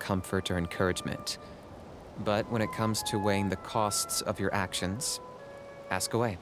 comfort or encouragement. But when it comes to weighing the costs of your actions, ask away.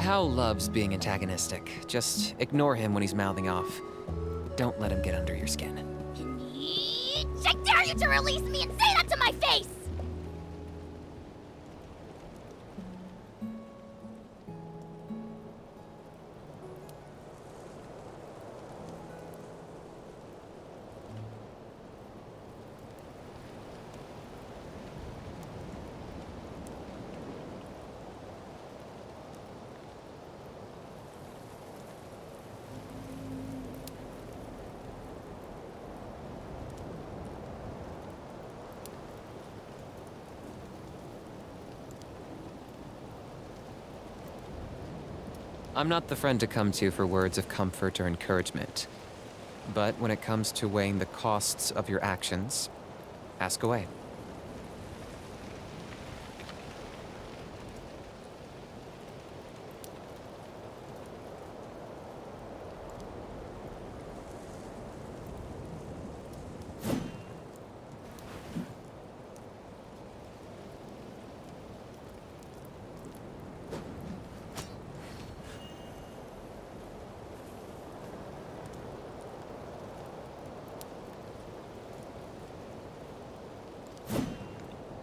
Hao loves being antagonistic. Just ignore him when he's mouthing off. Don't let him get under your skin. I dare you to release me and say that to my face! I'm not the friend to come to for words of comfort or encouragement. But when it comes to weighing the costs of your actions, ask away.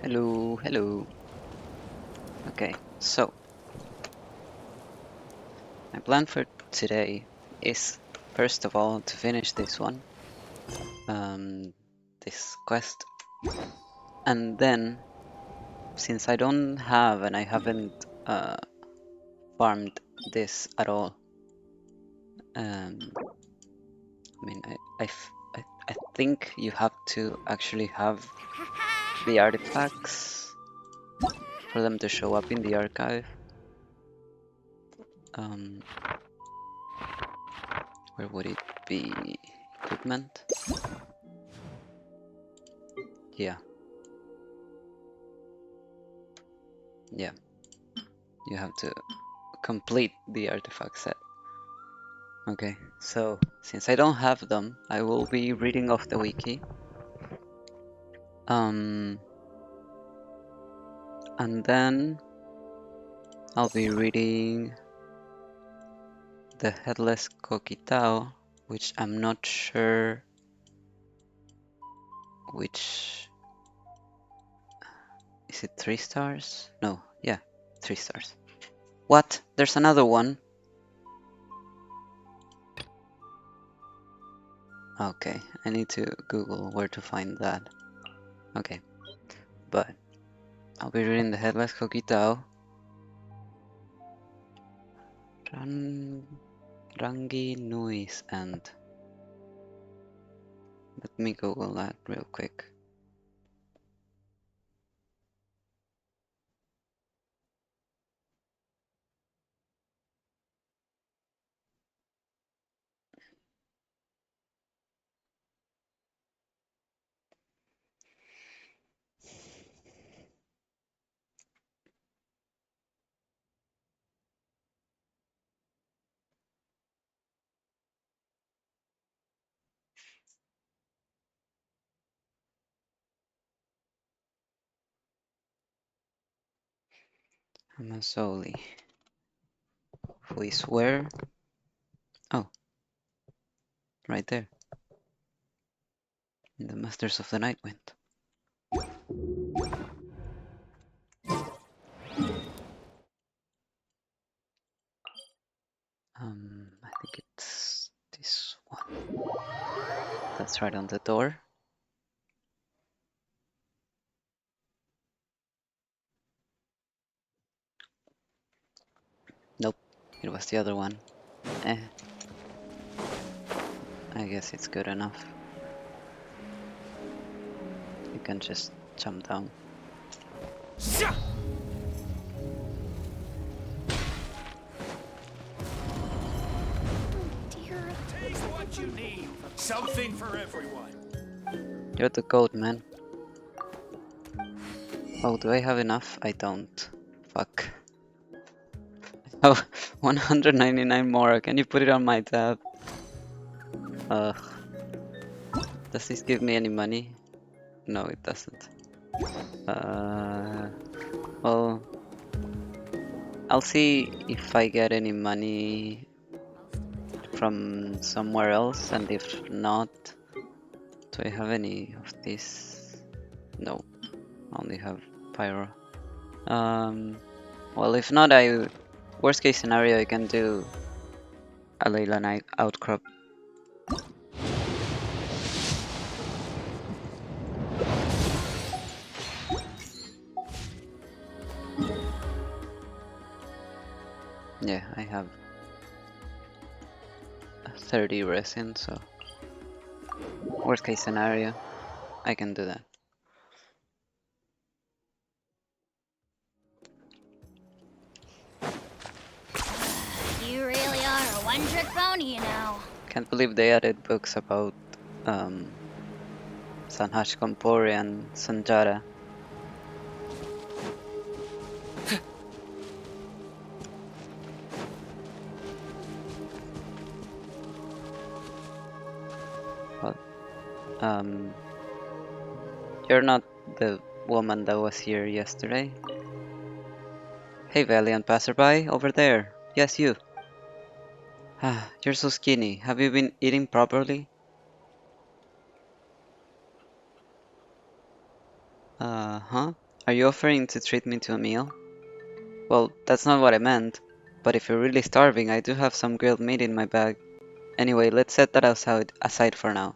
Hello, hello. Okay, so my plan for today is first of all to finish this one, this quest, and then since I don't have and I haven't farmed this at all, I mean I think you have to actually have the artifacts for them to show up in the archive. Where would it be? Equipment? Yeah. Yeah. You have to complete the artifact set. Okay, so since I don't have them, I will be reading off the wiki. And then I'll be reading the Headless Coquitao, which I'm not sure which... Is it 3 stars? No, yeah, 3 stars. What? There's another one? Okay, I need to Google where to find that. Okay, but I'll be reading the Headless Coquitao. Rangi Nui's End. Let me Google that real quick. Amazoli. Who is where? Oh, right there. In the Masters of the Night Wind. I think it's this one. That's right on the door. Nope, it was the other one. Eh, I guess it's good enough. You can just jump down. Dear. Take what you need. Something for everyone. You're the goat, man. Oh, do I have enough? I don't. Fuck. Oh, 199 more. Can you put it on my tab? Ugh. Does this give me any money? No, it doesn't. Well, I'll see if I get any money from somewhere else, and if not, do I have any of this? No, only have pyro. Well, if not, worst case scenario, I can do a Layla Night outcrop. Yeah, I have 30 resin, so worst case scenario, I can do that. You really are a one-trick pony, you know. Can't believe they added books about Sanhash Kompore and Sundjatta. Well, you're not the woman that was here yesterday. Hey, valiant passerby, over there. Yes, you. Ah, you're so skinny. Have you been eating properly? Huh? Are you offering to treat me to a meal? Well, that's not what I meant. But if you're really starving, I do have some grilled meat in my bag. Anyway, let's set that aside for now.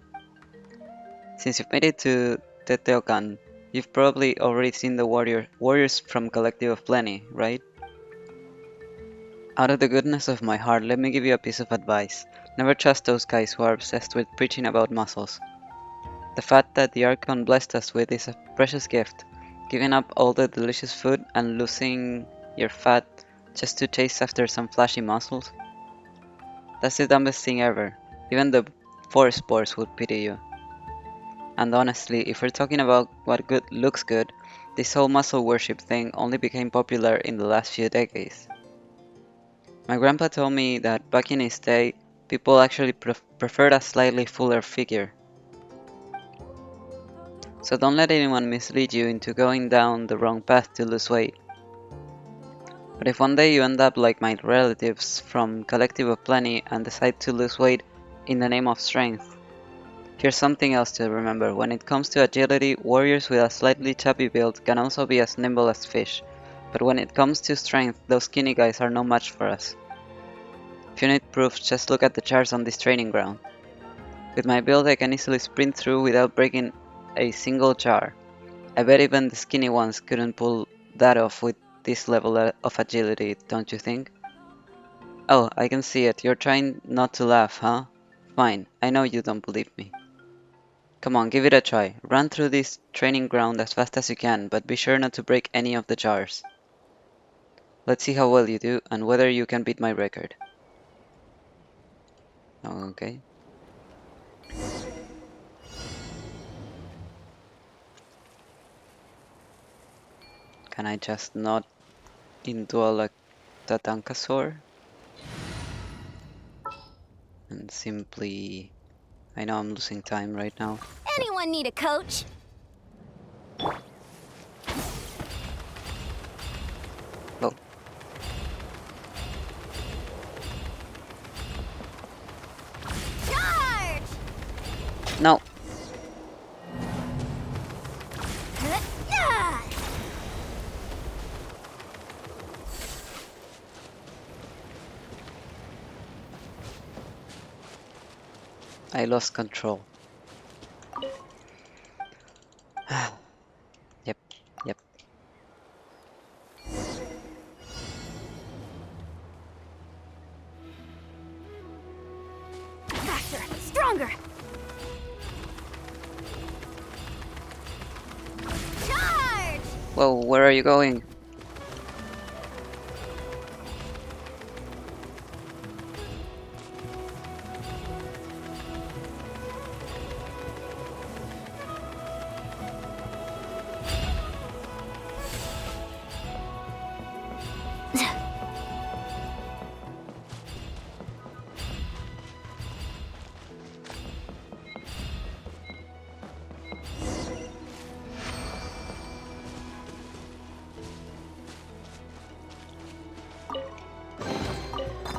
Since you've made it to Teteokan, you've probably already seen the warriors from Collective of Plenty, right? Out of the goodness of my heart, let me give you a piece of advice. Never trust those guys who are obsessed with preaching about muscles. The fat that the Archon blessed us with is a precious gift. Giving up all the delicious food and losing your fat just to chase after some flashy muscles? That's the dumbest thing ever. Even the forest boars would pity you. And honestly, if we're talking about what good looks good, this whole muscle worship thing only became popular in the last few decades. My grandpa told me that back in his day, people actually preferred a slightly fuller figure. So don't let anyone mislead you into going down the wrong path to lose weight. But if one day you end up like my relatives from Collective of Plenty and decide to lose weight in the name of strength, here's something else to remember. When it comes to agility, warriors with a slightly chubby build can also be as nimble as fish. But when it comes to strength, those skinny guys are no match for us. If you need proof, just look at the charts on this training ground. With my build, I can easily sprint through without breaking a single jar. I bet even the skinny ones couldn't pull that off with this level of agility, don't you think? Oh, I can see it. You're trying not to laugh, huh? Fine, I know you don't believe me. Come on, give it a try. Run through this training ground as fast as you can, but be sure not to break any of the jars. Let's see how well you do, and whether you can beat my record. Okay. Can I just not indwell a Tatankasaur? And simply... I know I'm losing time right now. Anyone need a coach? Oh, Charge! no! Yeah! I lost control. Yep, yep. Faster, stronger. Charge! Whoa, where are you going?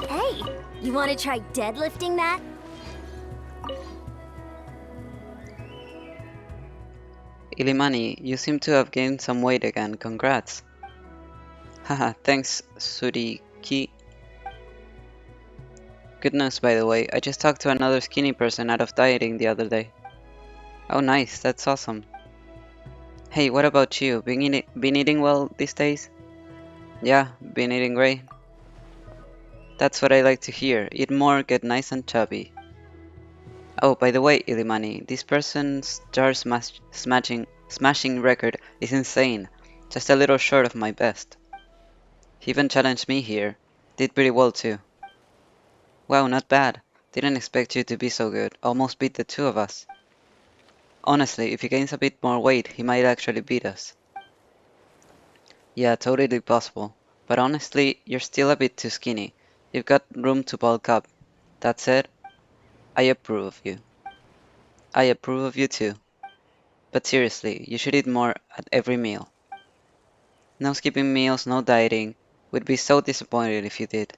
Hey, you want to try deadlifting that? Ilimani, you seem to have gained some weight again. Congrats. Haha, thanks, Suriki. Good news, by the way. I just talked to another skinny person out of dieting the other day. Oh, nice. That's awesome. Hey, what about you? Been eating well these days? Yeah, been eating great. That's what I like to hear. Eat more, get nice and chubby. Oh, by the way, Ilimani, this person's jar smashing record is insane. Just a little short of my best. He even challenged me here. Did pretty well too. Wow, not bad. Didn't expect you to be so good. Almost beat the two of us. Honestly, if he gains a bit more weight, he might actually beat us. Yeah, totally possible. But honestly, you're still a bit too skinny. You've got room to bulk up. That said, I approve of you. I approve of you too. But seriously, you should eat more at every meal. No skipping meals, no dieting. We'd be so disappointed if you did.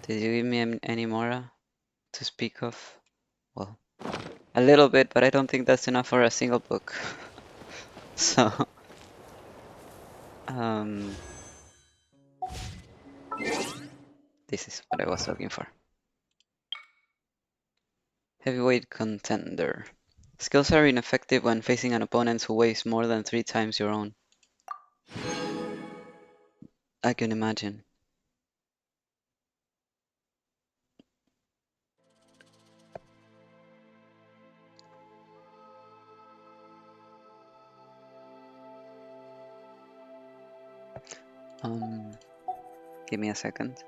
Did you give me any more to speak of? Well, a little bit, but I don't think that's enough for a single book. So, um, this is what I was looking for. Heavyweight contender. Skills are ineffective when facing an opponent who weighs more than 3 times your own. I can imagine. Give me a second.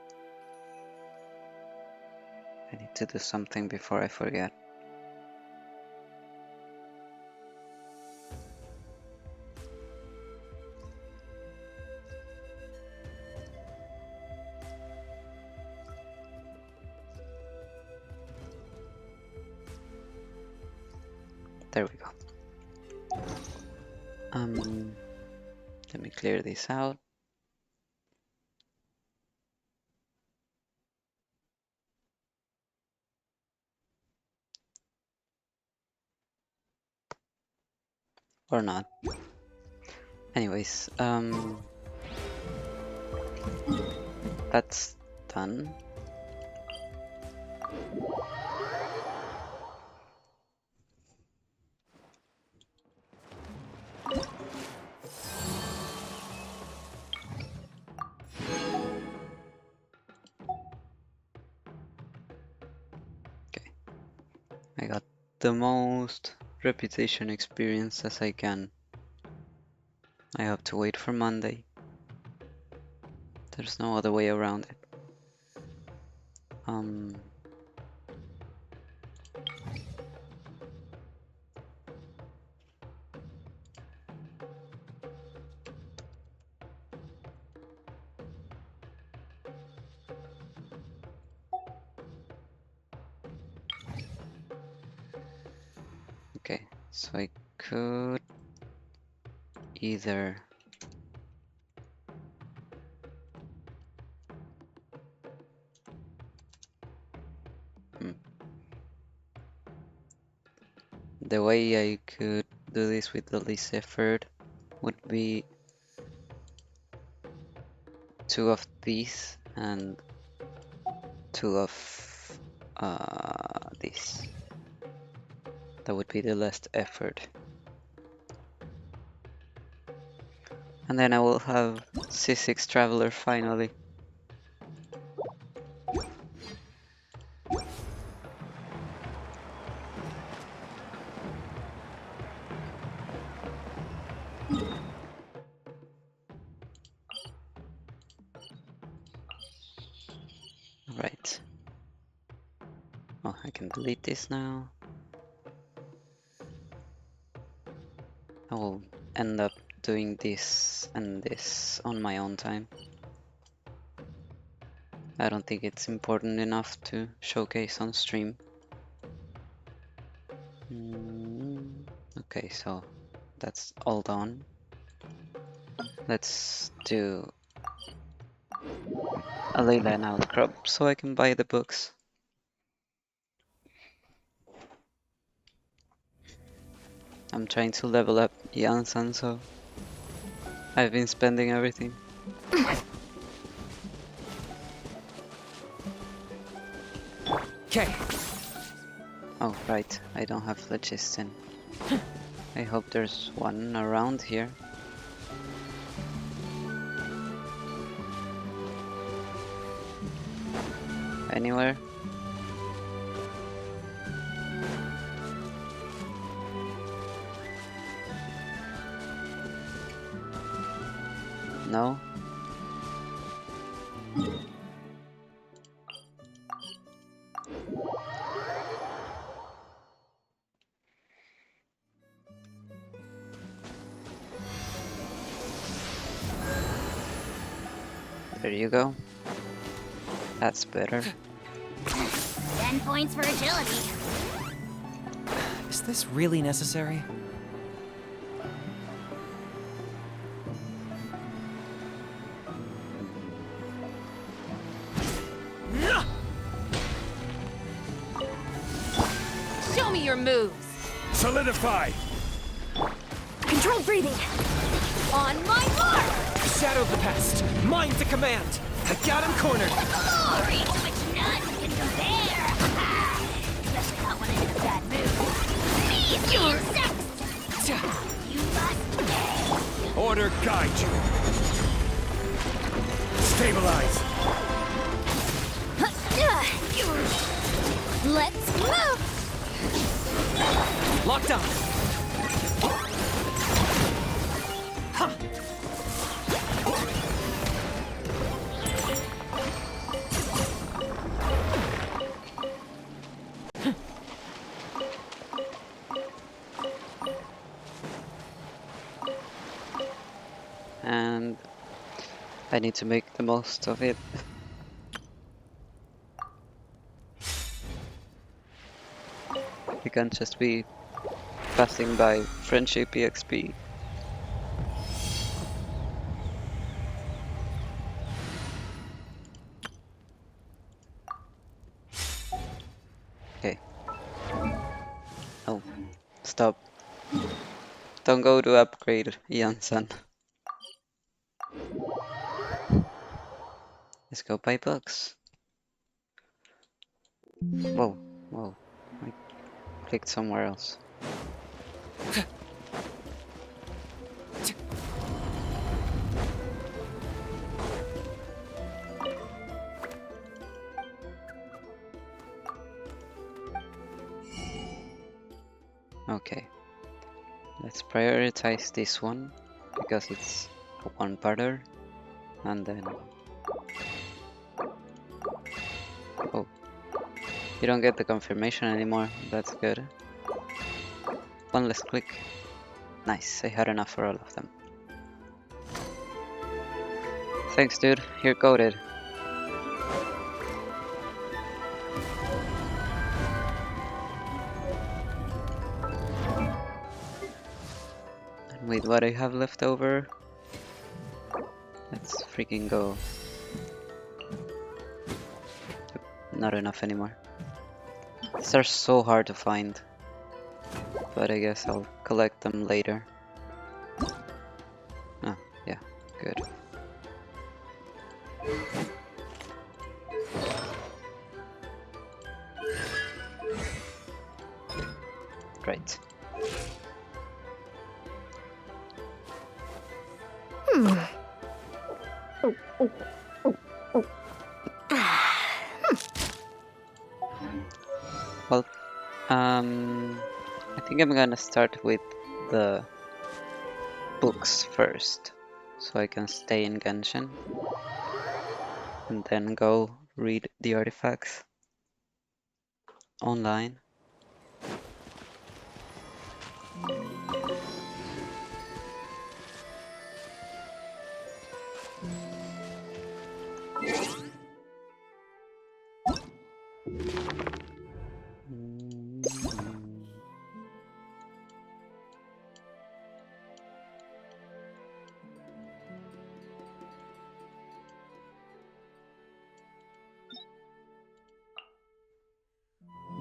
I need to do something before I forget. There we go. Let me clear this out. Or not. Anyways, that's done. Okay, I got the most reputation experience as I can. I have to wait for Monday. There's no other way around it. Okay, so I could either the way I could do this with the least effort would be 2 of these and 2 of these. That would be the last effort. And then I will have C6 Traveler finally. Right. Oh, I can delete this now. I will end up doing this and this on my own time. I don't think it's important enough to showcase on stream. Okay, so that's all done. Let's do a leyline outcrop so I can buy the books. I'm trying to level up Jansan, so I've been spending everything. Okay. Oh, right, I don't have Phlogiston. I hope there's one around here. Anywhere? No? There you go. That's better. 10 points for agility. Is this really necessary? Show me your moves. Solidify! Controlled breathing. On my mark. Shadow of the past. Mind to command. I got him cornered. Glory to which none can compare. Especially not when I'm in a bad mood. Me, your sex. You must pay. Order guide you. Stabilize. Let's move. Locked on. And I need to make the most of it. You can't just be passing by friendship EXP. Okay. Oh, stop. Don't go to upgrade, Jansan. Let's go buy books. Whoa, whoa. I clicked somewhere else. Okay. Let's prioritize this one because it's a one-parter, and then oh, you don't get the confirmation anymore. That's good. One less click. Nice, I had enough for all of them. Thanks, dude. You're goated. With what I have left over, let's freaking go. Not enough anymore. These are so hard to find, but I guess I'll collect them later. Oh, yeah, good. Well, I think I'm gonna start with the books first, so I can stay in Genshin, and then go read the artifacts online.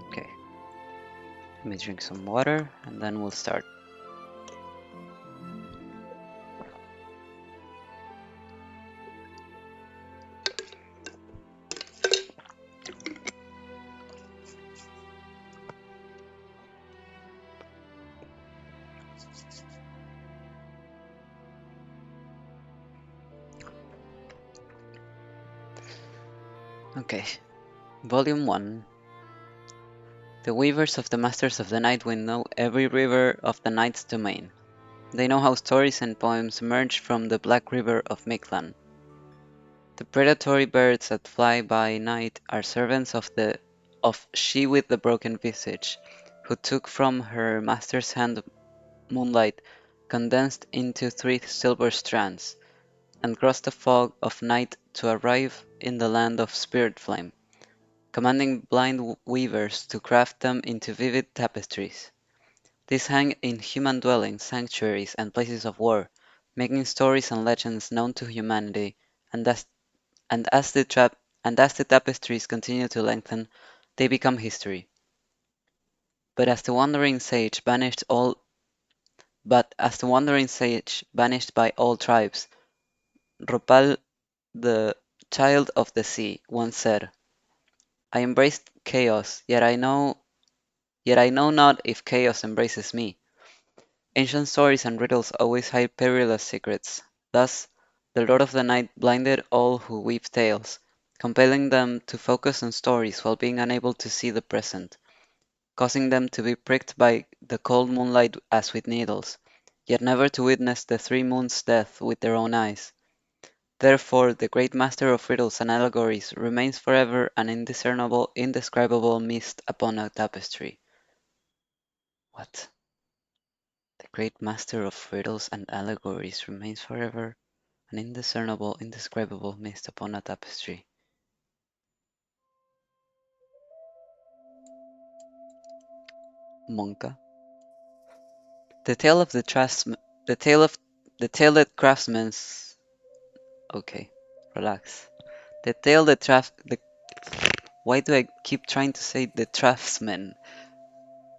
Okay, let me drink some water and then we'll start. Okay, Volume 1. The weavers of the Masters of the Night Wind know every river of the Night's domain. They know how stories and poems emerge from the Black River of Mictlan. The predatory birds that fly by night are servants of she with the broken visage, who took from her master's hand moonlight condensed into 3 silver strands, and crossed the fog of night to arrive in the land of Spirit Flame, commanding blind weavers to craft them into vivid tapestries. These hang in human dwellings, sanctuaries, and places of war, making stories and legends known to humanity, and as the tapestries continue to lengthen, they become history. But as the wandering sage banished by all tribes, Ropal, the child of the sea, once said, "I embraced chaos, yet I know not if chaos embraces me." Ancient stories and riddles always hide perilous secrets. Thus, the Lord of the Night blinded all who weave tales, compelling them to focus on stories while being unable to see the present, causing them to be pricked by the cold moonlight as with needles, yet never to witness the 3 moons' death with their own eyes. Therefore, the great master of riddles and allegories remains forever an indiscernible, indescribable mist upon a tapestry. What? The great master of riddles and allegories remains forever an indiscernible, indescribable mist upon a tapestry. Monka. The tale of the that craftsman's. Okay, relax. The tale that Why do I keep trying to say the craftsman?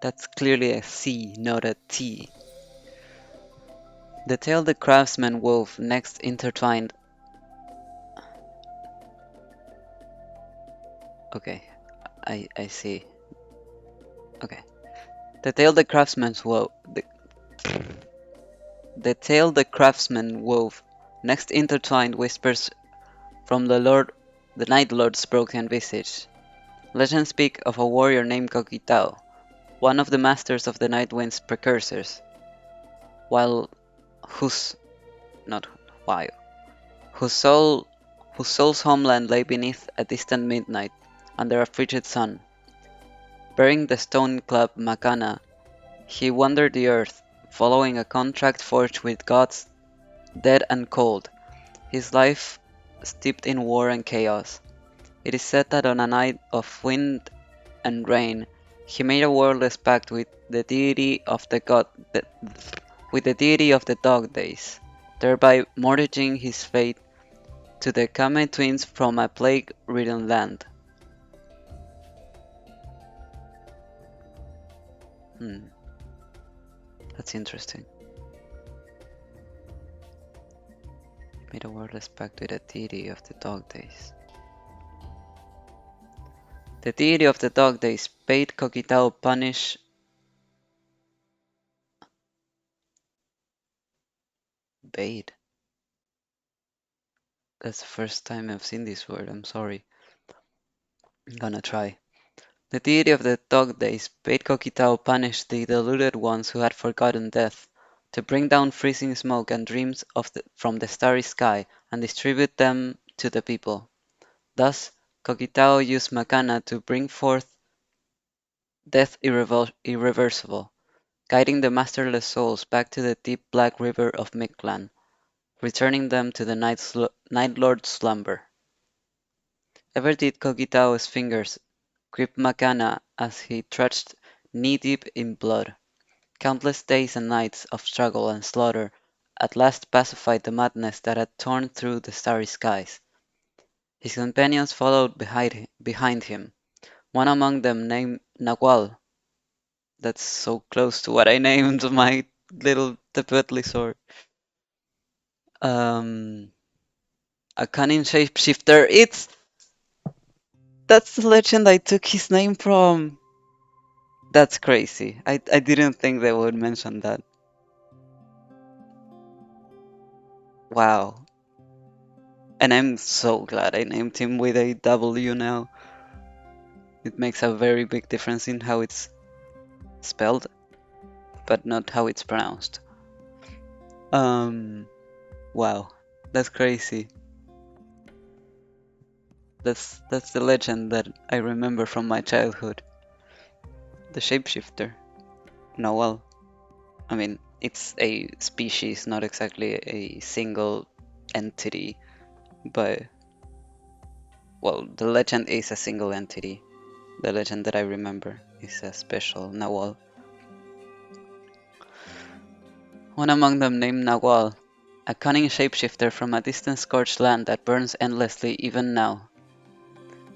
That's clearly a C, not a T. The tale the craftsman wove next intertwined. Okay, I see. Okay. The tale the craftsman wove. The tale the craftsman wove next intertwined whispers from the Night Lord's broken visage. Legends speak of a warrior named Coquitao, one of the masters of the Night Wind's precursors, while whose not why whose soul's homeland lay beneath a distant midnight under a frigid sun. Bearing the stone club Makana, he wandered the earth, following a contract forged with gods dead and cold, his life steeped in war and chaos. It is said that on a night of wind and rain, he made a wordless pact with the deity of the dog days, thereby mortgaging his fate to the Kame twins from a plague-ridden land. That's interesting. He made a wordless pact with the deity of the dog days. The deity of the dog days bade Coquitao punish Bade. That's the first time I've seen this word, I'm sorry. I'm gonna try. The deity of the dog days bade Coquitao punish the deluded ones who had forgotten death, to bring down freezing smoke and dreams from the starry sky and distribute them to the people. Thus, Coquitao used Macana to bring forth death irreversible, guiding the masterless souls back to the deep black river of Mictlan, returning them to the Night Lord's slumber. Ever did Cogitao's fingers grip Macana as he trudged knee-deep in blood. Countless days and nights of struggle and slaughter at last pacified the madness that had torn through the starry skies. His companions followed behind him, one among them named Nagual. That's so close to what I named my little Tepetli sword. Um, a cunning shapeshifter. That's the legend I took his name from. That's crazy. I didn't think they would mention that. Wow. And I'm so glad I named him with a W now. It makes a very big difference in how it's spelled, but not how it's pronounced. Um, wow. That's crazy. That's the legend that I remember from my childhood. The shapeshifter. No, well, I mean, it's a species, not exactly a single entity, but well, the legend is a single entity. The legend that I remember is a special Nawal. One among them named Nawal, a cunning shapeshifter from a distant scorched land that burns endlessly even now.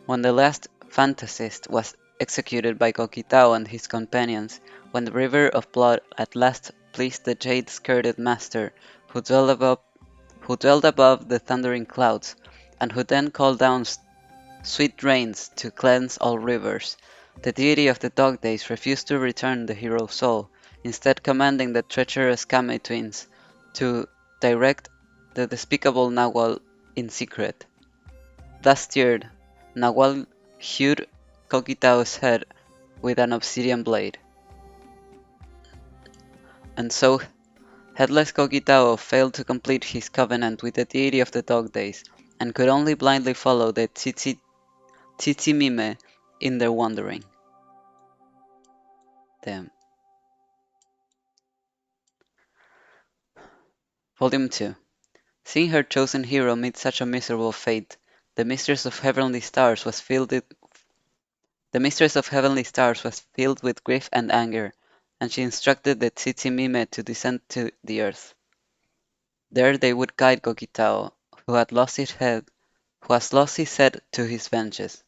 When the last fantasist was executed by Coquitao and his companions, when the river of blood at last pleased the jade-skirted master who dwelled above the thundering clouds, and who then called down sweet rains to cleanse all rivers, the deity of the dog days refused to return the hero's soul, instead commanding the treacherous Kame twins to direct the despicable Nahual in secret. Thus stirred, Nahual hewed Coquitao's head with an obsidian blade. And so Headless Coquitao failed to complete his covenant with the deity of the dog days, and could only blindly follow the Tzitzimime in their wandering. Damn. Volume 2. Seeing her chosen hero meet such a miserable fate, the Mistress of Heavenly Stars was filled with grief and anger, and she instructed the Tzitzimime to descend to the earth. There they would guide Coquitao, who has lost his head to his vengeance.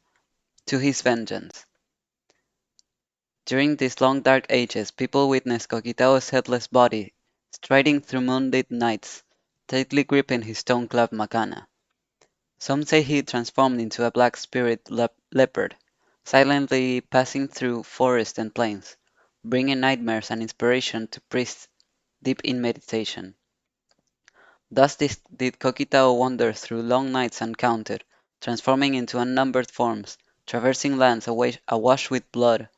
During these long dark ages, people witnessed Coquitao's headless body striding through moonlit nights, tightly gripping his stone-clad macana. Some say he transformed into a black spirit leopard, silently passing through forest and plains, bringing nightmares and inspiration to priests deep in meditation. Thus did Coquitao wander through long nights uncounted, transforming into unnumbered forms, traversing lands awash with blood,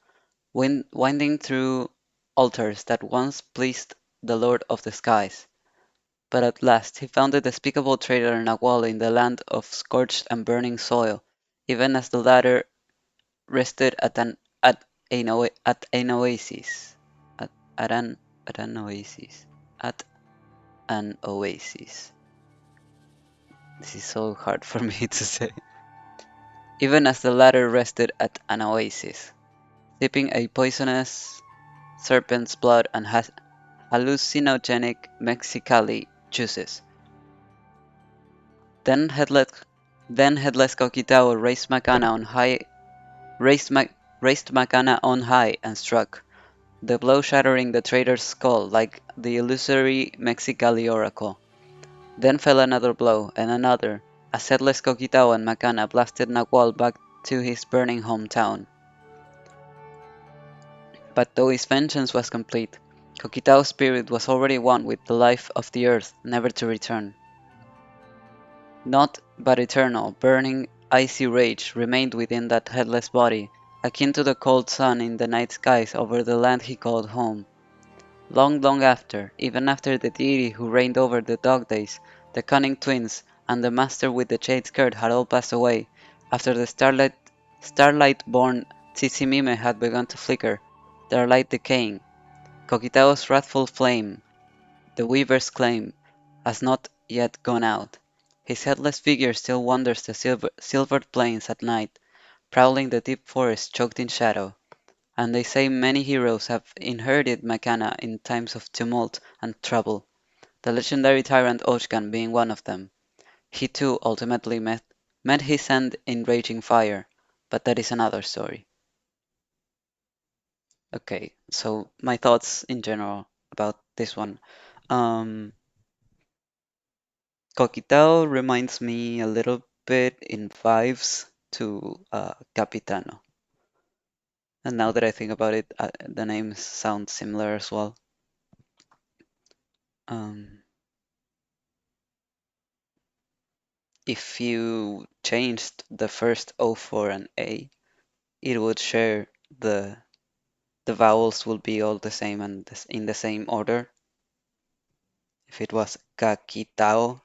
winding through altars that once pleased the Lord of the Skies. But at last he found the despicable traitor Nagual in the land of scorched and burning soil, even as the latter rested at an oasis. At, at an oasis. At an oasis. This is so hard for me to say. Even as the latter rested at an oasis, sipping a poisonous serpent's blood and hallucinogenic Mexicali juices. Then headless Coquitao raised Macana on high and struck, the blow shattering the traitor's skull like the illusory Mexicali oracle. Then fell another blow, and another, as headless Coquitao and Macana blasted Nagual back to his burning hometown. But though his vengeance was complete, Coquitao's spirit was already one with the life of the earth, never to return. Not but eternal, burning, icy rage remained within that headless body, akin to the cold sun in the night skies over the land he called home. Long, long after, even after the deity who reigned over the dog days, the cunning twins, and the master with the jade skirt had all passed away, after the starlight-born Tsitsimime had begun to flicker, their light decaying, Coquitao's wrathful flame, the weaver's claim, has not yet gone out. His headless figure still wanders the silvered plains at night, prowling the deep forest choked in shadow. And they say many heroes have inherited Makana in times of tumult and trouble, the legendary tyrant Oshkan being one of them. He too ultimately met his end in raging fire, but that is another story. Okay, so my thoughts in general about this one. Um, Coquitao reminds me a little bit in vibes to Capitano. And now that I think about it, the names sound similar as well. Um, if you changed the first O for an A, it would share the vowels will be all the same and in the same order. If it was Caquitao,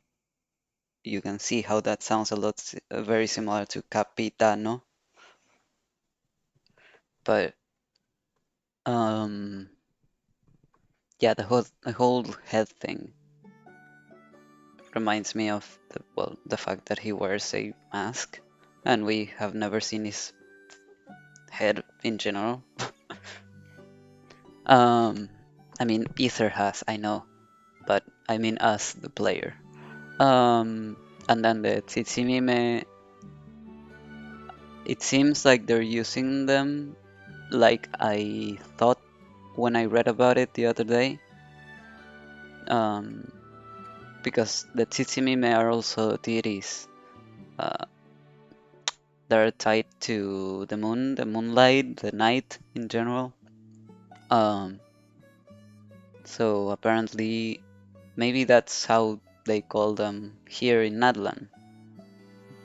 you can see how that sounds a lot very similar to Capitano. But um, yeah, the whole head thing reminds me of the fact that he wears a mask, and we have never seen his head in general. um, I mean, Ether has, I know, but I mean us, the player. And then the Tsitsimime, it seems like they're using them like I thought when I read about it the other day. Um, because the Tsitsimime are also deities. Uh, they're tied to the moon, the moonlight, the night in general. Um, so apparently, maybe that's how they call them here in Nadlan.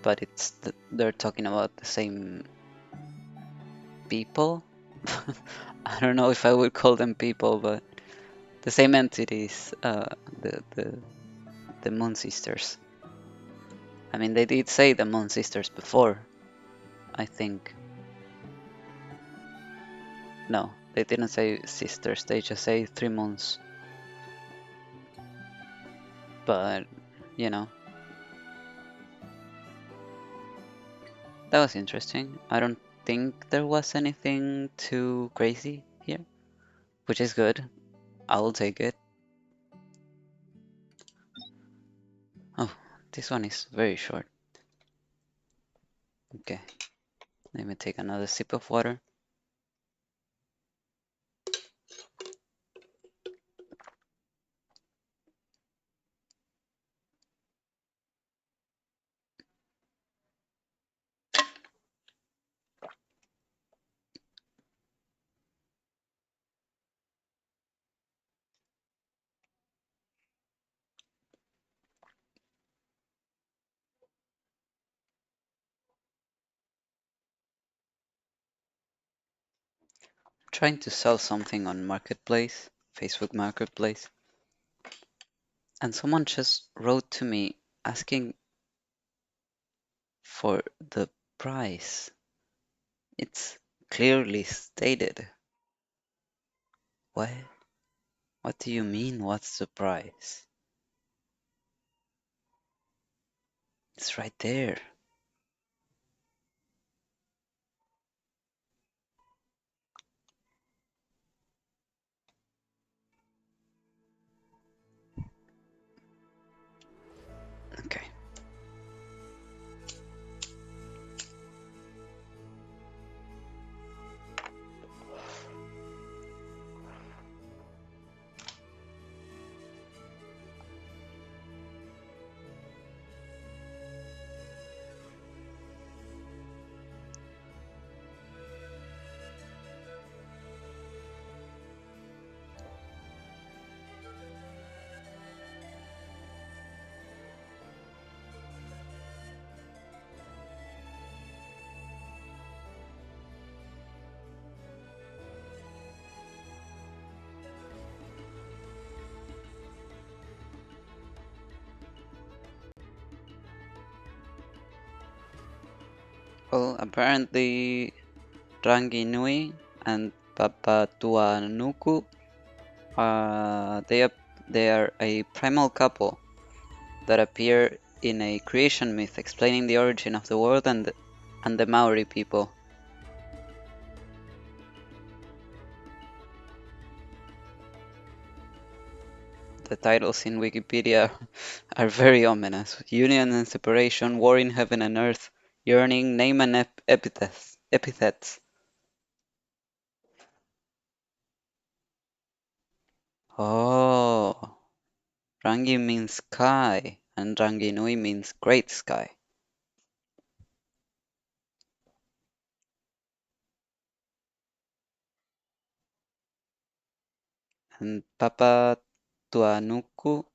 But they're talking about the same people. I don't know if I would call them people, but the same entities, the Moon Sisters. I mean, they did say the Moon Sisters before, I think. No, they didn't say sisters, they just say 3 moons. But, you know, that was interesting. I don't think there was anything too crazy here, which is good. I will take it. Oh, this one is very short. Okay, let me take another sip of water. Trying to sell something on Marketplace, Facebook Marketplace, and someone just wrote to me asking for the price. It's clearly stated. What? What do you mean, what's the price? It's right there. Okay. Well, apparently Rangi Nui and Papatuanuku they are a primal couple that appear in a creation myth explaining the origin of the world and the Maori people. The titles in Wikipedia are very ominous. Union and separation, war in heaven and earth, yearning, name and epithets. Oh, Rangi means sky, and Rangi Nui means great sky. And Papa Tuanuku,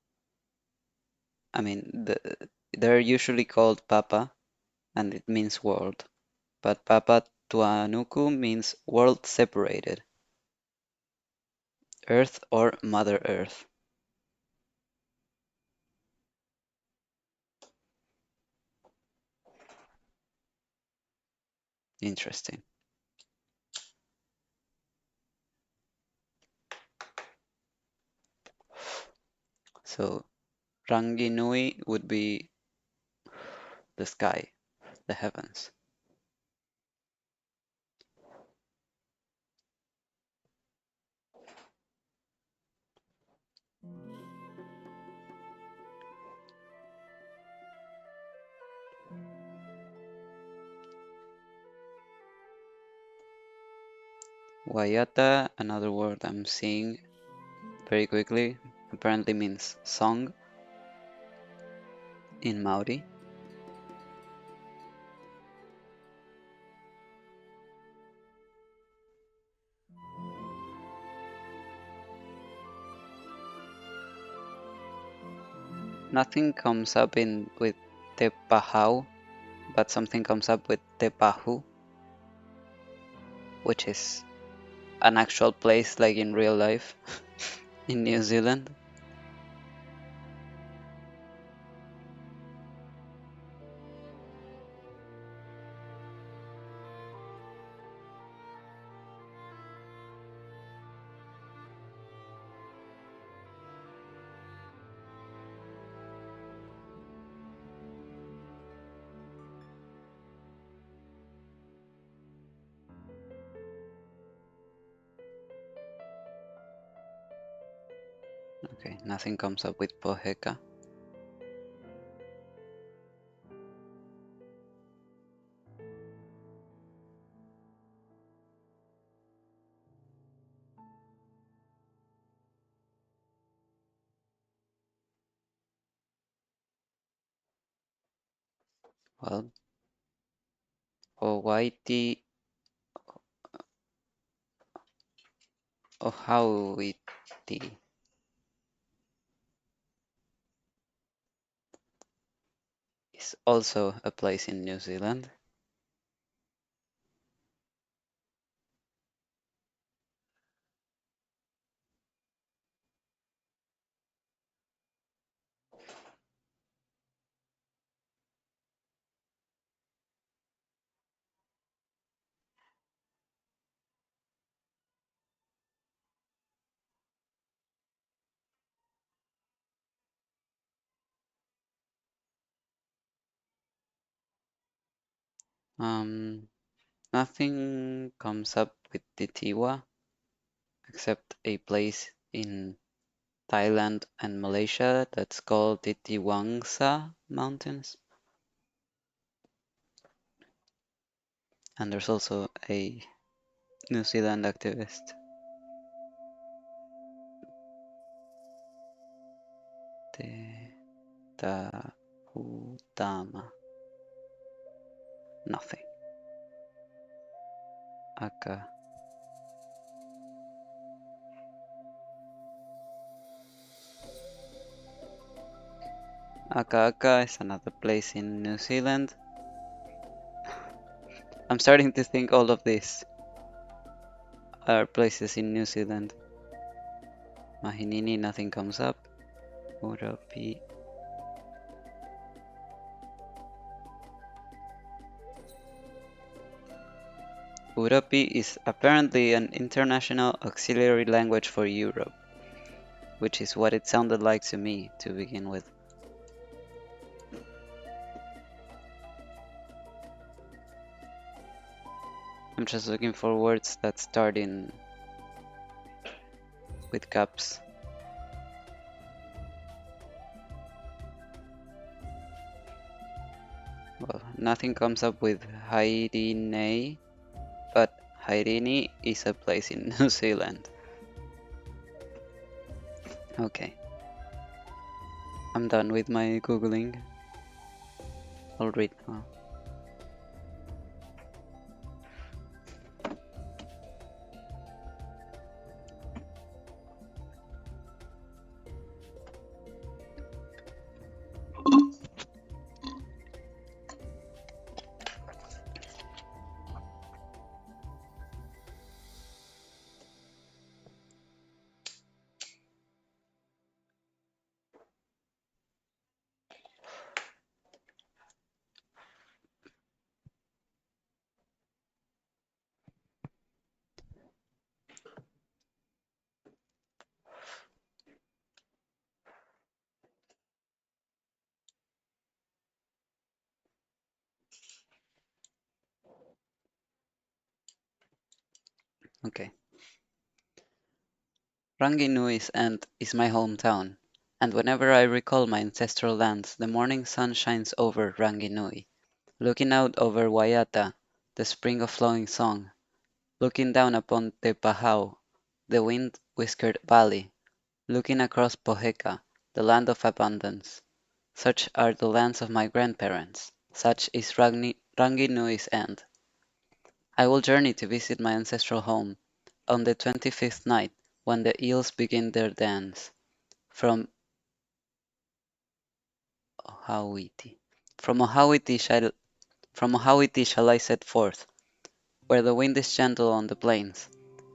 I mean, they're usually called Papa, and it means world. But Papa Tuanuku means world separated, Earth or Mother Earth. Interesting. So Rangi Nui would be the sky, the heavens. Wayata, another word I'm seeing very quickly, apparently means song in Maori. Nothing comes up with Te Pahau, but something comes up with Te Pahu, which is an actual place like in real life in New Zealand. Okay, nothing comes up with Poheka. Well, Owaiti Ohauiti is also a place in New Zealand. Nothing comes up with Titiwa except a place in Thailand and Malaysia that's called Titiwangsa Mountains. And there's also a New Zealand activist. Te Tahutama. Nothing. Aka. Aka Aka is another place in New Zealand. I'm starting to think all of these are places in New Zealand. Mahinini, nothing comes up. Urapi. Uropi is apparently an international auxiliary language for Europe, which is what it sounded like to me to begin with. I'm just looking for words that start in with caps. Well, nothing comes up with Hairine, but Hairine is a place in New Zealand. Okay, I'm done with my googling. I'll read now. Okay. Rangi Nui's End is my hometown, and whenever I recall my ancestral lands, the morning sun shines over Rangi Nui. Looking out over Waiata, the spring of flowing song, looking down upon Te Pahau, the wind-whiskered valley, looking across Poheka, the land of abundance. Such are the lands of my grandparents. Such is Rangi Nui's End. I will journey to visit my ancestral home on the 25th night when the eels begin their dance. From Ohawiti. From Ohawiti shall I set forth, where the wind is gentle on the plains,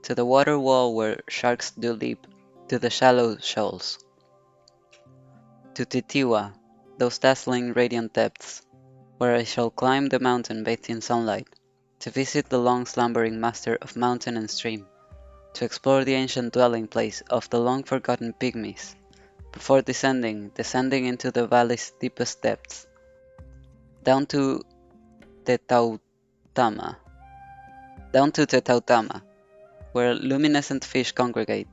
to the water wall where sharks do leap, to the shallow shoals, to Titiwa, those dazzling radiant depths, where I shall climb the mountain bathed in sunlight, to visit the long slumbering master of mountain and stream, to explore the ancient dwelling place of the long forgotten pygmies, before descending into the valley's deepest depths, down to Tetautama, down to Tetautama, where luminescent fish congregate,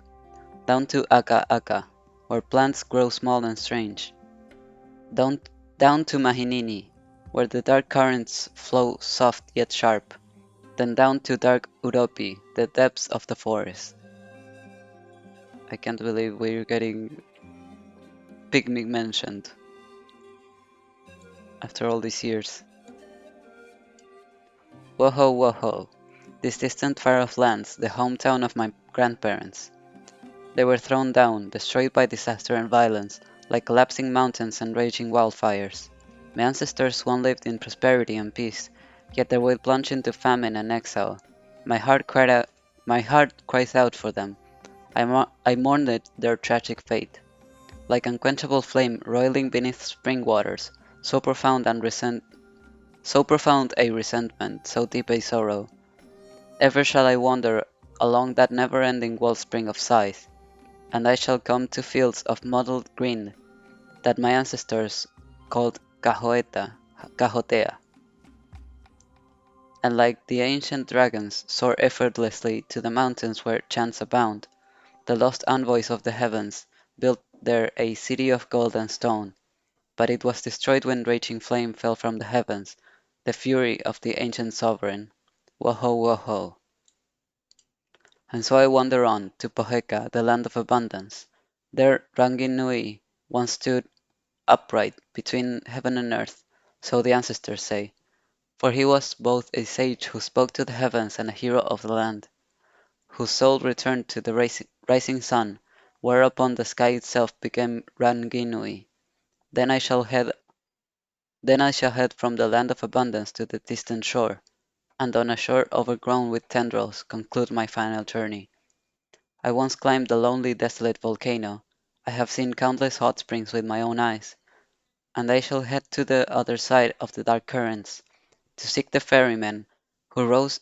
down to Aka Aka, where plants grow small and strange, down, down to Mahinini, where the dark currents flow soft yet sharp, then down to dark Uropi, the depths of the forest. I can't believe we're getting pygmy mentioned after all these years. Woho Woho, this distant far-off lands, the hometown of my grandparents. They were thrown down, destroyed by disaster and violence, like collapsing mountains and raging wildfires. My ancestors once lived in prosperity and peace, yet they were plunged into famine and exile. My heart cries out for them. I mourned their tragic fate. Like unquenchable flame roiling beneath spring waters, so profound a resentment, so deep a sorrow. Ever shall I wander along that never-ending wellspring of sighs, and I shall come to fields of mottled green that my ancestors called Cahotea, and like the ancient dragons soar effortlessly to the mountains where chants abound. The lost envoys of the heavens built there a city of gold and stone, but it was destroyed when raging flame fell from the heavens, the fury of the ancient sovereign. Woho woho. And so I wander on to Poheka, the land of abundance. There Rangi Nui once stood upright between heaven and earth, so the ancestors say, for he was both a sage who spoke to the heavens and a hero of the land, whose soul returned to the rising sun, whereupon the sky itself became Rangi Nui. Then I shall head from the land of abundance to the distant shore, and on a shore overgrown with tendrils conclude my final journey. I once climbed the lonely, desolate volcano. I have seen countless hot springs with my own eyes, and I shall head to the other side of the dark currents, to seek the ferryman who rows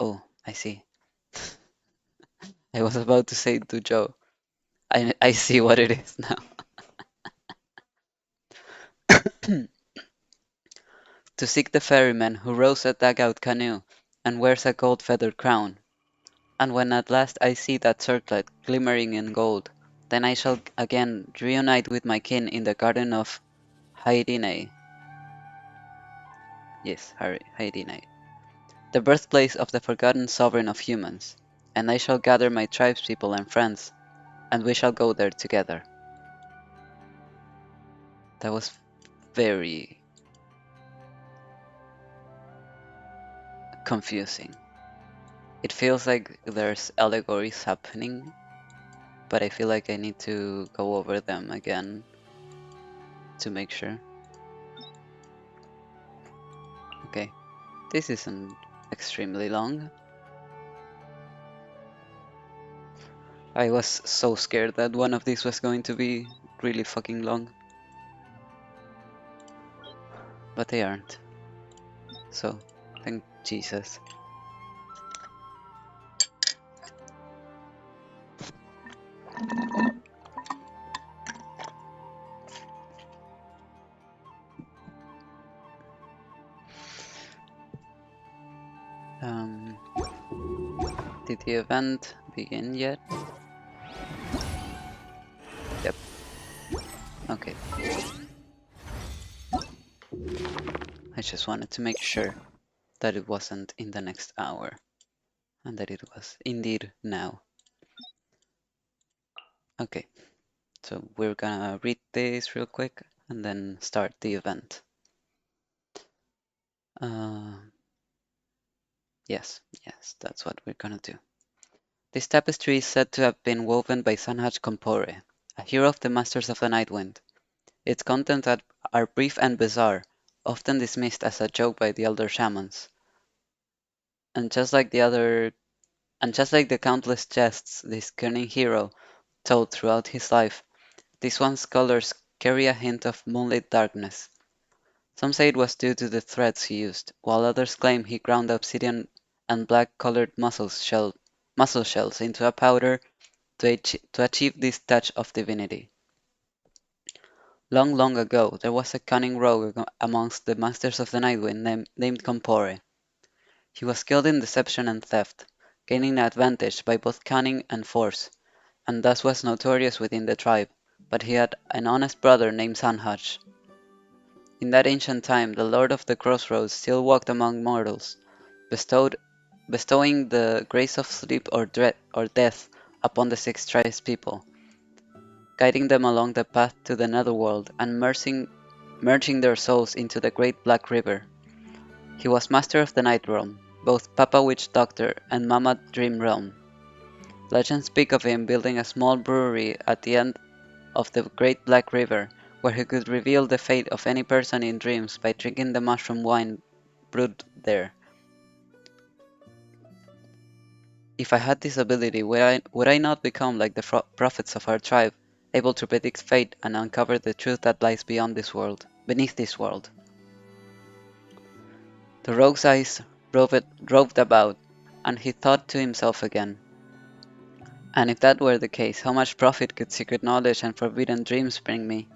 Oh, I see. I was about to say to Joe. I see what it is now. To seek the ferryman who rows a dugout canoe and wears a gold feathered crown. And when at last I see that circlet glimmering in gold, then I shall again reunite with my kin in the garden of Haidine. Yes, Haidine, the birthplace of the forgotten sovereign of humans. And I shall gather my tribespeople and friends, and we shall go there together. That was very confusing. It feels like there's allegories happening, but I feel like I need to go over them again to make sure. Okay, this isn't extremely long. I was so scared that one of these was going to be really fucking long, but they aren't. So, thank Jesus. Um, did the event begin yet? Yep. Okay. I just wanted to make sure that it wasn't in the next hour, and that it was indeed now. Okay, so we're gonna read this real quick and then start the event. Yes, that's what we're gonna do. This tapestry is said to have been woven by Kompore, a hero of the Masters of the Nightwind. Its contents are brief and bizarre, often dismissed as a joke by the elder shamans. And just like the countless jests this cunning hero told throughout his life, this one's colors carry a hint of moonlit darkness. Some say it was due to the threads he used, while others claim he ground obsidian and black-colored mussel shells into a powder to achieve this touch of divinity. Long, long ago, there was a cunning rogue amongst the Masters of the Nightwind named Kompore. He was skilled in deception and theft, gaining an advantage by both cunning and force, and thus was notorious within the tribe, but he had an honest brother named Sanhaj. In that ancient time, the Lord of the Crossroads still walked among mortals, bestowing the grace of sleep or death upon the six tribespeople, guiding them along the path to the netherworld and merging their souls into the great Black River. He was master of the Night Realm, both Papa Witch Doctor and Mama Dream Realm. Legends speak of him building a small brewery at the end of the Great Black River, where he could reveal the fate of any person in dreams by drinking the mushroom wine brewed there. If I had this ability, would I not become like the prophets of our tribe, able to predict fate and uncover the truth that lies beneath this world? The rogue's eyes roved about, and he thought to himself again. And if that were the case, how much profit could secret knowledge and forbidden dreams bring me?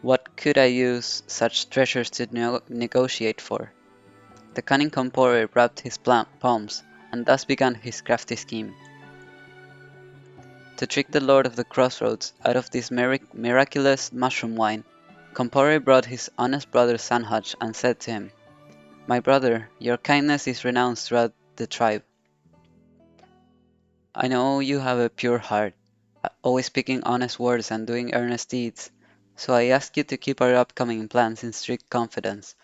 What could I use such treasures to negotiate for? The cunning Kompore rubbed his palms, and thus began his crafty scheme. To trick the Lord of the Crossroads out of this miraculous mushroom wine, Kompore brought his honest brother Sanhaj and said to him, "My brother, your kindness is renowned throughout the tribe. I know you have a pure heart, always speaking honest words and doing earnest deeds, so I ask you to keep our upcoming plans in strict confidence,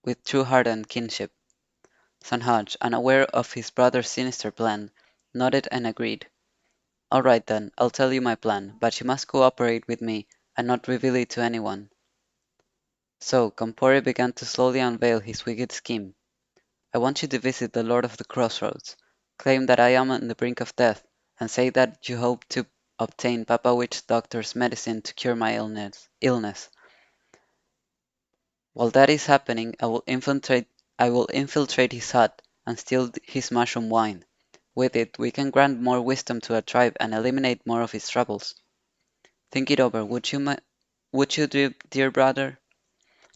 with true heart and kinship." Sanhaj, unaware of his brother's sinister plan, nodded and agreed. "All right then, I'll tell you my plan, but you must cooperate with me and not reveal it to anyone." So Kompore began to slowly unveil his wicked scheme. "I want you to visit the Lord of the Crossroads, claim that I am on the brink of death, and say that you hope to obtain Papa Witch Doctor's medicine to cure my illness. While that is happening, I will infiltrate his hut and steal his mushroom wine. With it, we can grant more wisdom to a tribe and eliminate more of its troubles. Think it over, would you, dear brother?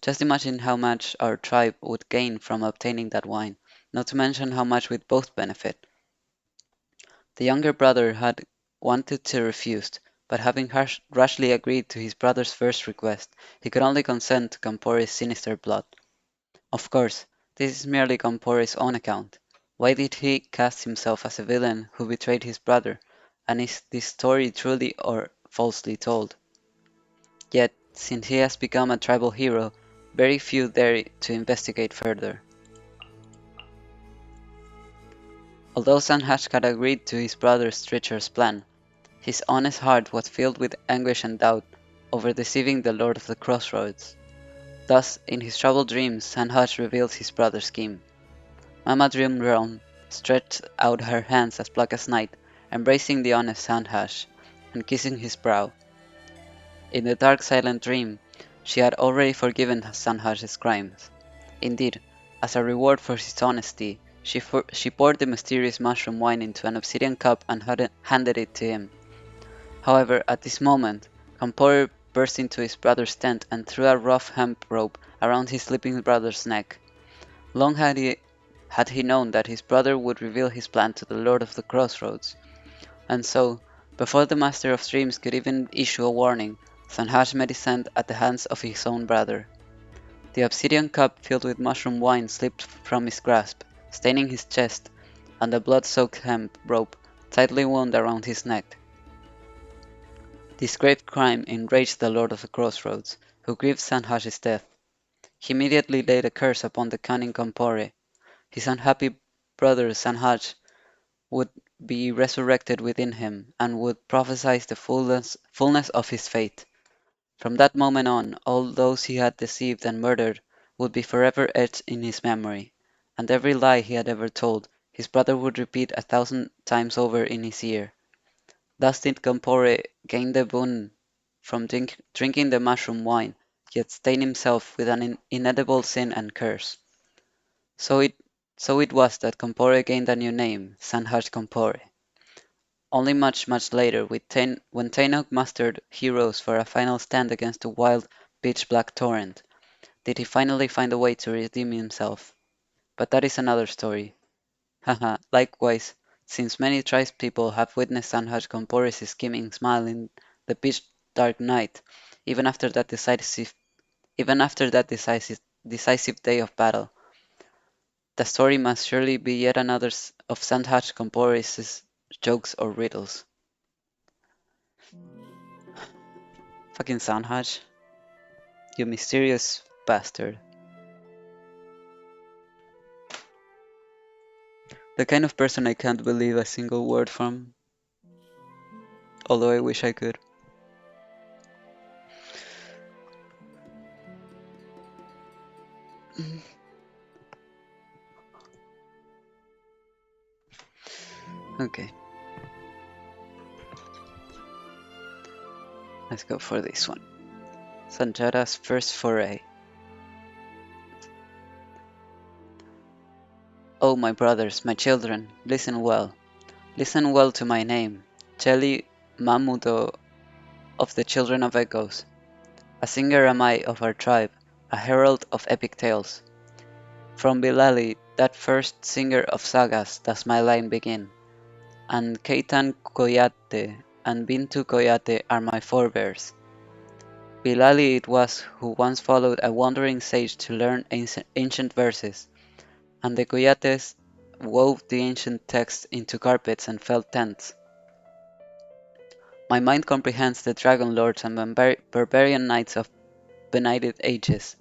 Just imagine how much our tribe would gain from obtaining that wine, not to mention how much we'd both benefit. The younger brother had wanted to refuse, but having rashly agreed to his brother's first request, he could only consent to Kompore's sinister plot. Of course, this is merely Kompore's own account. Why did he cast himself as a villain who betrayed his brother? And is this story truly or falsely told? Yet, since he has become a tribal hero, very few dare to investigate further. Although Sanhash had agreed to his brother's treacherous plan, his honest heart was filled with anguish and doubt over deceiving the Lord of the Crossroads. Thus, in his troubled dreams, Sanhash reveals his brother's scheme. Mama Dream Realm stretched out her hands as black as night, embracing the honest Sanhash and kissing his brow. In the dark silent dream, she had already forgiven Sanhash's crimes. Indeed, as a reward for his honesty, she poured the mysterious mushroom wine into an obsidian cup and handed it to him. However, at this moment, Kompore burst into his brother's tent and threw a rough hemp rope around his sleeping brother's neck. Long had he known that his brother would reveal his plan to the Lord of the Crossroads, and so, before the Master of Dreams could even issue a warning, Sanhash met his end at the hands of his own brother. The obsidian cup filled with mushroom wine slipped from his grasp, staining his chest, and the blood-soaked hemp rope tightly wound around his neck. This grave crime enraged the Lord of the Crossroads, who grieved Sanhash's death. He immediately laid a curse upon the cunning Kompore. His unhappy brother Sanhash would be resurrected within him, and would prophesy the fullness of his fate. From that moment on, all those he had deceived and murdered would be forever etched in his memory, and every lie he had ever told, his brother would repeat 1,000 times over in his ear. Thus did Kompore gain the boon from drinking the mushroom wine, yet stain himself with an inedible sin and curse. So it, so it was that Kompore gained a new name, Sanhash Kompore. Only much later, when Tainok mustered heroes for a final stand against the wild, pitch-black torrent, did he finally find a way to redeem himself. But that is another story. Haha, likewise, since many tribespeople have witnessed Sanhaj Kompore's scheming smile in the pitch-dark night, even after that decisive day of battle, the story must surely be yet another of Sanhaj Kompore's jokes or riddles. Fucking Sanhaj, you mysterious bastard. The kind of person I can't believe a single word from, although I wish I could. Okay. Let's go for this one. Sundjatta's first foray. Oh, my brothers, my children, listen well. Listen well to my name, Cheli Mamudo of the Children of Echoes. A singer am I of our tribe, a herald of epic tales. From Bilali, that first singer of sagas, does my line begin. And Keitan Koyate and Bintu Koyate are my forebears. Bilali it was who once followed a wandering sage to learn ancient verses, and the Koyates wove the ancient texts into carpets and felt tents. My mind comprehends the dragon lords and barbarian knights of benighted ages.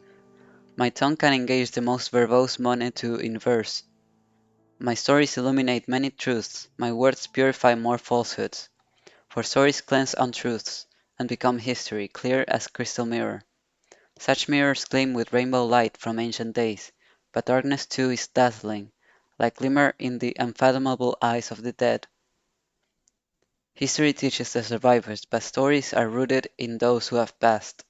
My tongue can engage the most verbose monetu in verse. My stories illuminate many truths, my words purify more falsehoods. For stories cleanse untruths, and become history, clear as crystal mirror. Such mirrors gleam with rainbow light from ancient days, but darkness too is dazzling, like glimmer in the unfathomable eyes of the dead. History teaches the survivors, but stories are rooted in those who have passed.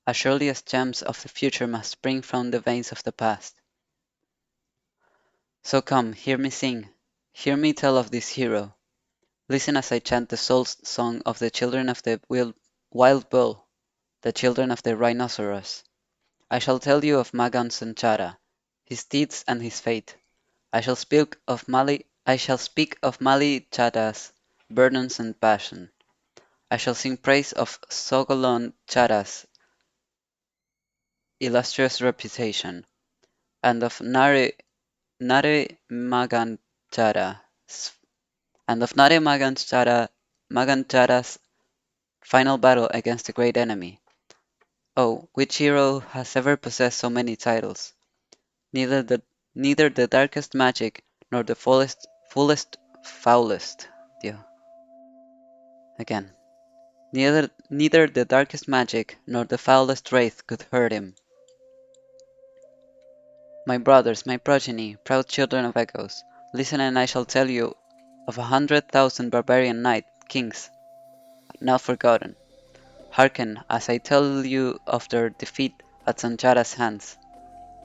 As surely as gems of the future must spring from the veins of the past. So come, hear me sing, hear me tell of this hero. Listen as I chant the soul song of the children of the wild bull, the children of the rhinoceros. I shall tell you of Magan Sanchara, his deeds and his fate. I shall speak of Mali Chada's burdens and passion. I shall sing praise of Sogolon Chada's illustrious reputation, and of Nare Magan Chada's Magan Chada's final battle against the great enemy. Oh, which hero has ever possessed so many titles? Neither the neither the darkest magic nor the foulest. Dio. Again. Neither the darkest magic nor the foulest wraith could hurt him. My brothers, my progeny, proud children of echoes, listen and I shall tell you of 100,000 barbarian knight kings now forgotten. Hearken as I tell you of their defeat at Sanchara's hands,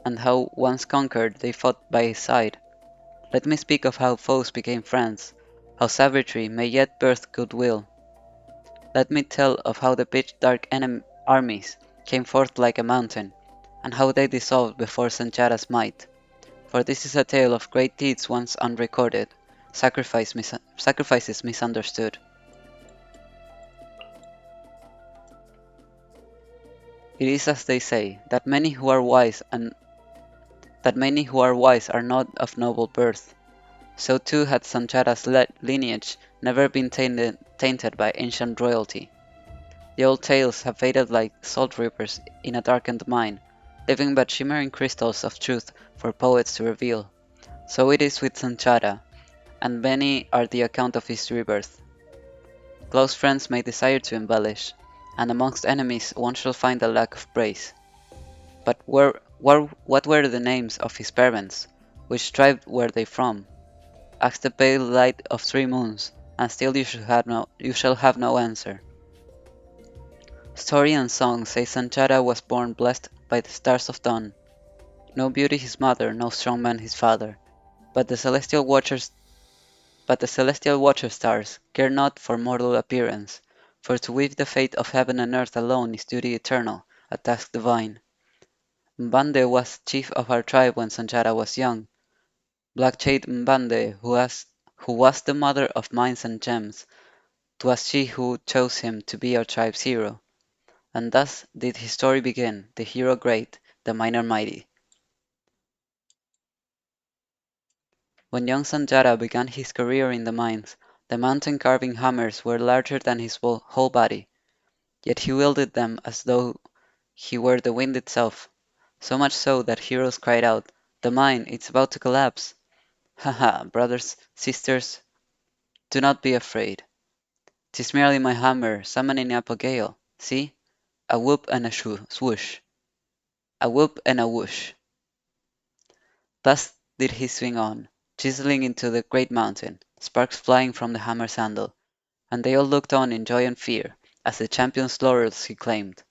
and how once conquered they fought by his side. Let me speak of how foes became friends, how savagery may yet birth goodwill. Let me tell of how the pitch dark armies came forth like a mountain, and how they dissolved before Sanchara's might. For this is a tale of great deeds once unrecorded, sacrifices misunderstood. It is as they say, that many who are wise are not of noble birth. So too had Sanchara's lineage never been tainted by ancient royalty. The old tales have faded like salt reapers in a darkened mine, leaving but shimmering crystals of truth for poets to reveal. So it is with Sanchara, and many are the account of his rebirth. Close friends may desire to embellish, and amongst enemies one shall find a lack of praise. But what were the names of his parents? Which tribe were they from? Ask the pale light of 3 moons, and still you shall have no answer. Story and song say Sanchara was born blessed by the stars of dawn. No beauty his mother, no strong man his father, but the celestial watcher stars care not for mortal appearance, for to weave the fate of heaven and earth alone is duty eternal, a task divine. Mbande was chief of our tribe when Sanchara was young. Black-Jade Mbande, who was the mother of mines and gems, 'twas she who chose him to be our tribe's hero. And thus did his story begin, the hero great, the miner mighty. When young Sanjara began his career in the mines, the mountain-carving hammers were larger than his whole body, yet he wielded them as though he were the wind itself, so much so that heroes cried out, "The mine, it's about to collapse!" Ha ha, brothers, sisters, do not be afraid. 'Tis merely my hammer summoning up a gale. See? A whoop and a swoosh. A whoop and a whoosh. Thus did he swing on, chiseling into the great mountain, sparks flying from the hammer's handle, and they all looked on in joy and fear, as the champion's laurels he claimed.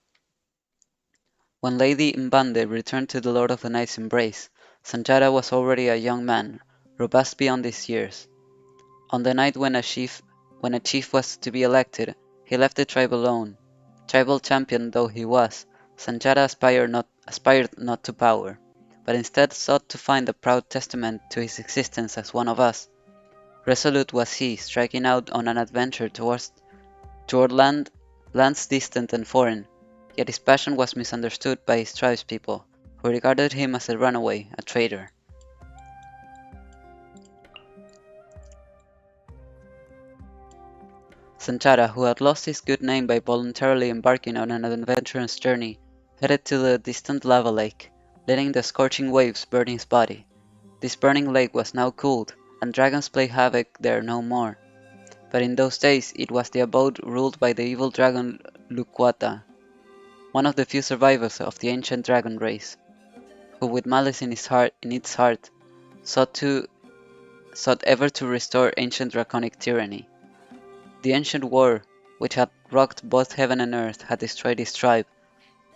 When Lady Mbande returned to the Lord of the Night's embrace, Sanjara was already a young man, robust beyond his years. On the night when a chief was to be elected, he left the tribe alone. Tribal champion though he was, Sanjara aspired not to power, but instead sought to find a proud testament to his existence as one of us. Resolute was he, striking out on an adventure toward lands distant and foreign, yet his passion was misunderstood by his tribespeople, who regarded him as a runaway, a traitor. Sanchara, who had lost his good name by voluntarily embarking on an adventurous journey, headed to the distant lava lake, letting the scorching waves burn his body. This burning lake was now cooled, and dragons play havoc there no more. But in those days it was the abode ruled by the evil dragon Lukwata, one of the few survivors of the ancient dragon race, who with malice in its heart, sought ever to restore ancient draconic tyranny. The ancient war, which had rocked both heaven and earth, had destroyed his tribe,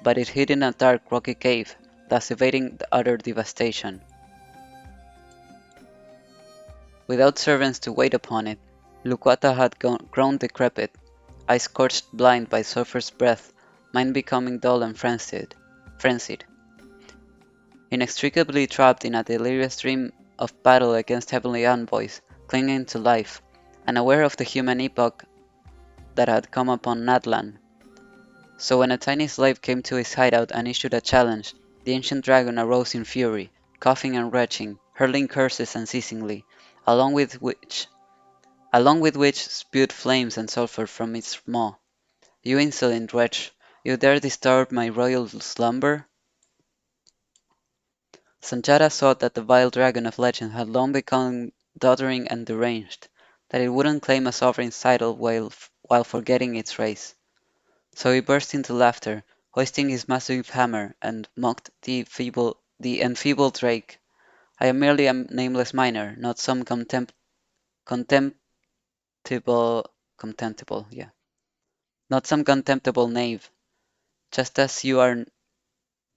but it hid in a dark rocky cave, thus evading the utter devastation. without servants to wait upon it. Luquata had grown decrepit, eyes scorched blind by sulphur's breath, mind becoming dull and frenzied. Inextricably trapped in a delirious dream of battle against heavenly envoys, clinging to life, and aware of the human epoch that had come upon Natlan. So when a tiny slave came to his hideout and issued a challenge, the ancient dragon arose in fury, coughing and retching, hurling curses unceasingly, along with which spewed flames and sulphur from its maw. You insolent wretch, you dare disturb my royal slumber? Sundjatta saw that the vile dragon of legend had long become doddering and deranged, that it wouldn't claim a sovereign's title while forgetting its race. So he burst into laughter, hoisting his massive hammer, and mocked the enfeebled drake. I am merely a nameless miner, not some contemptible, yeah, not some contemptible knave. Just as you are,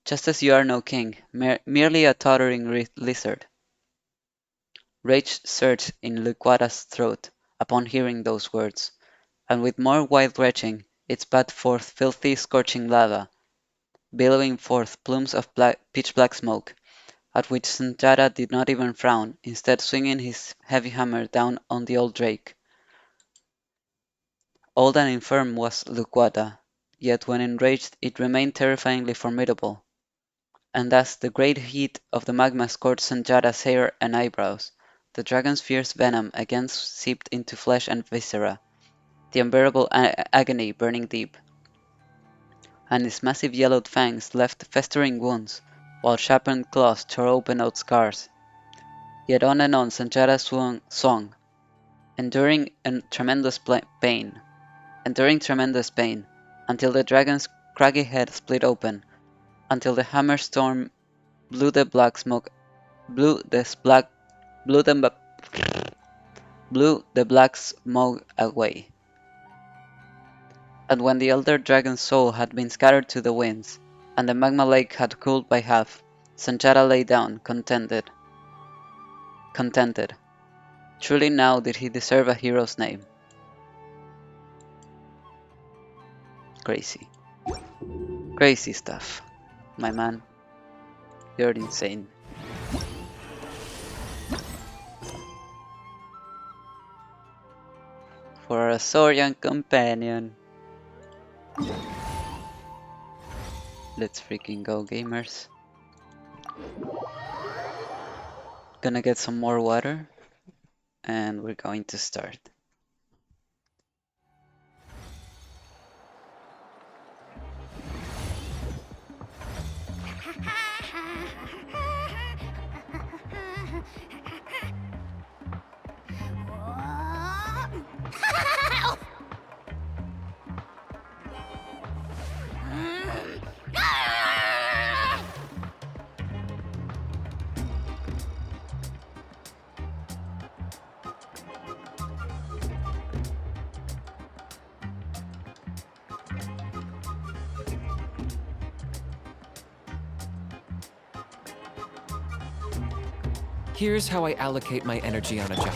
just as you are no king, merely a tottering lizard. Rage surged in Luquata's throat upon hearing those words, and with more wild retching, it spat forth filthy, scorching lava, billowing forth plumes of pitch-black smoke, at which Sundjatta did not even frown, instead swinging his heavy hammer down on the old drake. Old and infirm was Luquata, yet when enraged it remained terrifyingly formidable, and as the great heat of the magma scorched Sundjatta's hair and eyebrows, the dragon's fierce venom again seeped into flesh and viscera, the unbearable agony burning deep, and his massive yellowed fangs left festering wounds, while sharpened claws tore open out scars. Yet on and on Sundjatta swung, tremendous pain, enduring tremendous pain, until the dragon's craggy head split open, until the hammer storm blew the black smoke, blew the black, blew the, blew the black smoke away. And when the elder dragon's soul had been scattered to the winds, and the magma lake had cooled by half, Sundjatta lay down, contented. Truly now did he deserve a hero's name. Crazy. Crazy stuff. My man, you're insane. For a Saurian companion. Let's freaking go, gamers. Gonna get some more water, and we're going to start. Here's how I allocate my energy on a job.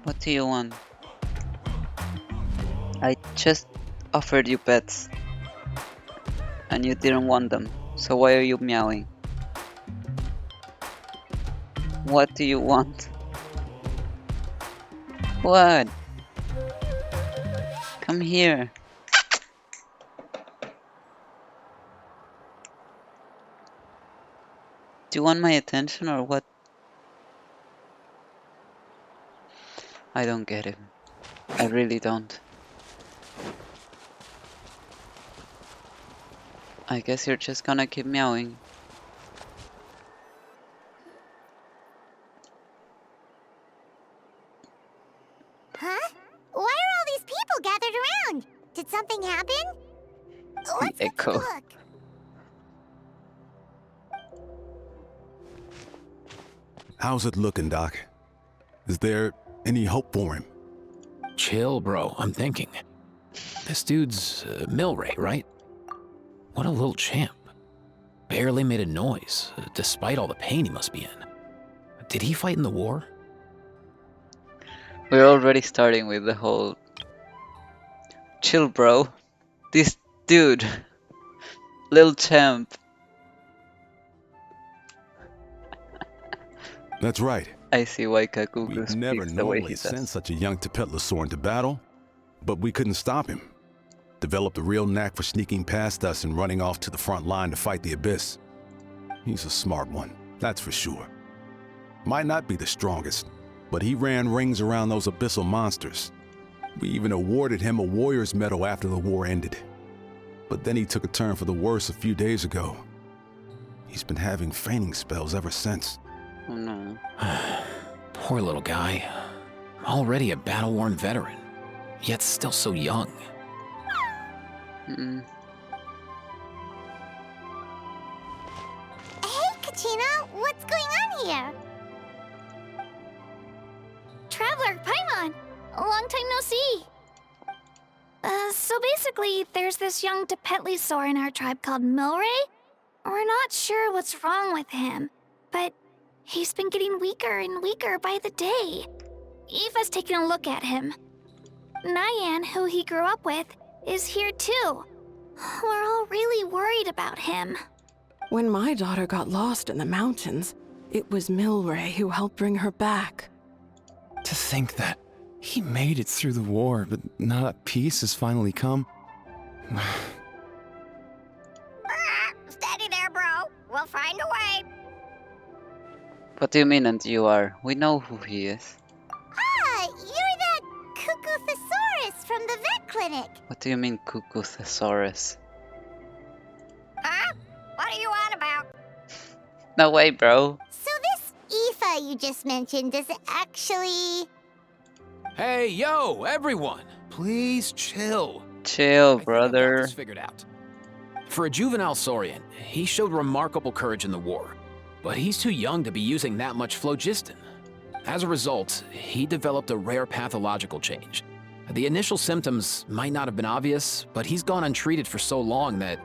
What do you want? I just offered you pets, and you didn't want them, so why are you meowing? What do you want? What? Come here. Do you want my attention or what? I don't get him. I really don't. I guess you're just gonna keep meowing. Huh? Why are all these people gathered around? Did something happen? Let's go take Echo. a look. How's it looking, Doc? Is there any hope for him? Chill, bro. I'm thinking. This dude's Milray, right? What a little champ. Barely made a noise, despite all the pain he must be in. Did he fight in the war? We're already starting with the whole... Chill, bro. This dude. Little champ. That's right. I see why We Kakuku never speaks the way he normally send does. such a young Tepetlosaur into battle, but we couldn't stop him. Developed a real knack for sneaking past us and running off to the front line to fight the Abyss. He's a smart one, that's for sure. Might not be the strongest, but he ran rings around those abyssal monsters. We even awarded him a Warrior's Medal after the war ended. But then he took a turn for the worse a few days ago. He's been having fainting spells ever since. Oh no. Poor little guy. Already a battle-worn veteran, yet still so young. Mm-mm. Hey, Katina, what's going on here? Traveler, Paimon, long time no see. So basically, there's this young Tepetlosaur in our tribe called Milray. We're not sure what's wrong with him, but he's been getting weaker and weaker by the day. Ifa's taking a look at him. Nyan, who he grew up with, is here too. We're all really worried about him. When my daughter got lost in the mountains, it was Milray who helped bring her back. To think that he made it through the war, but now that peace has finally come. Steady there, bro. We'll find a way. What do you mean, and you are? We know who he is. Ah, you're that Cuckoo-thesaurus from the vet clinic. What do you mean, Cuckoo-thesaurus? Huh? What are you on about? No way, bro. So this Ifa you just mentioned is actually... Hey, yo, everyone! Please chill. Chill, I think I've got brother. this figured out. For a juvenile Saurian, he showed remarkable courage in the war, but he's too young to be using that much phlogiston. As a result, he developed a rare pathological change. The initial symptoms might not have been obvious, but he's gone untreated for so long that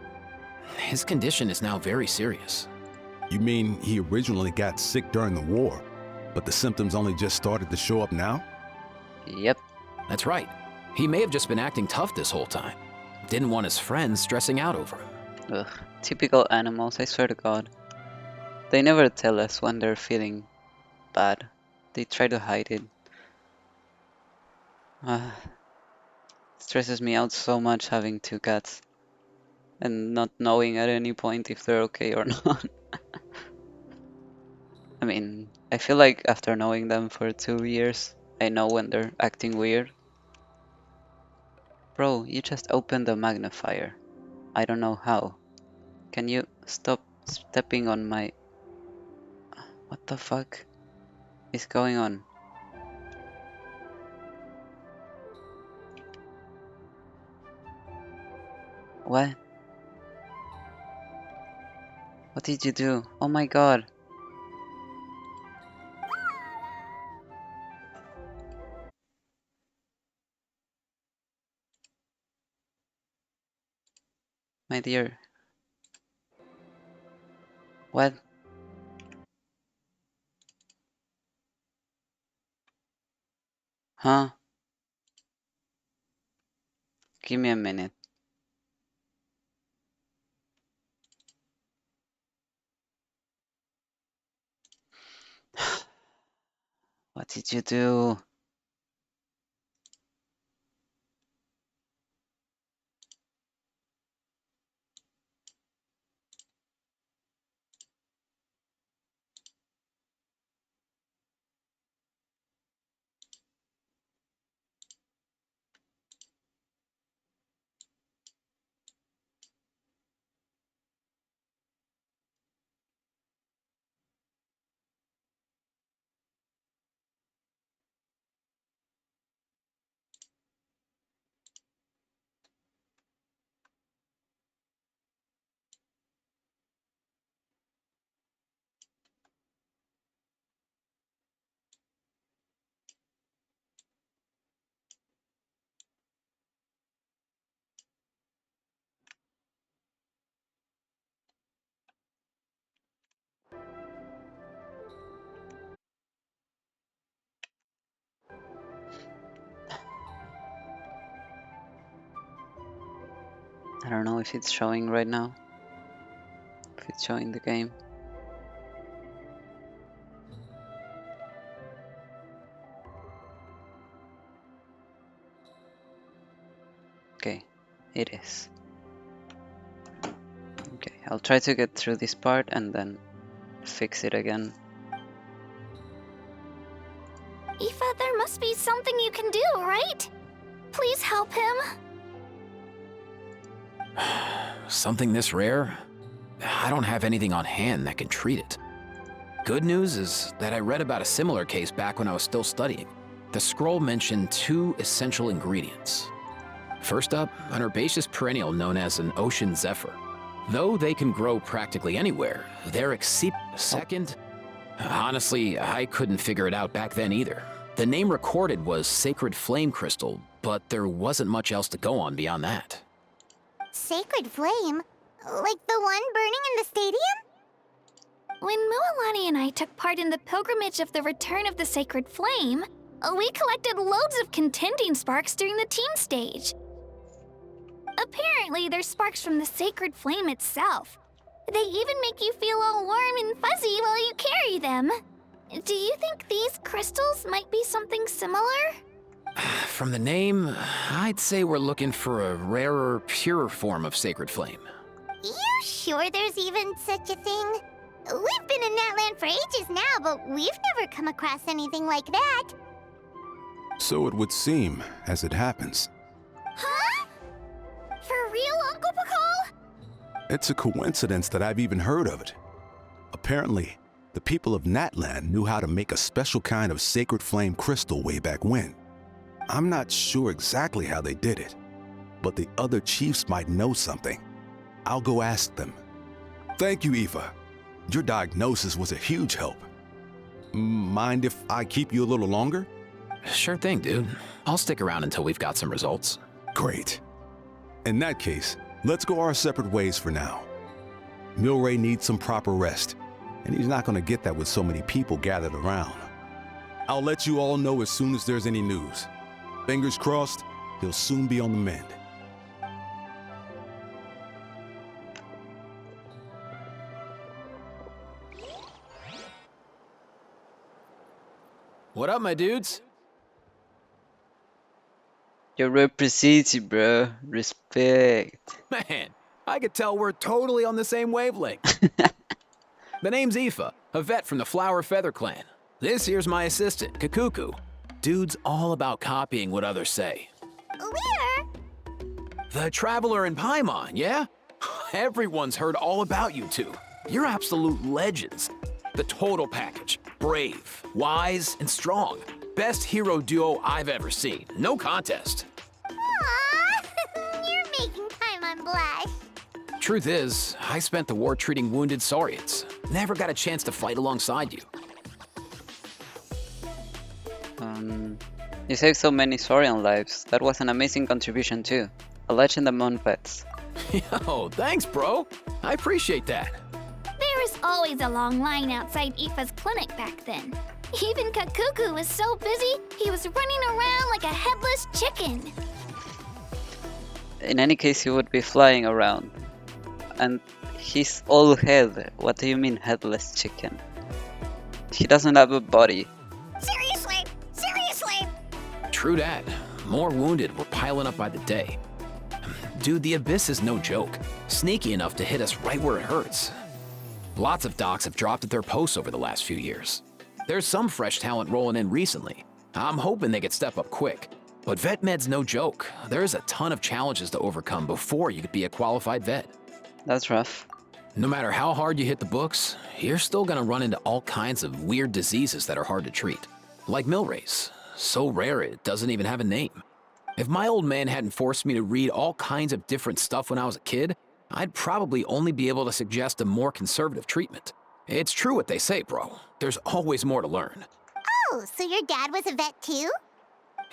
his condition is now very serious. You mean he originally got sick during the war, but the symptoms only just started to show up now? Yep. That's right. He may have just been acting tough this whole time. Didn't want his friends stressing out over him. Ugh. Typical animals, I swear to God. They never tell us when they're feeling bad. They try to hide it. Stresses me out so much having two cats and not knowing at any point if they're okay or not. I mean, I feel like after knowing them for 2 years, I know when they're acting weird. Bro, you just opened the magnifier. I don't know how. Can you stop stepping on my... What the fuck is going on? What? What did you do? Oh my god. My dear. What? Huh? Give me a minute. What did you do? don't know if it's showing right now. If it's showing the game. Okay, it is. Okay, I'll try to get through this part and then fix it again. Ifa, there must be something you can do, right? Please help him. Something this rare? I don't have anything on hand that can treat it. Good news is that I read about a similar case back when I was still studying. The scroll mentioned 2 essential ingredients. First up, an herbaceous perennial known as an ocean zephyr. Though they can grow practically anywhere, they're Second, honestly, I couldn't figure it out back then either. The name recorded was Sacred Flame Crystal, but there wasn't much else to go on beyond that. Sacred Flame? Like the one burning in the stadium? When Mualani and I took part in the pilgrimage of the Return of the Sacred Flame, we collected loads of contending sparks during the team stage. Apparently, they're sparks from the Sacred Flame itself. They even make you feel all warm and fuzzy while you carry them. Do you think these crystals might be something similar? From the name, I'd say we're looking for a rarer, purer form of Sacred Flame. You sure there's even such a thing? We've been in that land for ages now, but we've never come across anything like that. So it would seem, as it happens. Huh? For real, Uncle Pakal? It's a coincidence that I've even heard of it. Apparently, the people of Natland knew how to make a special kind of sacred flame crystal way back when. I'm not sure exactly how they did it, but the other chiefs might know something. I'll go ask them. Thank you, Ifa. Your diagnosis was a huge help. Mind if I keep you a little longer? Sure thing, dude. I'll stick around until we've got some results. Great. In that case, let's go our separate ways for now. Milray needs some proper rest, and he's not going to get that with so many people gathered around. I'll let you all know as soon as there's any news. Fingers crossed, he'll soon be on the mend. What up, my dudes? You represent you, bro. Respect. Man, I could tell we're totally on the same wavelength. The name's Ifa, a vet from the Flower Feather clan. This here's my assistant, Kakuku. Dude's all about copying what others say. Where? The Traveler in Paimon, yeah? Everyone's heard all about you two. You're absolute legends. The total package. Brave, wise, and strong. Best hero duo I've ever seen. No contest. Aww, you're making Paimon blush. Truth is, I spent the war treating wounded Saurians. Never got a chance to fight alongside you. You saved so many Saurian lives. That was an amazing contribution too. A legend among pets. Yo, thanks, bro. I appreciate that. There was always a long line outside Ifa's clinic back then. Even Kakuku was so busy, he was running around like a headless chicken. In any case, he would be flying around. And he's all head. What do you mean headless chicken? He doesn't have a body. Seriously? Seriously? True that. More wounded were piling up by the day. Dude, the Abyss is no joke. Sneaky enough to hit us right where it hurts. Lots of docs have dropped at their posts over the last few years. There's some fresh talent rolling in recently. I'm hoping they could step up quick. But vet med's no joke. There's a ton of challenges to overcome before you could be a qualified vet. That's rough. No matter how hard you hit the books, you're still gonna run into all kinds of weird diseases that are hard to treat. Like Milray's. So rare it doesn't even have a name. If my old man hadn't forced me to read all kinds of different stuff when I was a kid, I'd probably only be able to suggest a more conservative treatment. It's true what they say, bro. There's always more to learn. Oh, so your dad was a vet too?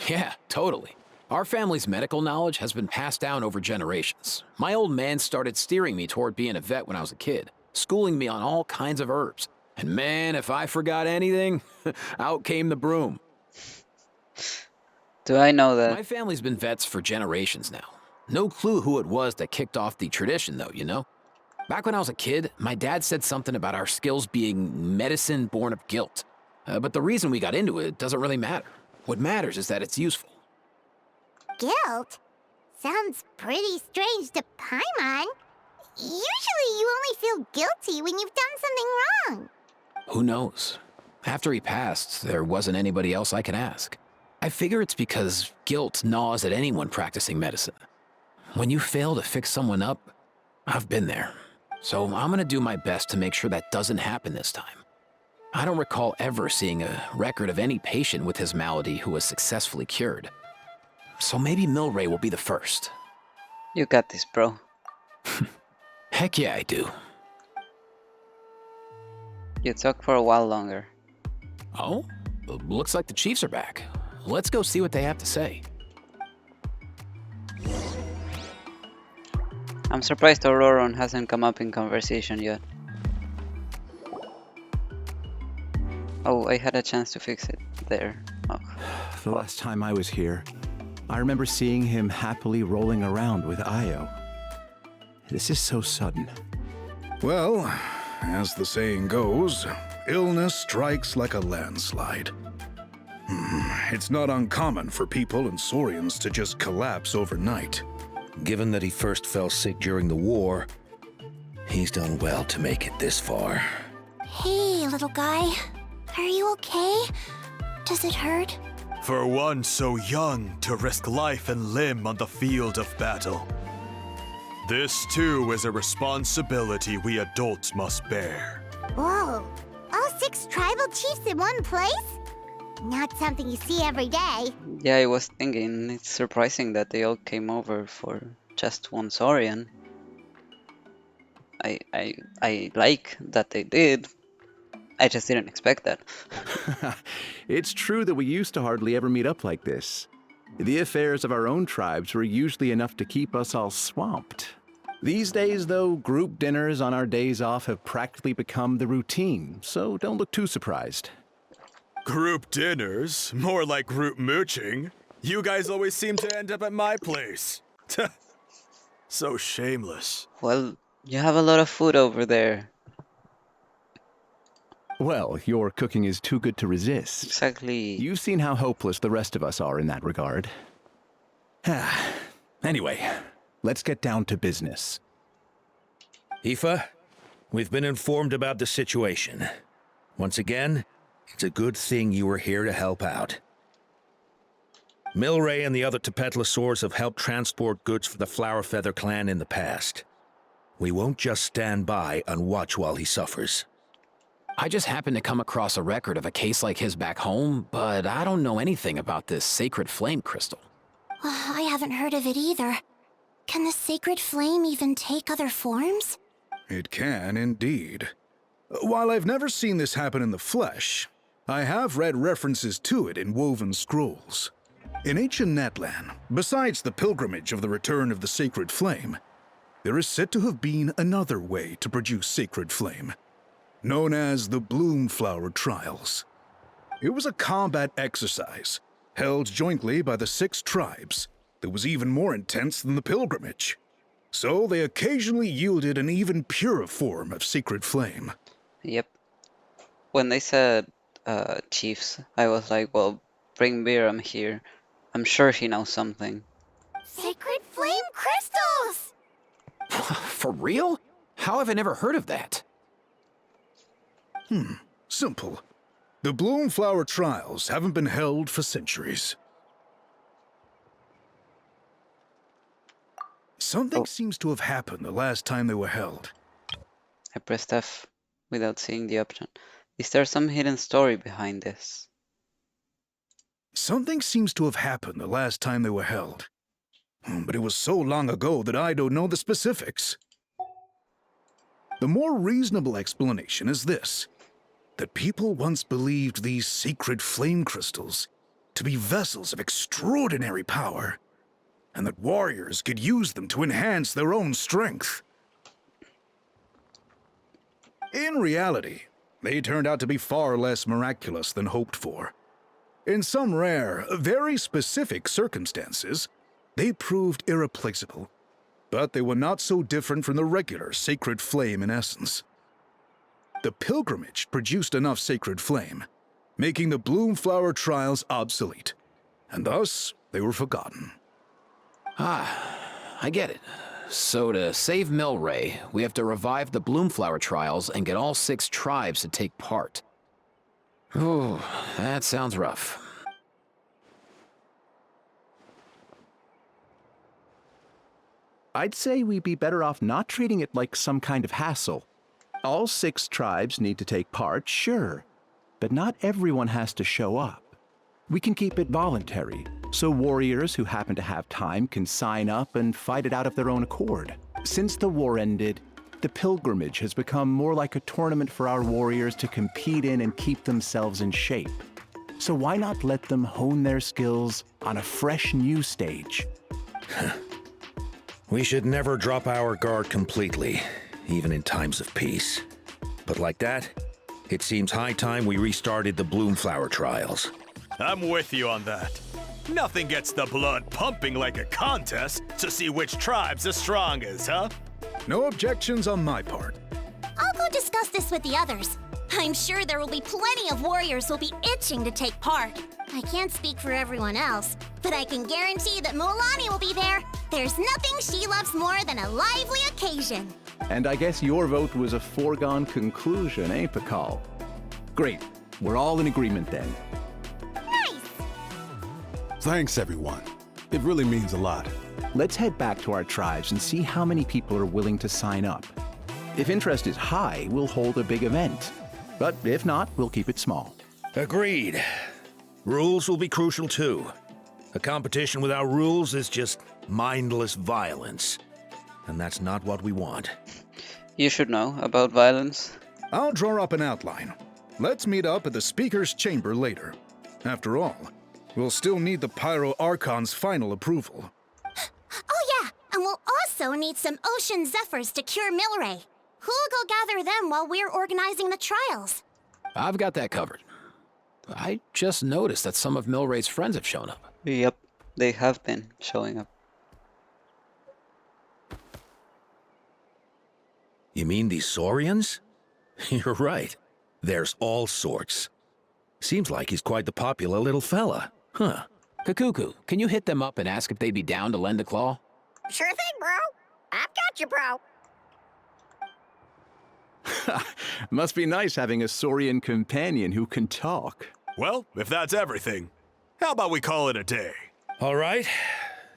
Yeah, totally. Our family's medical knowledge has been passed down over generations. My old man started steering me toward being a vet when I was a kid, schooling me on all kinds of herbs. And man, if I forgot anything, out came the broom. Do I know that? My family's been vets for generations now. No clue who it was that kicked off the tradition, though, you know? Back when I was a kid, my dad said something about our skills being medicine born of guilt. But the reason we got into it doesn't really matter. What matters is that it's useful. Guilt? Sounds pretty strange to Paimon. Usually you only feel guilty when you've done something wrong. Who knows? After he passed, there wasn't anybody else I could ask. I figure it's because guilt gnaws at anyone practicing medicine. When you fail to fix someone up, I've been there. So I'm gonna do my best to make sure that doesn't happen this time. I don't recall ever seeing a record of any patient with his malady who was successfully cured. So maybe Milray will be the first. You got this, bro. Heck yeah, I do. You talk for a while longer. Oh? Looks like the Chiefs are back. Let's go see what they have to say. I'm surprised Auroron hasn't come up in conversation yet. Oh, I had a chance to fix it there. Oh. The last time I was here, I remember seeing him happily rolling around with Io. This is so sudden. Well, as the saying goes, illness strikes like a landslide. It's not uncommon for people and Saurians to just collapse overnight. Given that he first fell sick during the war, he's done well to make it this far. Hey, little guy. Are you okay? Does it hurt? For one so young to risk life and limb on the field of battle. This too is a responsibility we adults must bear. Whoa. All 6 tribal chiefs in one place? Not something you see every day. Yeah, I was thinking, it's surprising that they all came over for just one Saurian. I like that they did. I just didn't expect that. It's true that we used to hardly ever meet up like this. The affairs of our own tribes were usually enough to keep us all swamped. These days, though, group dinners on our days off have practically become the routine, so don't look too surprised. Group dinners? More like group mooching. You guys always seem to end up at my place. So shameless. Well, you have a lot of food over there. Well, your cooking is too good to resist. Exactly. You've seen how hopeless the rest of us are in that regard. Anyway, let's get down to business. Ifa, we've been informed about the situation. Once again, it's a good thing you were here to help out. Milray and the other Tepetlosaurs have helped transport goods for the Flower Feather clan in the past. We won't just stand by and watch while he suffers. I just happened to come across a record of a case like his back home, but I don't know anything about this sacred flame crystal. I haven't heard of it either. Can the sacred flame even take other forms? It can, indeed. While I've never seen this happen in the flesh, I have read references to it in woven scrolls. In ancient Natlan, besides the pilgrimage of the return of the sacred flame, there is said to have been another way to produce sacred flame, known as the Bloomflower Trials. It was a combat exercise, held jointly by the 6 tribes, that was even more intense than the pilgrimage. So they occasionally yielded an even purer form of sacred flame. Yep. When they said chiefs, I was like, well, bring Biram here. I'm sure he knows something. Sacred flame crystals! For real? How have I never heard of that? Simple. The Bloomflower Trials haven't been held for centuries. Something seems to have happened the last time they were held. I pressed F without seeing the option. Is there some hidden story behind this? Something seems to have happened the last time they were held. But it was so long ago that I don't know the specifics. The more reasonable explanation is this: that people once believed these sacred flame crystals to be vessels of extraordinary power, and that warriors could use them to enhance their own strength. In reality, they turned out to be far less miraculous than hoped for. In some rare, very specific circumstances, They proved irreplaceable, but they were not so different from the regular sacred flame in essence. The pilgrimage produced enough sacred flame, making the Bloomflower trials obsolete, and thus they were forgotten. Ah, I get it. So to save Milray, we have to revive the Bloomflower trials and get all 6 tribes to take part. Ooh, that sounds rough. I'd say we'd be better off not treating it like some kind of hassle. All 6 tribes need to take part, sure, but not everyone has to show up. We can keep it voluntary, so warriors who happen to have time can sign up and fight it out of their own accord. Since the war ended, the pilgrimage has become more like a tournament for our warriors to compete in and keep themselves in shape. So why not let them hone their skills on a fresh new stage? We should never drop our guard completely, even in times of peace. But like that, it seems high time we restarted the Bloomflower trials. I'm with you on that. Nothing gets the blood pumping like a contest to see which tribe's the strongest, huh? No objections on my part. I'll go discuss this with the others. I'm sure there will be plenty of warriors who'll be itching to take part. I can't speak for everyone else, but I can guarantee that Mualani will be there. There's nothing she loves more than a lively occasion. And I guess your vote was a foregone conclusion, eh, Pakal? Great. We're all in agreement then. Thanks, everyone. It really means a lot. Let's head back to our tribes and see how many people are willing to sign up. If interest is high, we'll hold a big event. But if not, we'll keep it small. Agreed. Rules will be crucial too. A competition without rules is just mindless violence. And that's not what we want. You should know about violence. I'll draw up an outline. Let's meet up at the Speaker's Chamber later. After all, we'll still need the Pyro Archon's final approval. Oh yeah, and we'll also need some Ocean Zephyrs to cure Milray. Who'll go gather them while we're organizing the trials? I've got that covered. I just noticed that some of Milray's friends have shown up. Yep, they have been showing up. You mean these Saurians? You're right. There's all sorts. Seems like he's quite the popular little fella. Huh. Kakuku, can you hit them up and ask if they'd be down to lend a claw? Sure thing, bro. I've got you, bro. Must be nice having a Saurian companion who can talk. Well, if that's everything, how about we call it a day? All right.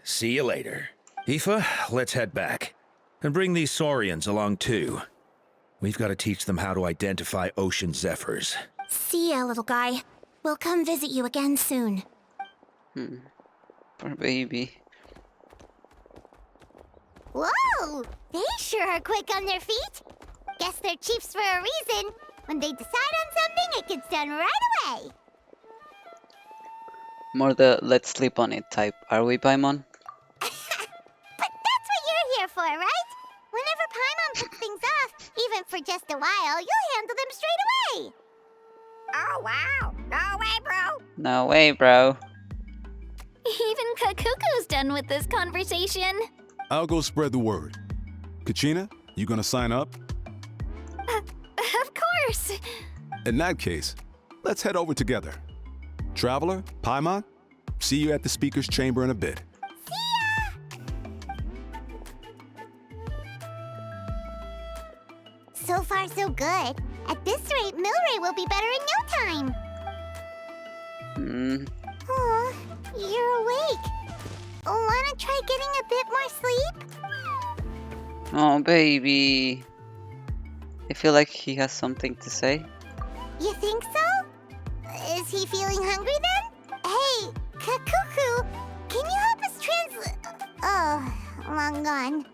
See you later. Ifa, let's head back. And bring these Saurians along too. We've got to teach them how to identify Ocean Zephyrs. See ya, little guy. We'll come visit you again soon. Poor baby. Whoa! They sure are quick on their feet. Guess they're chiefs for a reason. When they decide on something, it gets done right away. More the let's sleep on it type, are we, Paimon? But that's what you're here for, right? Whenever Paimon puts things off, even for just a while, you'll handle them straight away. Oh, wow. No way, bro. No way, bro. Even Kakuku's done with this conversation. I'll go spread the word. Kachina, you gonna sign up? Of course. In that case, let's head over together. Traveler, Paimon, see you at the Speaker's Chamber in a bit. So far, so good. At this rate, Milray will be better in no time. Oh, you're awake. Wanna try getting a bit more sleep? Oh, baby. I feel like he has something to say. You think so? Is he feeling hungry then? Hey, Kakuku, can you help us translate? Oh, long gone.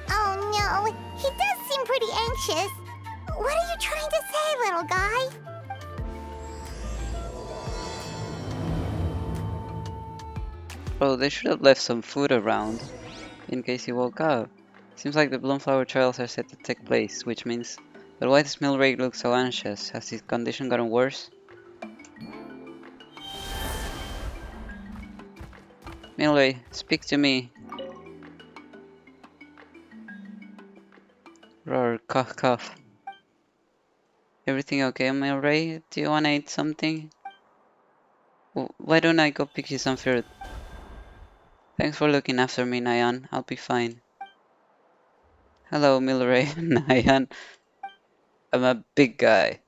Oh no, he does seem pretty anxious. What are you trying to say, little guy? Bro, they should have left some food around in case he woke up. Seems like the Bloomflower trials are set to take place, which means... But why does Milray look so anxious? Has his condition gotten worse? Milray, speak to me. Roar, cough, cough. Everything okay, Milray? Do you wanna eat something? Why don't I go pick you some fruit? Thanks for looking after me, Nyan. I'll be fine. Hello, Milray. Nyan. I'm a big guy.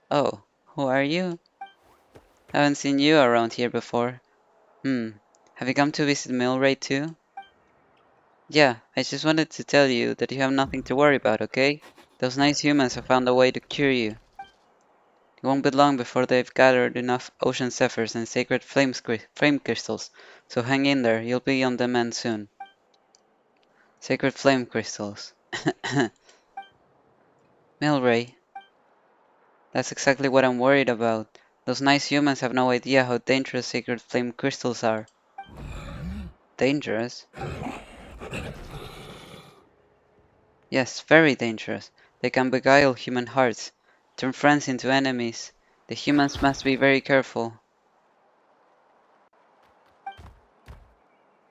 Oh, who are you? Haven't seen you around here before. Have you come to visit Milray too? Yeah, I just wanted to tell you that you have nothing to worry about, okay? Those nice humans have found a way to cure you. It won't be long before they've gathered enough ocean zephyrs and sacred flame crystals, so hang in there, you'll be on the mend soon. Sacred flame crystals. Milray, that's exactly what I'm worried about. Those nice humans have no idea how dangerous sacred flame crystals are. Dangerous? Yes, very dangerous. They can beguile human hearts, turn friends into enemies. The humans must be very careful.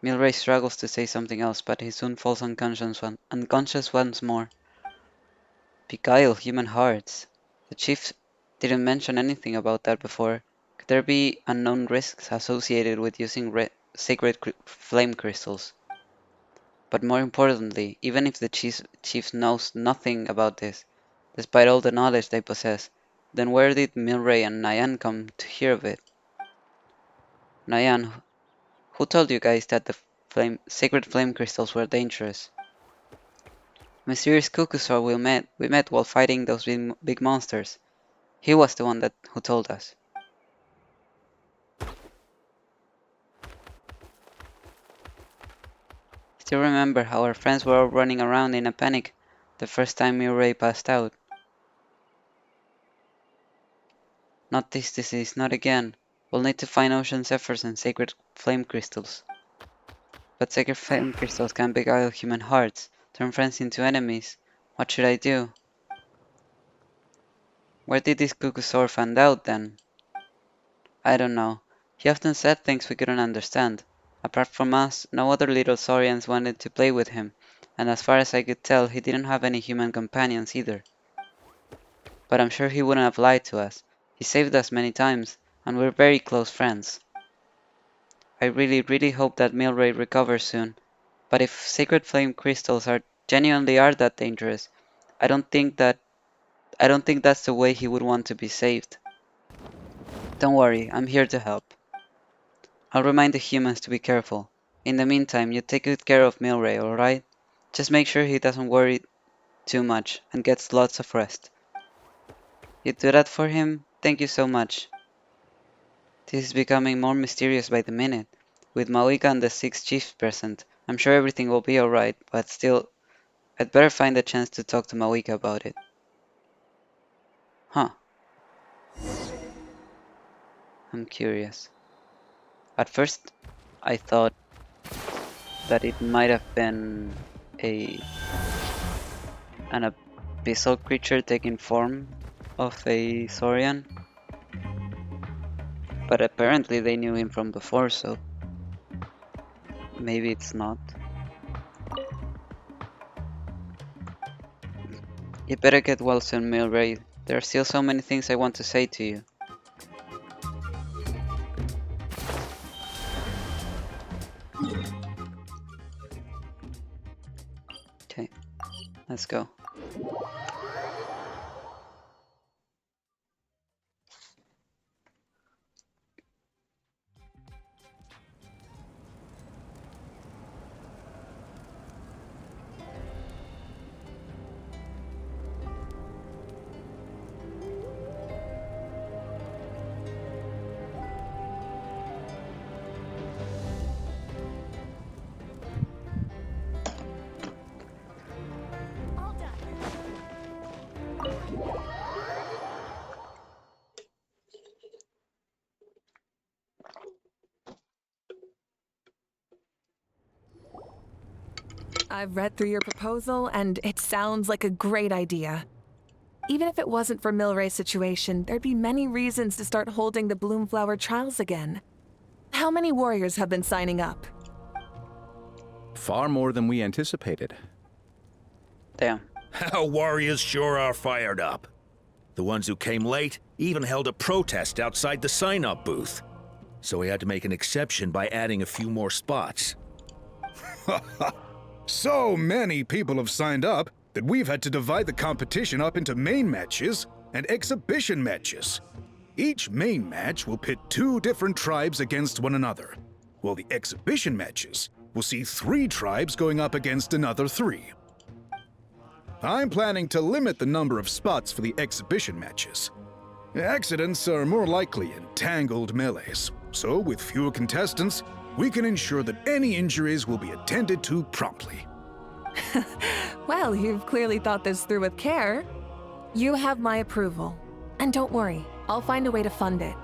Milray struggles to say something else, but he soon falls unconscious once more. Beguile human hearts. The chief didn't mention anything about that before. Could there be unknown risks associated with using sacred flame crystals? But more importantly, even if the chief knows nothing about this, despite all the knowledge they possess, then where did Milray and Nyan come to hear of it? Nyan, who told you guys that the sacred flame crystals were dangerous? Mysterious Kukusar we met while fighting those big monsters. He was the one who told us. Still remember how our friends were all running around in a panic the first time Milray passed out. Not this disease, not again. We'll need to find ocean zephyrs and sacred flame crystals. But sacred flame crystals can beguile human hearts, turn friends into enemies. What should I do? Where did this Kukusor find out then? I don't know. He often said things we couldn't understand. Apart from us, no other little Saurians wanted to play with him, and as far as I could tell, he didn't have any human companions either. But I'm sure he wouldn't have lied to us. He saved us many times, and we're very close friends. I really hope that Milray recovers soon. But if sacred flame crystals genuinely are that dangerous, I don't think that's the way he would want to be saved. Don't worry, I'm here to help. I'll remind the humans to be careful. In the meantime, you take good care of Milray, alright? Just make sure he doesn't worry too much and gets lots of rest. You do that for him? Thank you so much. This is becoming more mysterious by the minute. With Mawika and the 6 chiefs present, I'm sure everything will be alright, but still, I'd better find a chance to talk to Mawika about it. Huh. I'm curious. At first, I thought that it might have been an abyssal creature taking form of a Saurian. But apparently they knew him from before, so maybe it's not. You better get well soon, Milray. There are still so many things I want to say to you. Okay, let's go. I've read through your proposal, and it sounds like a great idea. Even if it wasn't for Milray's situation, there'd be many reasons to start holding the Bloomflower trials again. How many warriors have been signing up? Far more than we anticipated. Damn. Our warriors sure are fired up. The ones who came late even held a protest outside the sign-up booth. So we had to make an exception by adding a few more spots. So many people have signed up that we've had to divide the competition up into main matches and exhibition matches. Each main match will pit 2 different tribes against one another, while the exhibition matches will see 3 tribes going up against another 3. I'm planning to limit the number of spots for the exhibition matches. Accidents are more likely in tangled melees, so with fewer contestants, we can ensure that any injuries will be attended to promptly. Well, you've clearly thought this through with care. You have my approval. And don't worry, I'll find a way to fund it.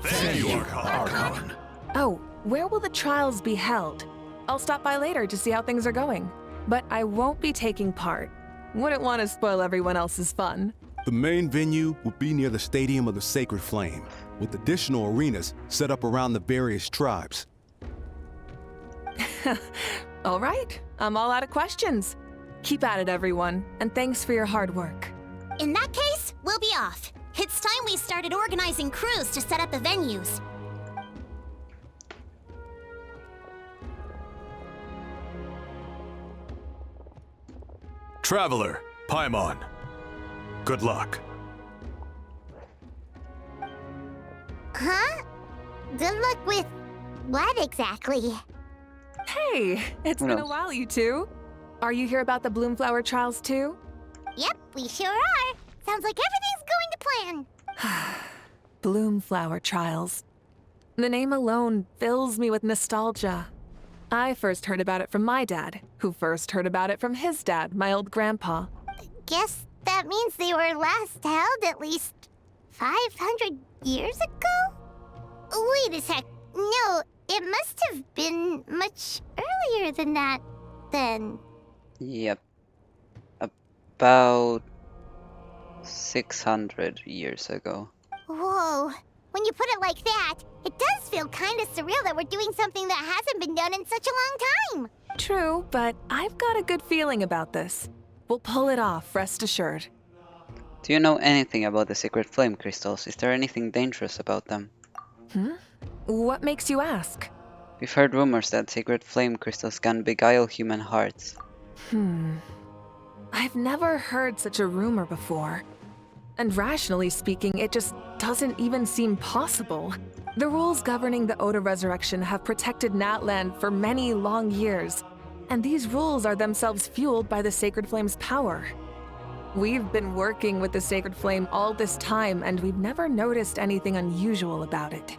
Thank you, Archon. Oh, where will the trials be held? I'll stop by later to see how things are going. But I won't be taking part. Wouldn't want to spoil everyone else's fun. The main venue will be near the Stadium of the Sacred Flame, with additional arenas set up around the various tribes. All right, I'm all out of questions. Keep at it, everyone, and thanks for your hard work. In that case, we'll be off. It's time we started organizing crews to set up the venues. Traveler, Paimon. Good luck. Huh? Good luck with what exactly? Hey, it's been a while, you two. Are you here about the Bloomflower trials too? Yep, we sure are. Sounds like everything's going to plan. Bloomflower trials. The name alone fills me with nostalgia. I first heard about it from my dad, who first heard about it from his dad, my old grandpa. Guess that means they were last held at least 500 years ago? Wait a sec. No, it must have been much earlier than that, then. Yep. About 600 years ago. Whoa. When you put it like that, it does feel kind of surreal that we're doing something that hasn't been done in such a long time. True, but I've got a good feeling about this. We'll pull it off, rest assured. Do you know anything about the Sacred Flame crystals? Is there anything dangerous about them? What makes you ask? We've heard rumors that Sacred Flame crystals can beguile human hearts. I've never heard such a rumor before. And rationally speaking, it just doesn't even seem possible. The rules governing the Oda resurrection have protected Natland for many long years, and these rules are themselves fueled by the Sacred Flame's power. We've been working with the Sacred Flame all this time, and we've never noticed anything unusual about it.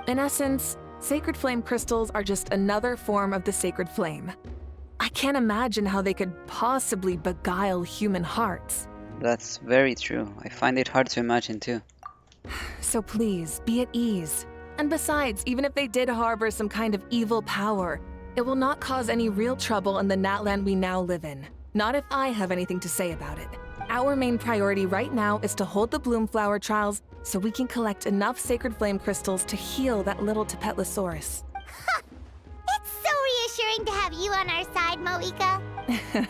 In essence, Sacred Flame crystals are just another form of the Sacred Flame. I can't imagine how they could possibly beguile human hearts. That's very true. I find it hard to imagine too. So please, be at ease. And besides, even if they did harbor some kind of evil power, it will not cause any real trouble in the Natland we now live in. Not if I have anything to say about it. Our main priority right now is to hold the Bloomflower trials so we can collect enough Sacred Flame crystals to heal that little Tapetlosaurus. It's so reassuring to have you on our side, Moika.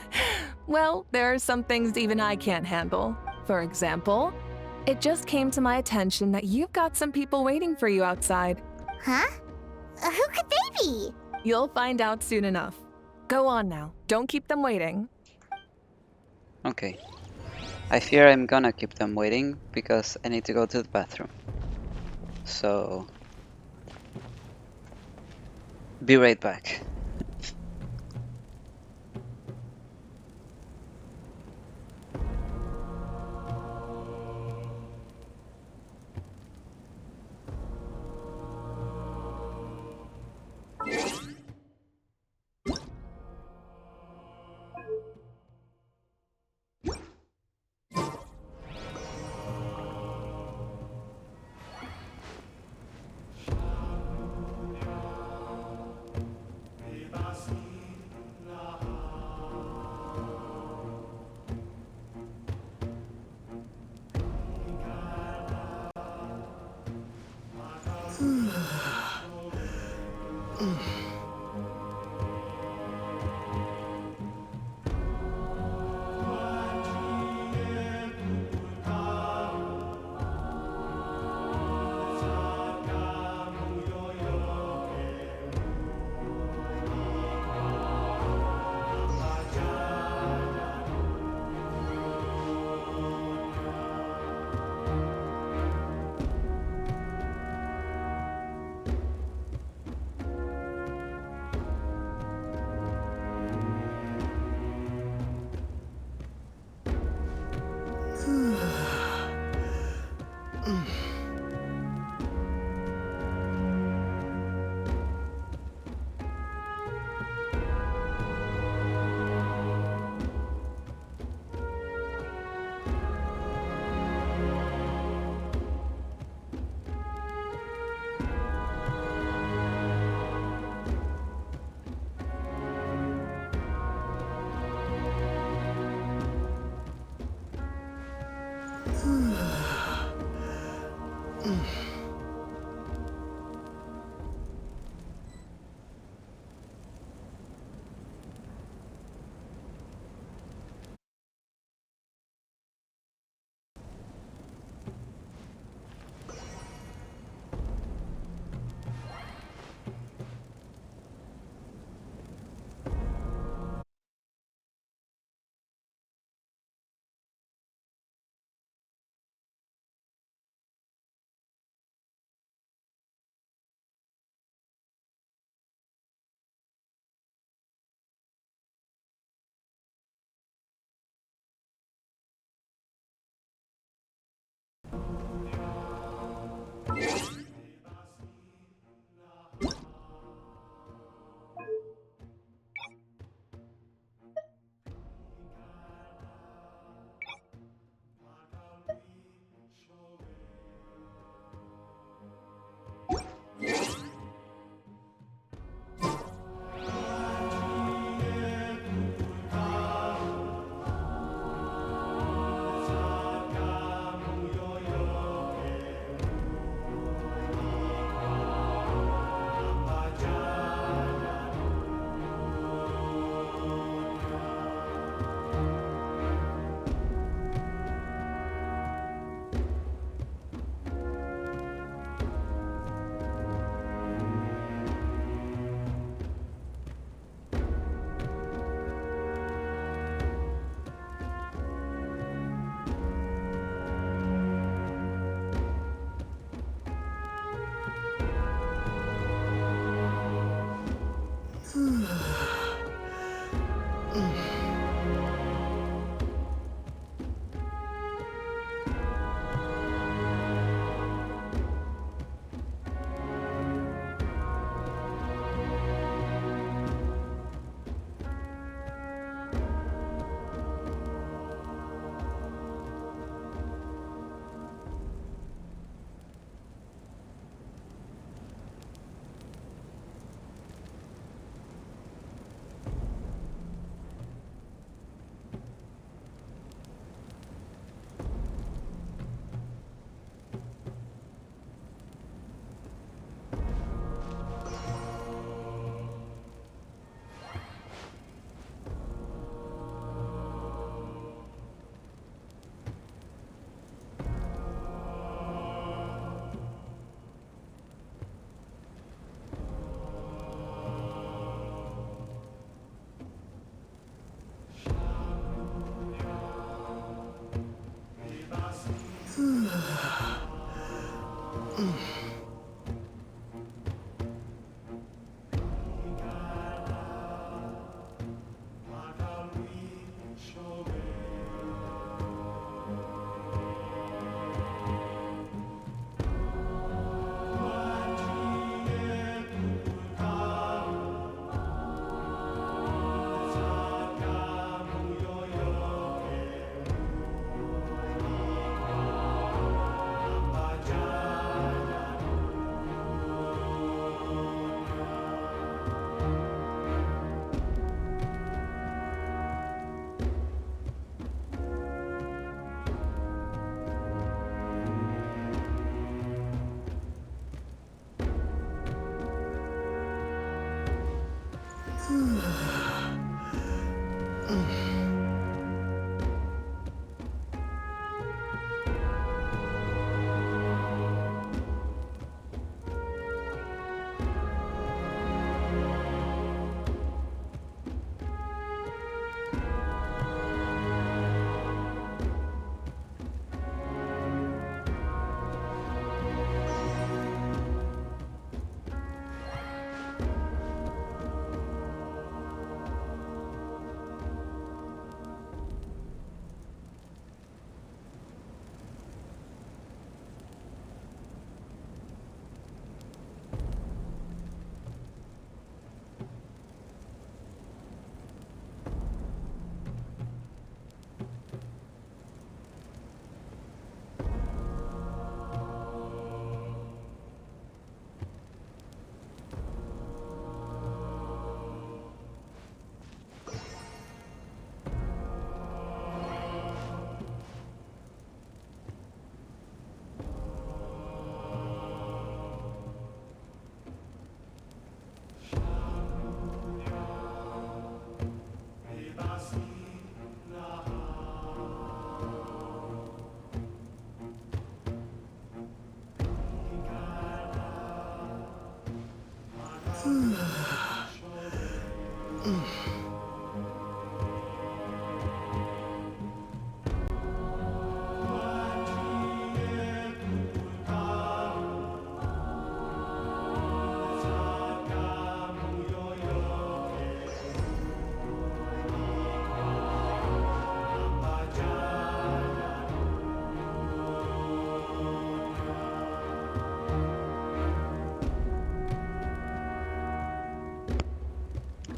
Well, there are some things even I can't handle. For example, it just came to my attention that you've got some people waiting for you outside. Huh? Who could they be? You'll find out soon enough. Go on now. Don't keep them waiting. Okay. I fear I'm gonna keep them waiting because I need to go to the bathroom. So... be right back.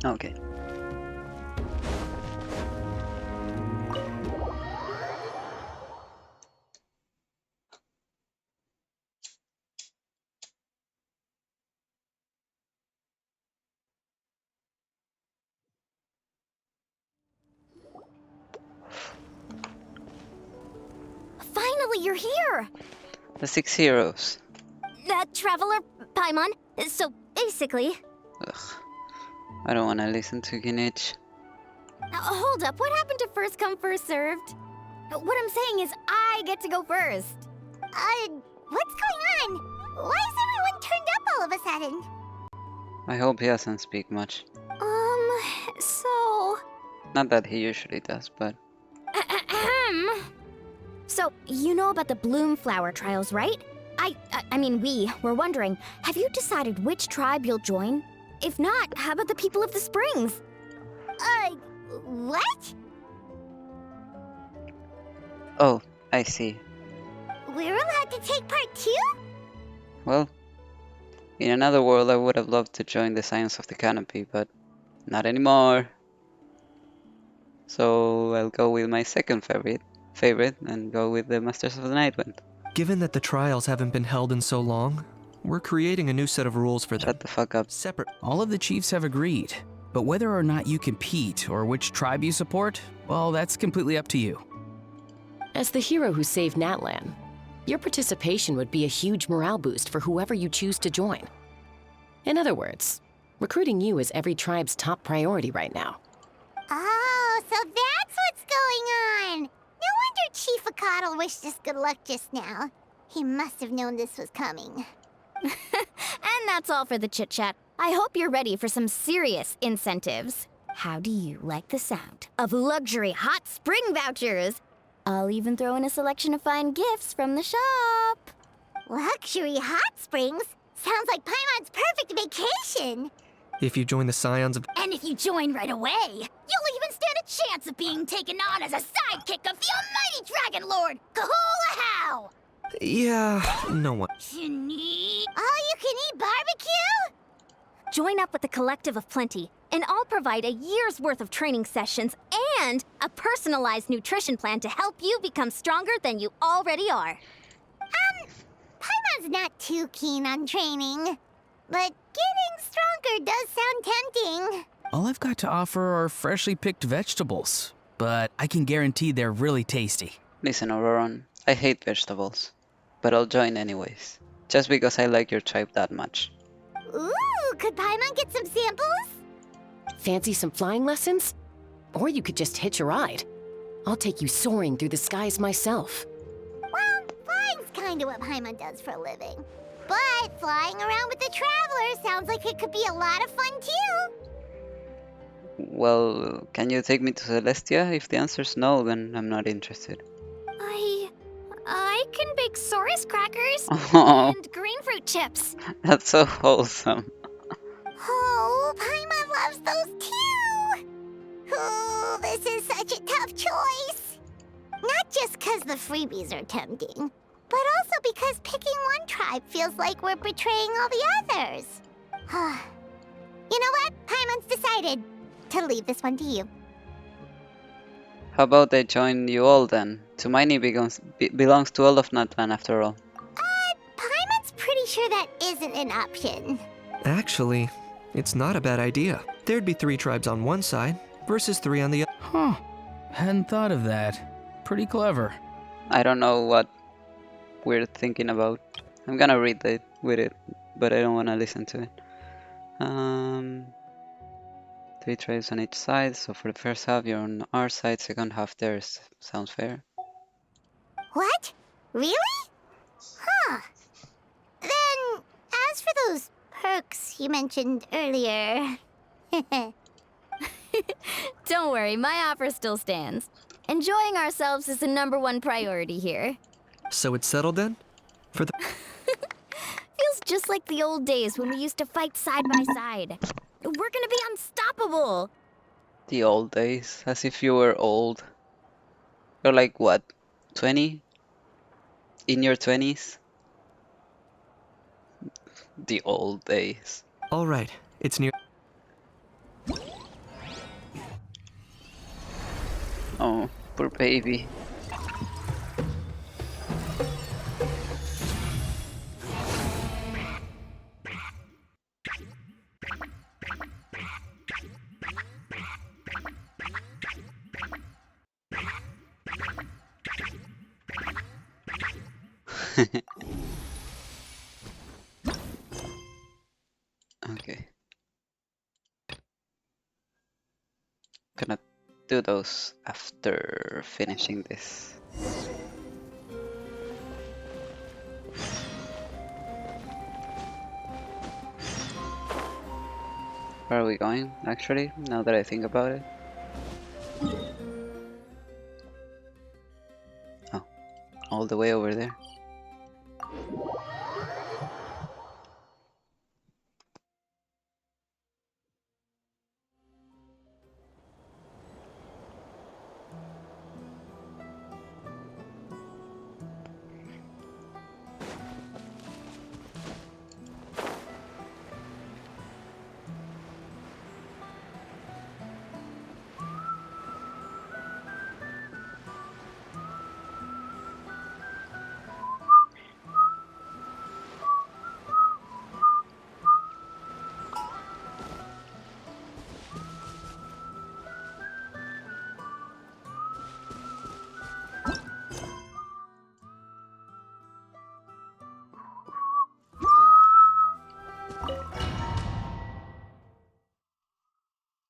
Okay. Finally, you're here! The 6 heroes. That traveler, Paimon. So, basically... Ugh. I don't want to listen to Ginich. Hold up, what happened to first come, first served? What I'm saying is I get to go first. What's going on? Why is everyone turned up all of a sudden? I hope he doesn't speak much. So... Not that he usually does, but... So, you know about the bloom flower trials, right? I mean, we were wondering, have you decided which tribe you'll join? If not, how about the people of the springs? What? Oh, I see. We're allowed to take part too? Well, in another world I would have loved to join the Science of the Canopy, but not anymore. So I'll go with my second favorite and go with the Masters of the Nightwind. Given that the trials haven't been held in so long, we're creating a new set of rules for them. Shut the fuck up. Separate. All of the chiefs have agreed, but whether or not you compete or which tribe you support, well, that's completely up to you. As the hero who saved Natlan, your participation would be a huge morale boost for whoever you choose to join. In other words, recruiting you is every tribe's top priority right now. Oh, so that's what's going on! No wonder Chief Coquitao wished us good luck just now. He must have known this was coming. And that's all for the chit-chat. I hope you're ready for some serious incentives. How do you like the sound of luxury hot spring vouchers? I'll even throw in a selection of fine gifts from the shop. Luxury hot springs? Sounds like Paimon's perfect vacation. If you join the Scions of... And if you join right away, you'll even stand a chance of being taken on as a sidekick of the almighty Dragon Lord, Kahula! Yeah, no one. All-you-can-eat barbecue? Join up with the Collective of Plenty, and I'll provide a year's worth of training sessions and a personalized nutrition plan to help you become stronger than you already are. Paimon's not too keen on training, but getting stronger does sound tempting. All I've got to offer are freshly picked vegetables, but I can guarantee they're really tasty. Listen, Auroron, I hate vegetables, but I'll join anyways, just because I like your tribe that much. Ooh, could Paimon get some samples? Fancy some flying lessons? Or you could just hitch a ride. I'll take you soaring through the skies myself. Well, flying's kinda what Paimon does for a living. But flying around with the Traveler sounds like it could be a lot of fun too. Well, can you take me to Celestia? If the answer's no, then I'm not interested. I can bake Saurus crackers Oh. and green fruit chips. That's so wholesome. Oh, Paimon loves those too! Oh, this is such a tough choice. Not just because the freebies are tempting, but also because picking one tribe feels like we're betraying all the others. You know what? Paimon's decided to leave this one to you. How about I join you all then? Tumaini belongs to all of Natlan after all. Paimon's pretty sure that isn't an option. Actually, it's not a bad idea. There'd be 3 tribes on one side versus 3 on the other. Huh. Hadn't thought of that. Pretty clever. I don't know what we're thinking about. I'm gonna read it with it, but I don't wanna listen to it. 3 tribes on each side, so for the first half you're on our side, second half theirs. Sounds fair. What? Really? Huh. Then, as for those perks you mentioned earlier... Don't worry, my offer still stands. Enjoying ourselves is the #1 priority here. So it's settled then? For the... Feels just like the old days when we used to fight side by side. We're gonna be unstoppable! The old days, as if you were old. You're like, what, 20? In your 20s? The old days. All right, it's near... Oh, poor baby. Okay. Gonna do those after finishing this. Where are we going, actually, now that I think about it? Oh, all the way over there.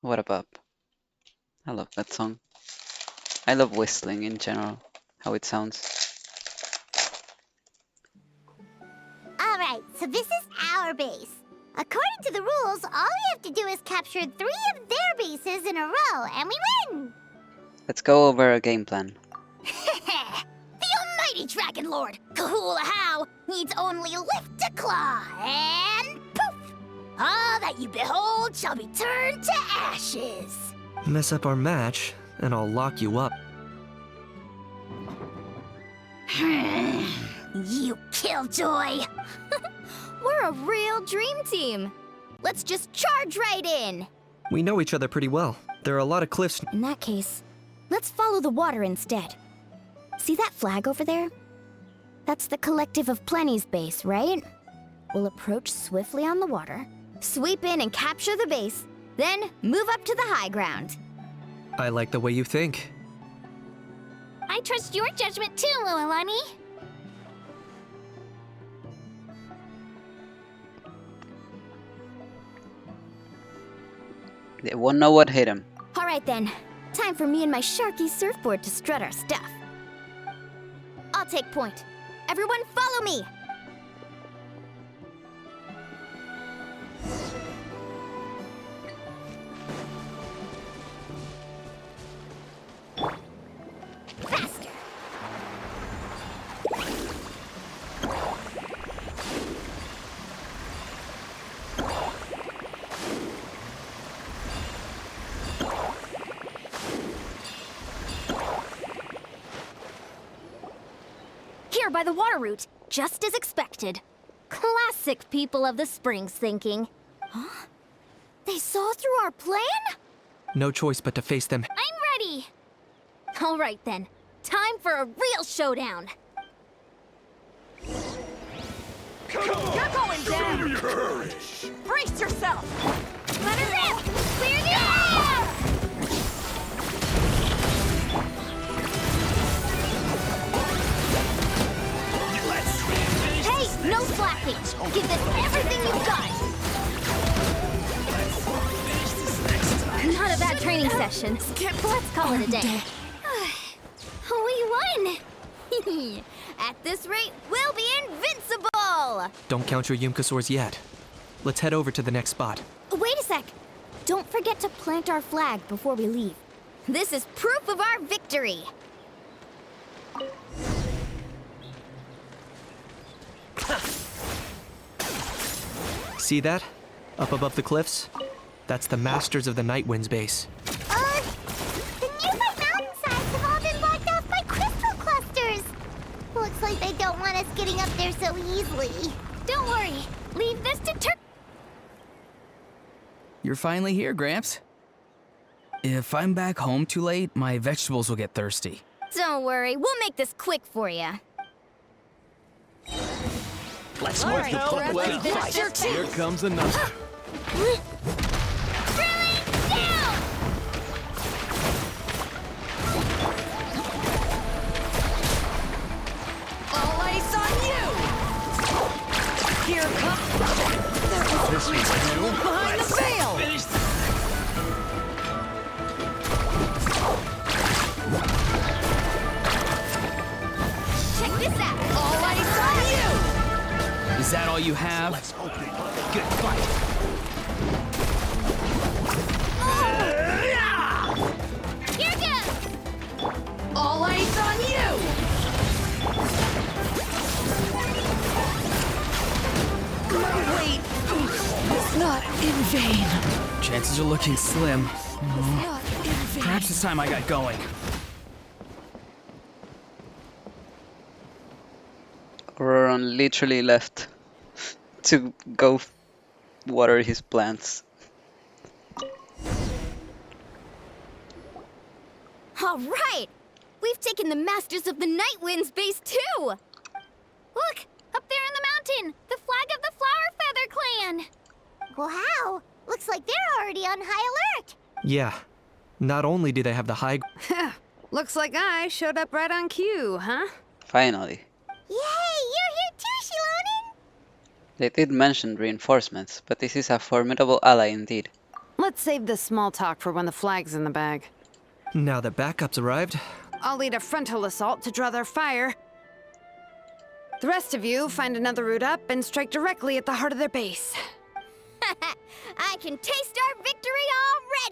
What about? I love that song. I love whistling in general, how it sounds. Alright, so this is our base. According to the rules, all we have to do is capture 3 of their bases in a row, and we win! Let's go over a game plan. The almighty Dragon Lord, Coquitao, needs only lift a claw, and poof! All that you behold shall be turned to ashes. Mess up our match, and I'll lock you up. You killjoy! We're a real dream team. Let's just charge right in. We know each other pretty well. There are a lot of cliffs. In that case, let's follow the water instead. See that flag over there? That's the Collective of Plenty's base, right? We'll approach swiftly on the water, sweep in and capture the base, then move up to the high ground. I like the way you think. I trust your judgment too, Lualani. They won't know what hit him. All right then, time for me and my Sharky surfboard to strut our stuff. I'll take point. Everyone follow me! Faster! Here by the water route, just as expected. Classic people of the Springs thinking. Huh? They saw through our plan? No choice but to face them. I'm ready! All right then, time for a real showdown. Come on! You're going down! Show me courage! Brace yourself! Let her rip! Clear the air! Hey, no slacking! Give this everything you've got! Not a bad training session. Let's call it a day. We won! At this rate, we'll be invincible! Don't count your Yumkasaurs yet. Let's head over to the next spot. Wait a sec! Don't forget to plant our flag before we leave. This is proof of our victory! See that? Up above the cliffs? That's the Masters of the Night Wind's base. The nearby mountainsides have all been blocked off by crystal clusters. Looks like they don't want us getting up there so easily. Don't worry. Leave this to You're finally here, Gramps. If I'm back home too late, my vegetables will get thirsty. Don't worry, we'll make this quick for you. Let's go. Here comes another. All ice on you! Here comes... This one's new. Behind the veil! Check this out! All ice on you! Is that all you have? Let's open a good fight. Here goes! All ice on you! My wait is not in vain. Chances are looking slim. Not in vain. Perhaps it's time I got going. Roran literally left to go water his plants. All right! We've taken the Masters of the Night Wind's base too! Look! Up there in the mountain! The flag of the Flower Feather Clan! Wow! Looks like they're already on high alert! Yeah. Not only do they have the high... Looks like I showed up right on cue, huh? Finally. Yay! You're here too, Shilonen! They did mention reinforcements, but this is a formidable ally indeed. Let's save this small talk for when the flag's in the bag. Now that backup's arrived. I'll lead a frontal assault to draw their fire. The rest of you find another route up and strike directly at the heart of their base. I can taste our victory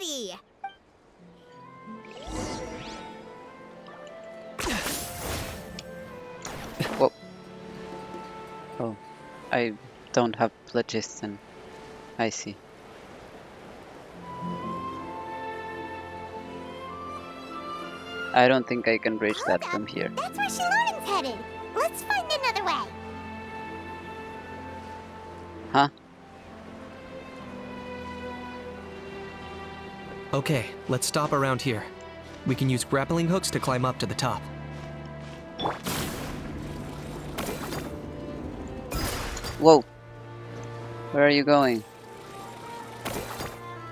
already! Whoa. Oh, I don't have phlogiston. I see. I don't think I can reach that from here. That's where Shilonen's headed. Let's find another way. Huh? Okay, let's stop around here. We can use grappling hooks to climb up to the top. Whoa. Where are you going?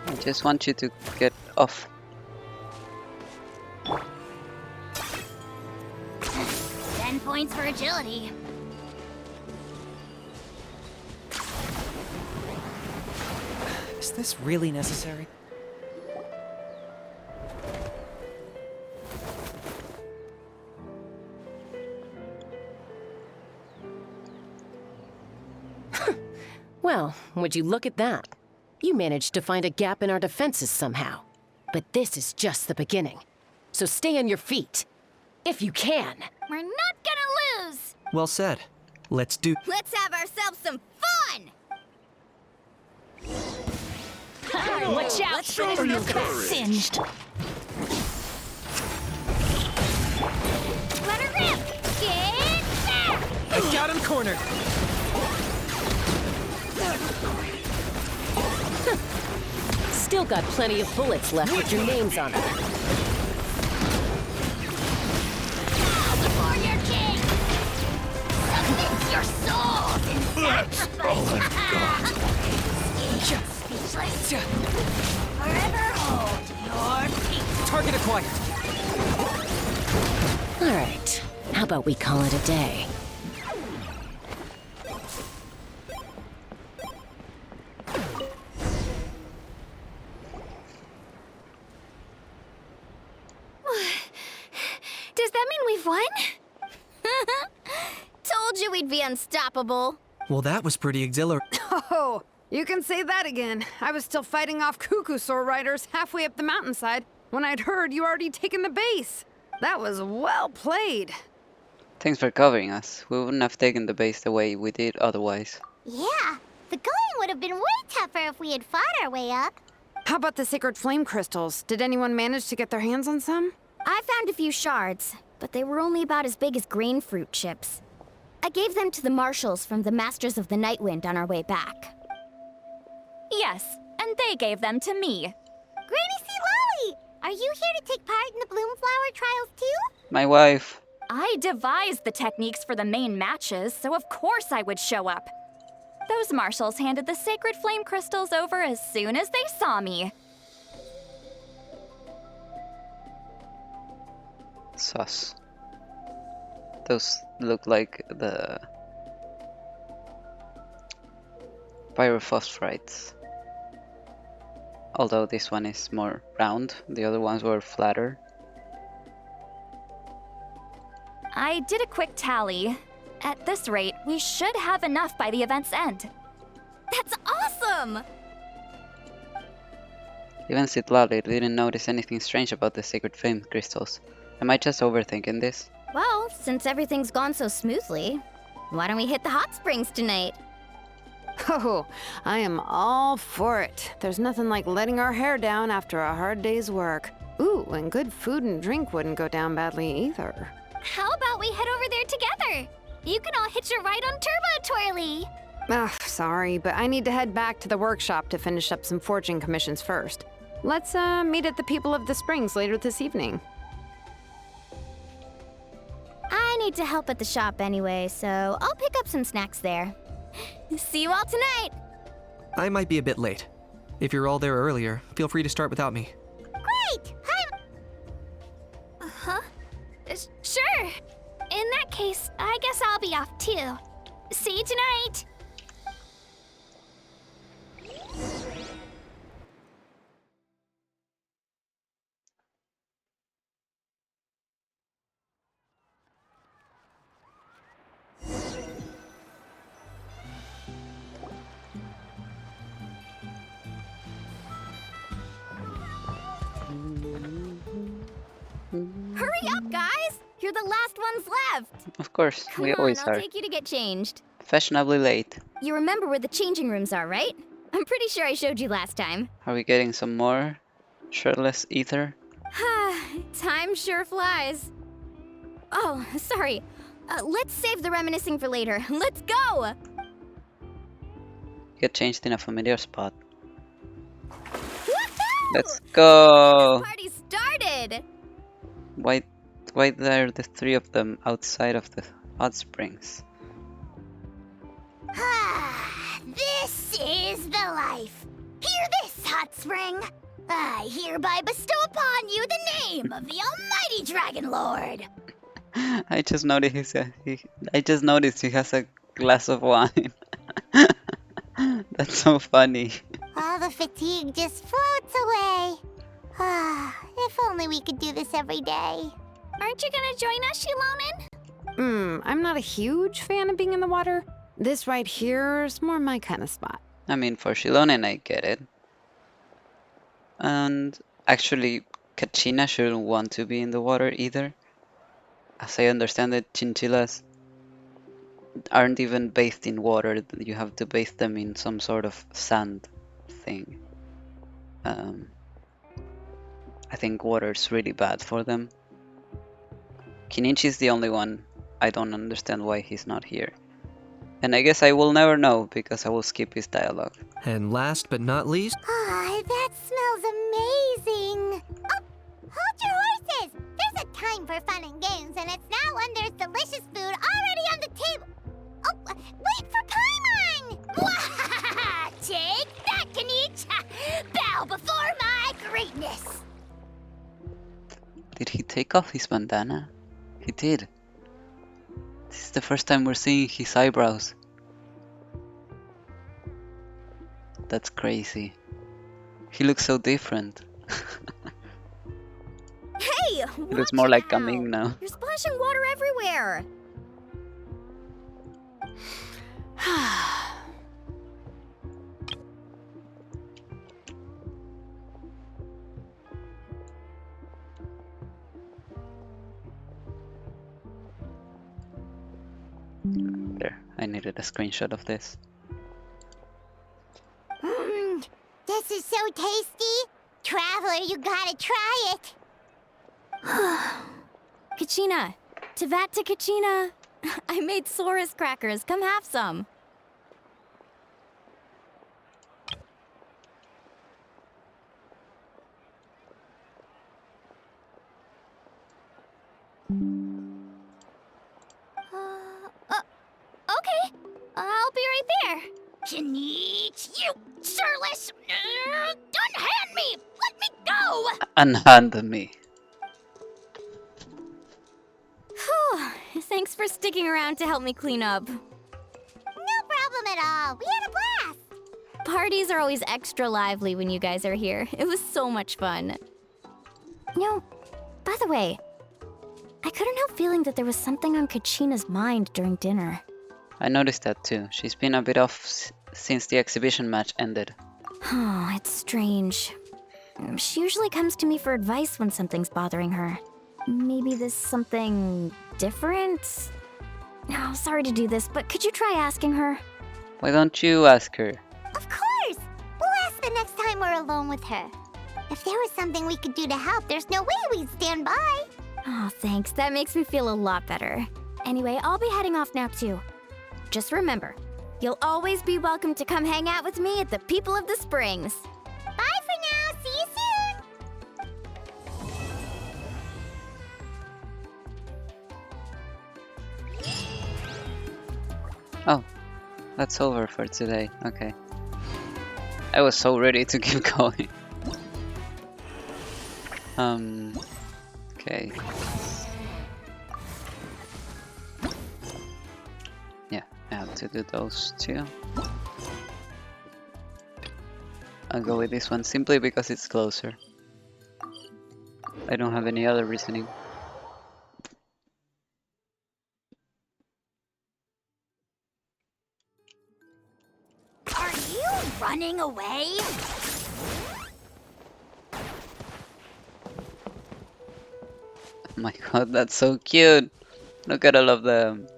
I just want you to get off. 10 points for agility. Is this really necessary? Well, would you look at that? You managed to find a gap in our defenses somehow. But this is just the beginning. So stay on your feet. If you can. We're not gonna lose! Well said. Let's do... Let's have ourselves some fun! Watch out! Show your courage. Singed. Let her rip! Get there! I got him cornered. Still got plenty of bullets left with your names on them. For your king! Submit your souls in sacrifice! Speechless. Forever hold your peace. Target acquired. All right. How about we call it a day? Does that mean we've won? Told you we'd be unstoppable. Well, that was pretty exhilarating. Oh, you can say that again. I was still fighting off Cuckoosaur riders halfway up the mountainside when I'd heard you already taken the base. That was well played. Thanks for covering us. We wouldn't have taken the base the way we did otherwise. Yeah, the going would have been way tougher if we had fought our way up. How about the sacred flame crystals? Did anyone manage to get their hands on some? I found a few shards, but they were only about as big as grain fruit chips. I gave them to the marshals from the Masters of the Night Wind on our way back. Yes, and they gave them to me. Granny C. Lolly! Are you here to take part in the Bloomflower trials too? My wife. I devised the techniques for the main matches, so of course I would show up. Those marshals handed the sacred flame crystals over as soon as they saw me. Sus. Those look like the pyrophosphorites. Although this one is more round, the other ones were flatter. I did a quick tally. At this rate, we should have enough by the event's end. That's awesome! Even Citlali didn't notice anything strange about the sacred flame crystals. Am I just overthinking this? Well, since everything's gone so smoothly, why don't we hit the hot springs tonight? Oh, I am all for it. There's nothing like letting our hair down after a hard day's work. Ooh, and good food and drink wouldn't go down badly either. How about we head over there together? You can all hitch a ride on Turbo Twirly. Ugh, sorry, but I need to head back to the workshop to finish up some forging commissions first. Let's meet at the People of the Springs later this evening. I need to help at the shop anyway, so I'll pick up some snacks there. See you all tonight! I might be a bit late. If you're all there earlier, feel free to start without me. Great! Hi! Uh-huh. Sure. In that case, I guess I'll be off too. See you tonight! Hurry up, guys! You're the last ones left! Of course, Come we on, always I'll are. take you to get changed. Fashionably late. You remember where the changing rooms are, right? I'm pretty sure I showed you last time. Are we getting some more shirtless ether? Time sure flies. Oh, sorry. Let's save the reminiscing for later. Let's go! Get changed in a familiar spot. Let's go! Party started! Why are the three of them outside of the hot springs? This is the life. Hear this, hot spring. I hereby bestow upon you the name of the Almighty Dragon Lord. I just noticed he has a glass of wine. That's so funny. All the fatigue just floats away. If only we could do this every day. Aren't you gonna join us, Shilonen? I'm not a huge fan of being in the water. This right here is more my kind of spot. I mean, for Shilonen, I get it. And actually, Kachina shouldn't want to be in the water either. As I understand it, chinchillas aren't even bathed in water. You have to bathe them in some sort of sand thing. I think water's really bad for them. Kinichi's the only one. I don't understand why he's not here. And I guess I will never know because I will skip his dialogue. And last but not least... That smells amazing. Oh, hold your horses. There's a time for fun and games, and it's now when there's delicious food already on the table. Oh, wait for Paimon! Take that, Kanich! Bow before my greatness! Did he take off his bandana? He did. This is the first time we're seeing his eyebrows. That's crazy. He looks so different. Hey! He looks more like Cunning now. You're splashing water everywhere! There, I needed a screenshot of this. This is so tasty. Traveler, you gotta try it. Kachina! Tevat to Kachina! I made Sora's crackers. Come have some. Okay. I'll be right there. Janich, you shirtless! Unhand me! Let me go! Unhand me. Whew. Thanks for sticking around to help me clean up. No problem at all. We had a blast. Parties are always extra lively when you guys are here. It was so much fun. No, by the way, I couldn't help feeling that there was something on Kachina's mind during dinner. I noticed that too. She's been a bit off since the exhibition match ended. Oh, it's strange. She usually comes to me for advice when something's bothering her. Maybe this something different? Oh, sorry to do this, but could you try asking her? Why don't you ask her? Of course! We'll ask the next time we're alone with her. If there was something we could do to help, there's no way we'd stand by. Oh, thanks. That makes me feel a lot better. Anyway, I'll be heading off now too. Just remember, you'll always be welcome to come hang out with me at the People of the Springs. Bye for now. See you soon. Oh, that's over for today. Okay. I was so ready to keep going. Okay. Yeah, I have to do those two. I'll go with this one simply because it's closer. I don't have any other reasoning. Are you running away? Oh my god, that's so cute! Look at all of them.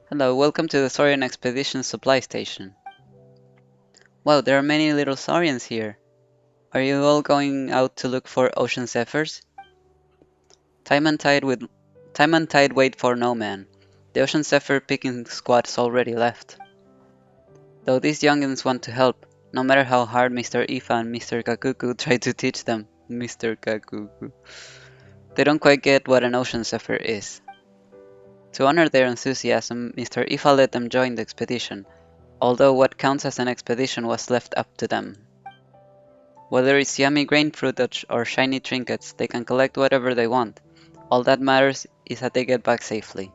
Hello, welcome to the Saurian Expedition Supply Station. Wow, there are many little Saurians here. Are you all going out to look for ocean zephyrs? Time and tide wait for no man. The ocean zephyr picking squad's already left. Though these youngins want to help, no matter how hard Mr. Ifa and Mr. Kakuku try to teach them. Mr. Kakuku. They don't quite get what an ocean zephyr is. To honor their enthusiasm, Mr. Ifa let them join the expedition, although what counts as an expedition was left up to them. Whether it's yummy grain fruit or shiny trinkets, they can collect whatever they want. All that matters is that they get back safely.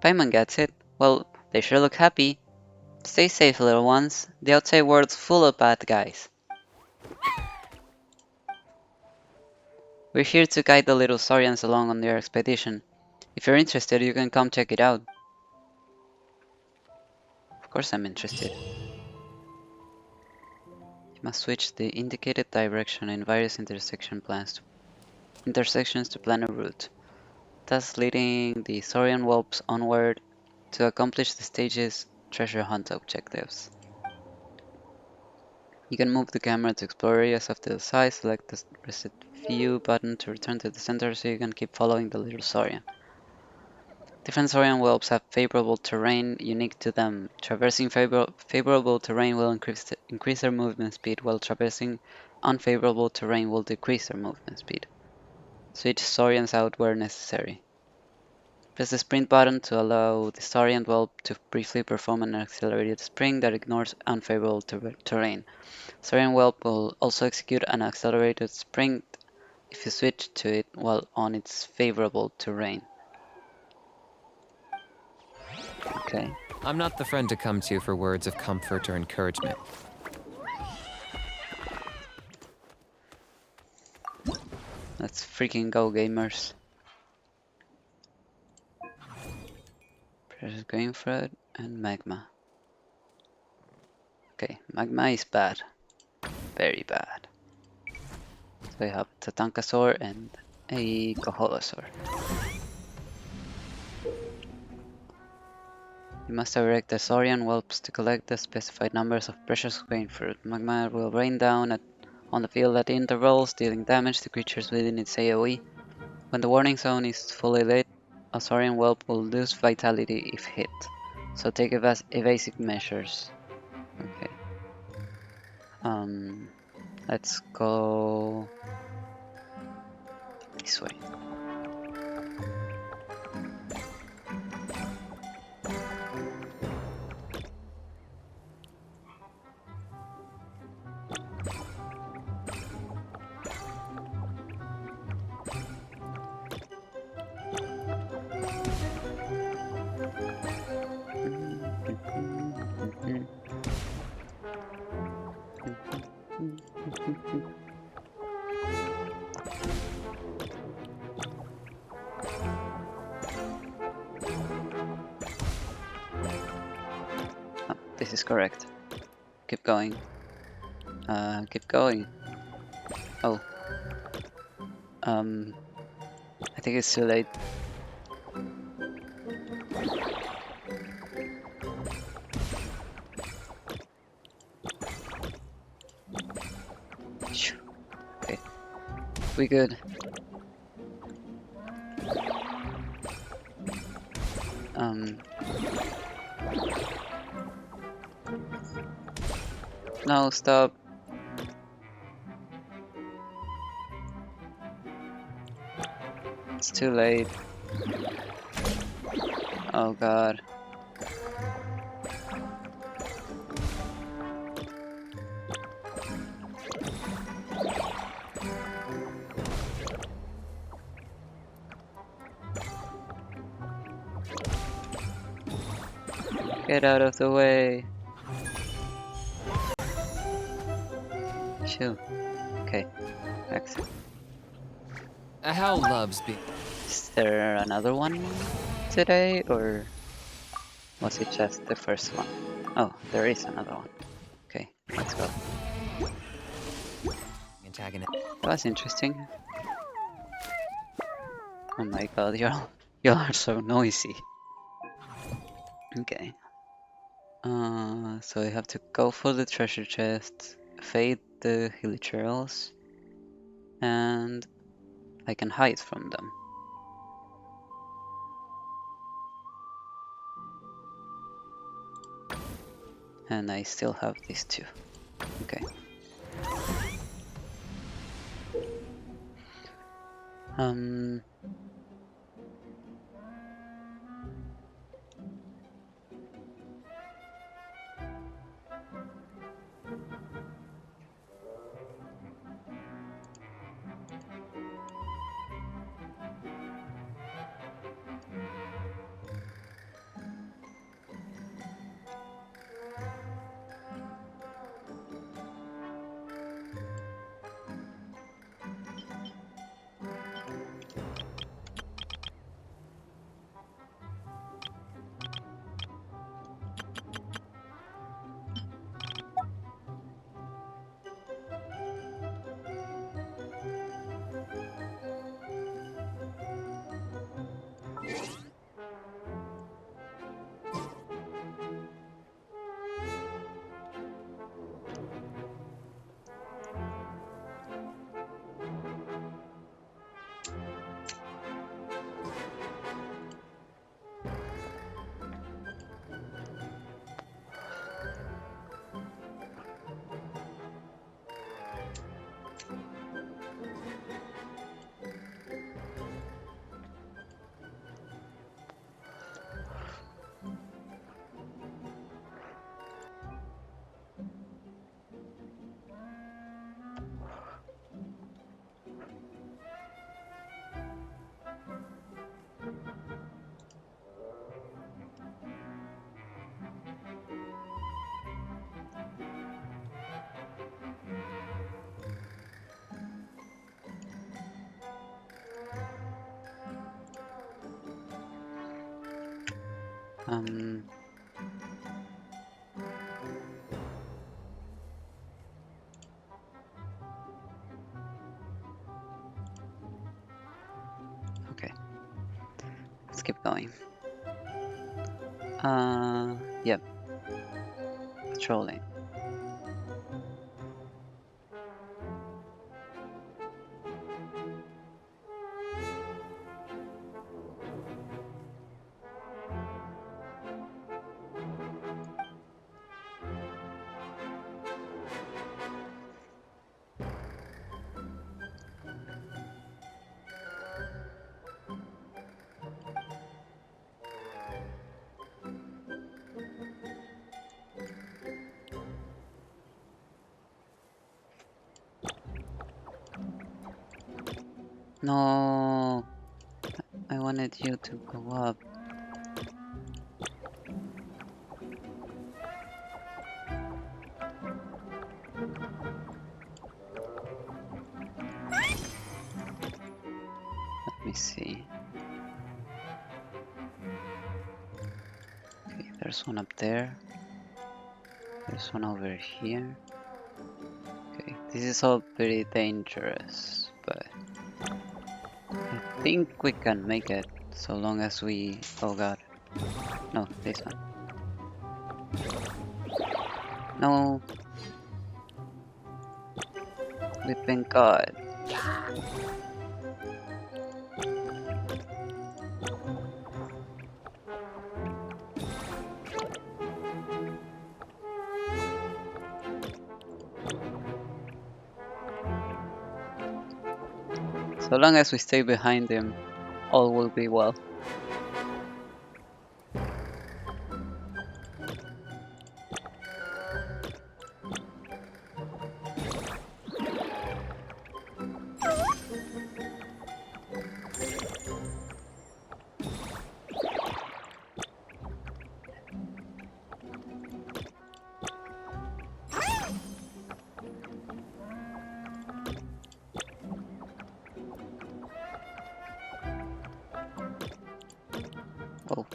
Paimon gets it. Well, they sure look happy. Stay safe, little ones. The outside world's full of bad guys. We're here to guide the little Saurians along on their expedition. If you're interested, you can come check it out. Of course I'm interested. You must switch the indicated direction in various intersections to plan a route, thus leading the Saurian whelps onward to accomplish the stage's treasure hunt objectives. You can move the camera to explore areas off to the side, select the reset view button to return to the center so you can keep following the little Saurian. Different Saurian whelps have favorable terrain unique to them. Traversing favorable terrain will increase their movement speed, while traversing unfavorable terrain will decrease their movement speed. Switch Saurians out where necessary. Press the sprint button to allow the Saurian whelp to briefly perform an accelerated sprint that ignores unfavorable terrain. Saurian whelp will also execute an accelerated sprint if you switch to it while on its favorable terrain. Okay. I'm not the friend to come to for words of comfort or encouragement. Let's freaking go, gamers. Precious grain fruit and magma. Okay, magma is bad. Very bad. So we have Tatankasaur and a Koholosaur. You must direct the Saurian whelps to collect the specified numbers of precious grain fruit. Magma will rain down on the field at intervals, dealing damage to creatures within its AoE. When the warning zone is fully lit, a Saurian whelp will lose vitality if hit, so take evasive measures. Okay. Let's go this way. Oh, this is correct. Keep going. Keep going. Oh. I think it's too late. Okay. We good. No, stop. It's too late. Oh god. Get out of the way. Chill. Okay, next. How loves be. Is there another one today, or was it just the first one? Oh, there is another one. Okay, let's go. Antagonist. That was interesting. Oh my god, y'all are so noisy. Okay. So I have to go for the treasure chest, fade the hilichurls, and I can hide from them. And I still have these two. Okay. Okay. Let's keep going. Yep. Patrolling. No, I wanted you to go up. Let me see. Okay, there's one up there. There's one over here. Okay, this is all pretty dangerous, but I think we can make it so long as we... Oh god. No, this one. No. We've been caught. So long as we stay behind him, all will be well. Oh.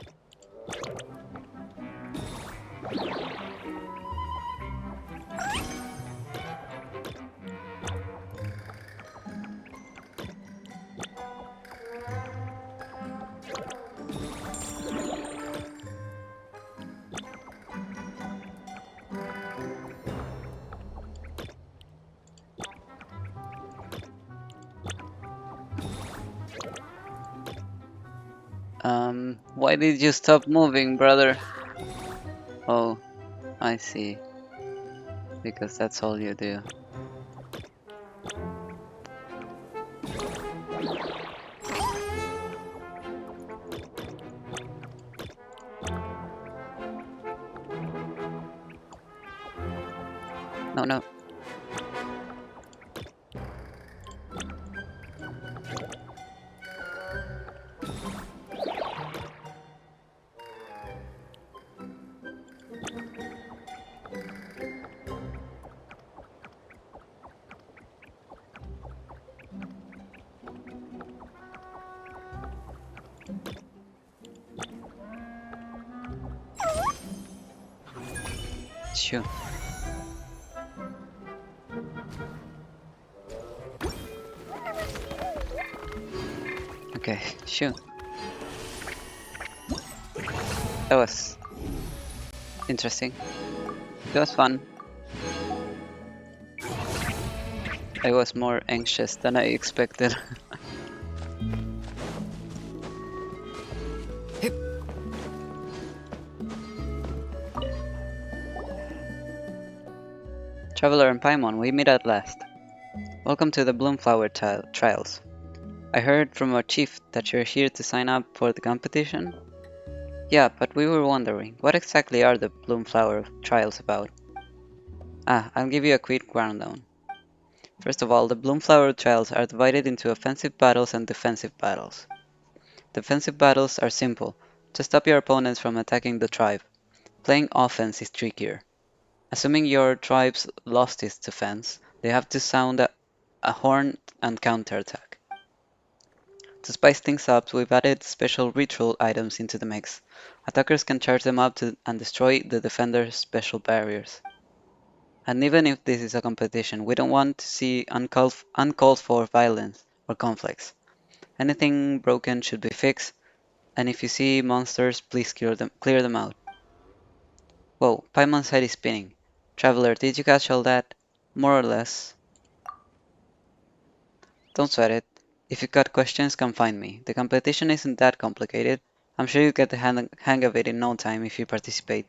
Why did you stop moving, brother? Oh, I see. Because that's all you do. No, no. Sure. Okay, shoot. That was interesting. It was fun. I was more anxious than I expected. Traveler and Paimon, we meet at last. Welcome to the Bloomflower Trials. I heard from our chief that you're here to sign up for the competition? Yeah, but we were wondering, what exactly are the Bloomflower Trials about? I'll give you a quick rundown. First of all, the Bloomflower Trials are divided into offensive battles and defensive battles. Defensive battles are simple, to stop your opponents from attacking the tribe. Playing offense is trickier. Assuming your tribe's lost its defense, they have to sound a horn and counterattack. To spice things up, we've added special ritual items into the mix. Attackers can charge them up and destroy the defender's special barriers. And even if this is a competition, we don't want to see uncalled for violence or conflicts. Anything broken should be fixed, and if you see monsters, please clear them out. Whoa, Paimon's head is spinning. Traveler, did you catch all that? More or less. Don't sweat it. If you got questions, come find me. The competition isn't that complicated. I'm sure you'll get the hang of it in no time if you participate.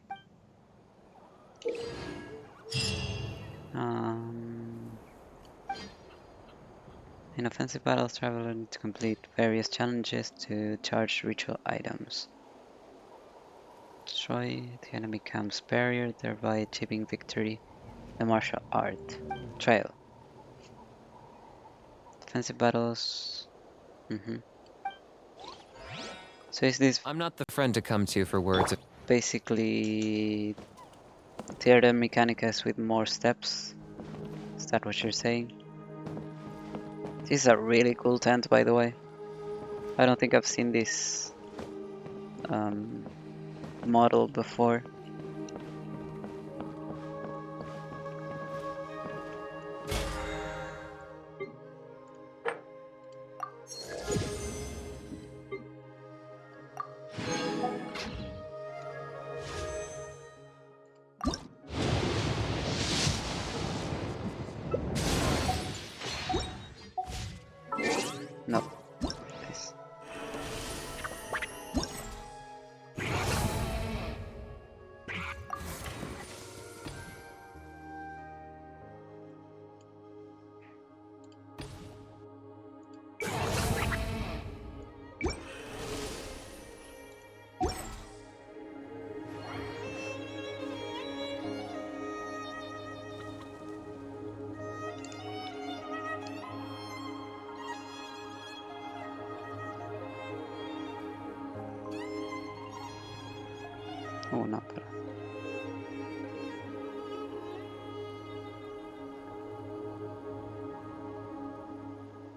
In offensive battles, traveler need to complete various challenges to charge ritual items. Destroy the enemy camp's barrier, thereby achieving victory. The martial art. Trail. Defensive battles. Mm-hmm. So is this I'm not the friend to come to for words of... basically Theater Mechanicus with more steps? Is that what you're saying? This is a really cool tent, by the way. I don't think I've seen this model before. No. Nice. Oh, not that.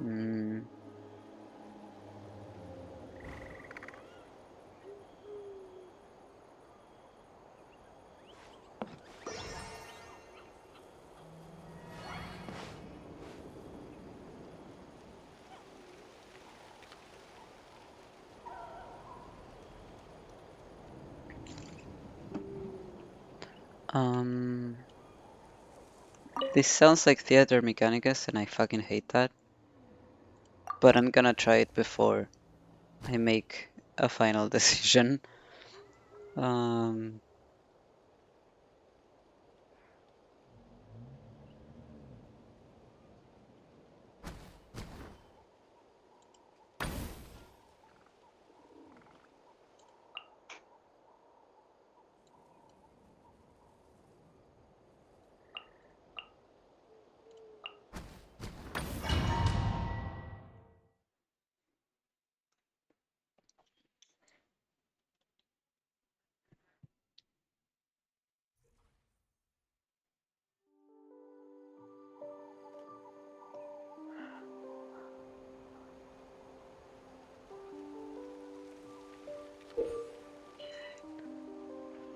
Hmm. This sounds like Theater Mechanicus, and I fucking hate that. But I'm gonna try it before I make a final decision.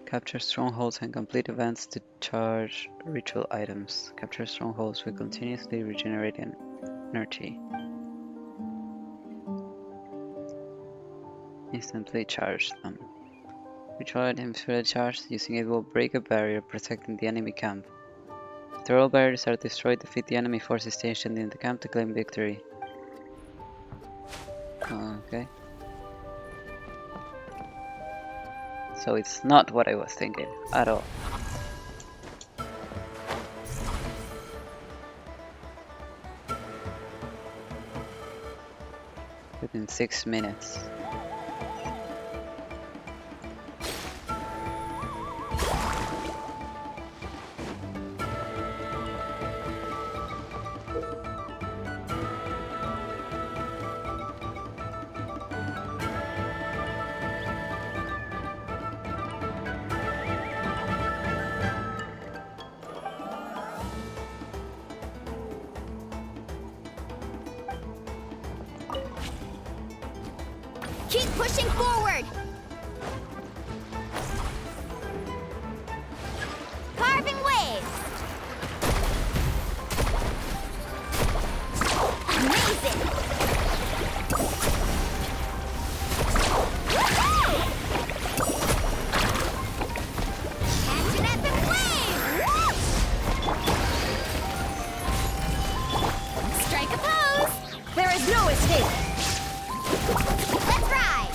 Capture strongholds and complete events to charge ritual items. Capture strongholds will continuously regenerate energy. Instantly charge them. Ritual items fully charged, using it will break a barrier protecting the enemy camp. After all barriers are destroyed, defeat the enemy forces stationed in the camp to claim victory. Okay. So it's not what I was thinking at all. Within 6 minutes. Keep pushing forward! Carving waves! Amazing! Catching at the flame! Strike a pose! There is no escape! Let's ride!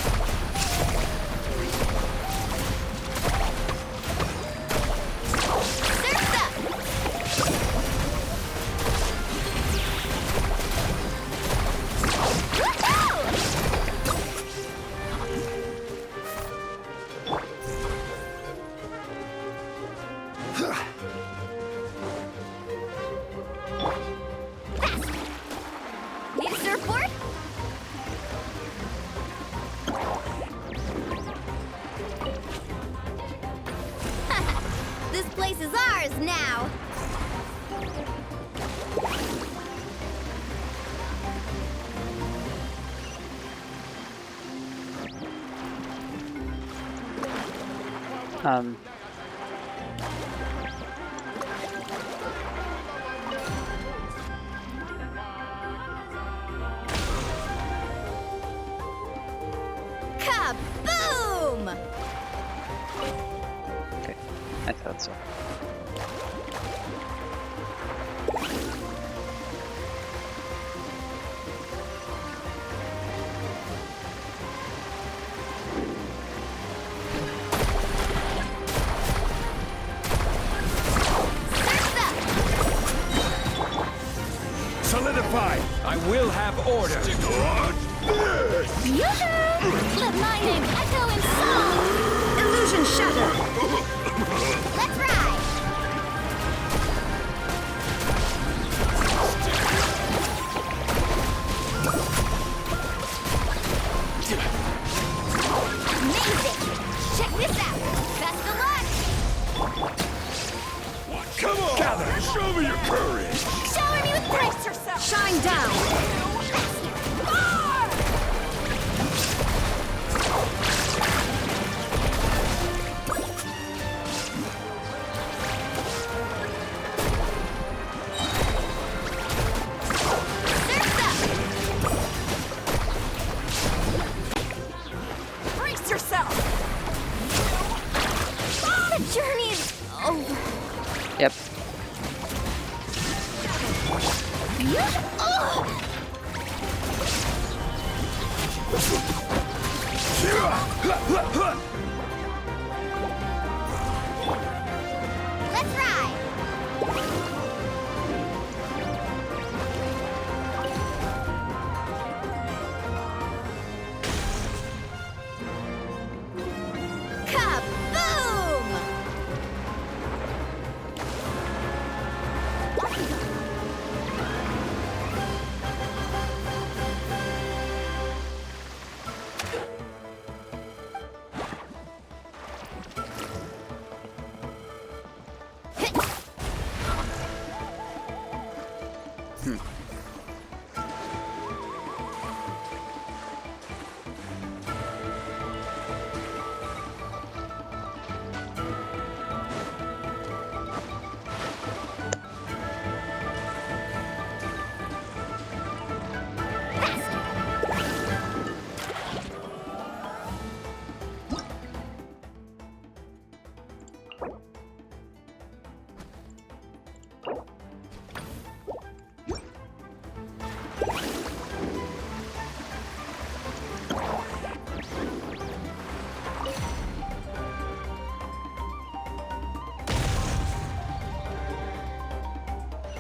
This place is ours now! Kaboom! Okay, I thought so. Solidify! I will have order. Yoo-hoo! Let my name echo in song! Illusion shatter! Let's ride! Amazing! Check this out! Best of luck! Come on! Gather! Show me your courage! Shower me with grace yourself! Shine down! Brace yourself! The journey is over. Yep. Let's ride! Kaboom!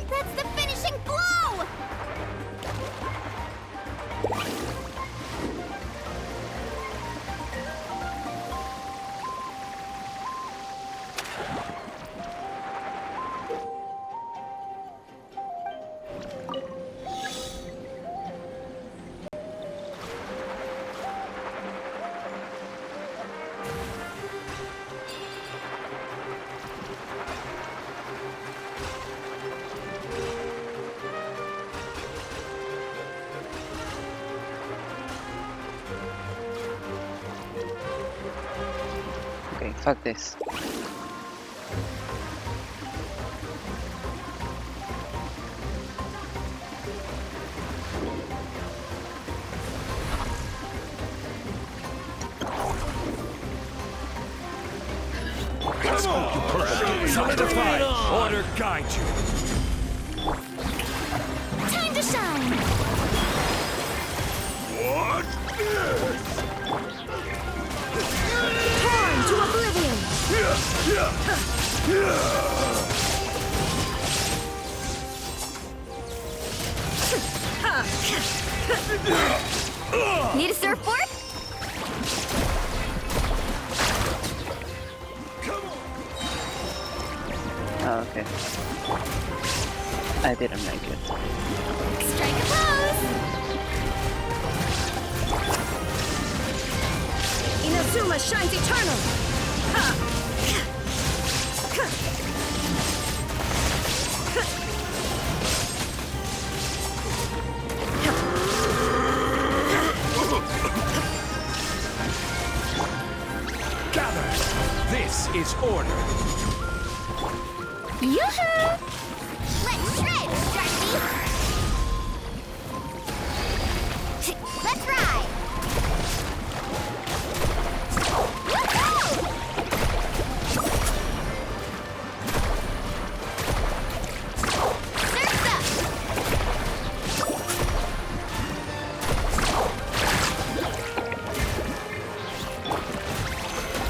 That's the finishing blow! Okay, fuck this. Come on! Solidify! Order guide you! Time to shine! What? Torn to oblivion! Need a surfboard? Oh, okay. I didn't make it. Strike a pose! Inazuma shines eternal! Ha! This is order. Yoo-hoo! Let's shred, Stripey! Let's ride!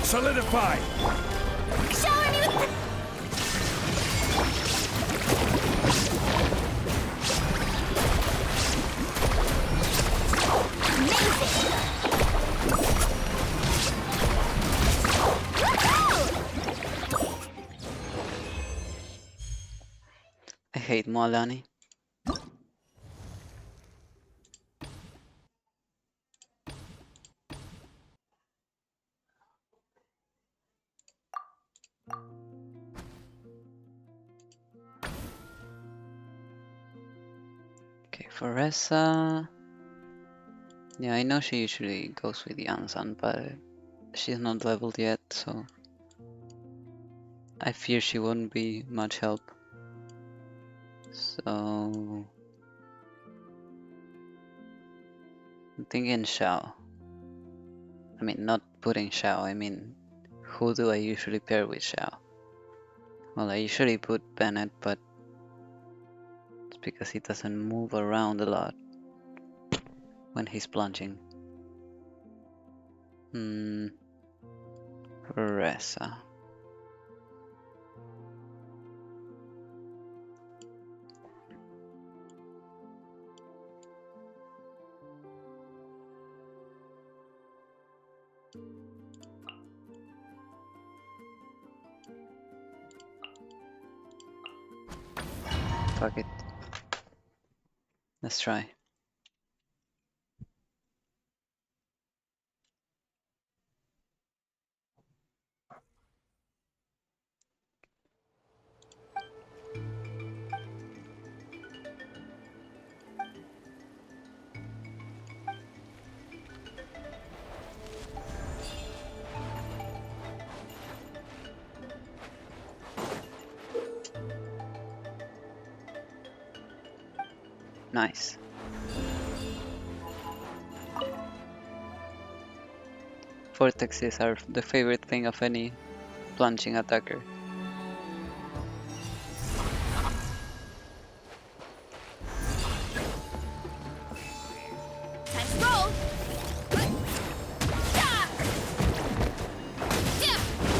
Solidify! Shower me with... I hate Moalani. Okay, Foressa. Yeah, I know she usually goes with Yansan, but she's not leveled yet, so I fear she won't be much help. So I'm thinking Xiao. I mean, not putting Xiao, I mean, who do I usually pair with Xiao? Well, I usually put Bennett, but it's because he doesn't move around a lot when he's plunging. Foressa. Fuck it. Let's try. Nice. Vortexes are the favorite thing of any plunging attacker. Time to roll!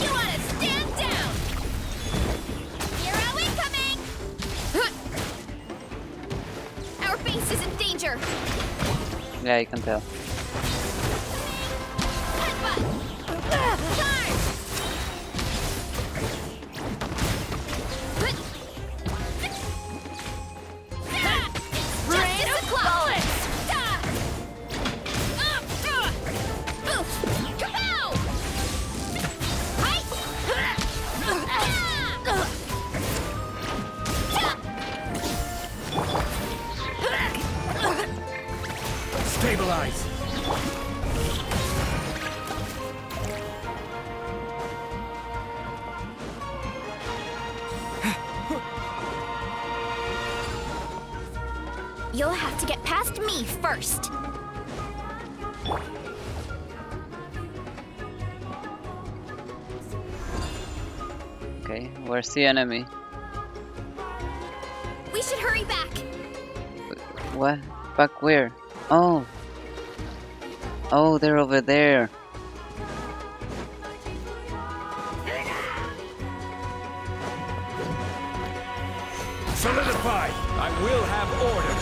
You wanna stand down! Hero incoming! Our base is in danger! Yeah, you can tell. Stabilize! You'll have to get past me first. Okay, where's the enemy? We should hurry back. What? Back where? Oh! Oh, they're over there. Solidify! I will have order!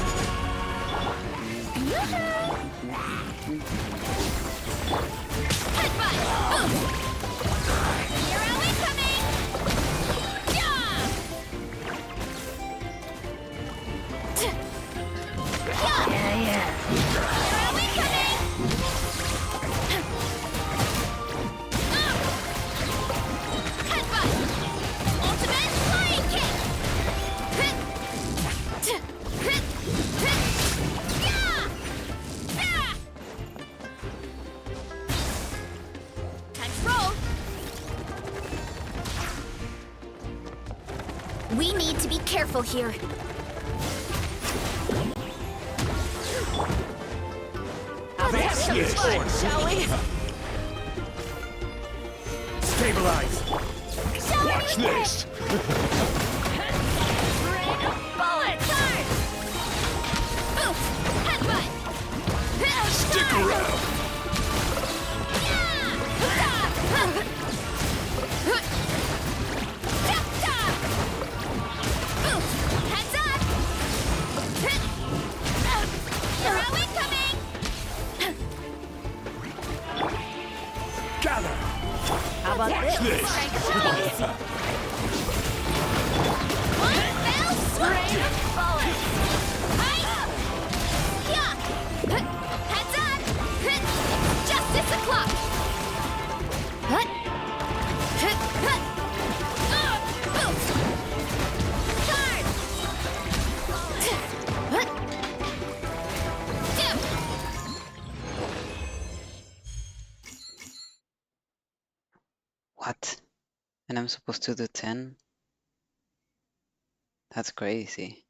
We need to be careful here. Let's get fun, shall we? Stabilize. Watch this. Bullets! Oof! Headbutt! Stick around. Heads up! Hero incoming! Gather. How about Watch this. One fell swoop! Bullets! Yeah! Heads up! Justice o'clock! What? And I'm supposed to do 10? That's crazy.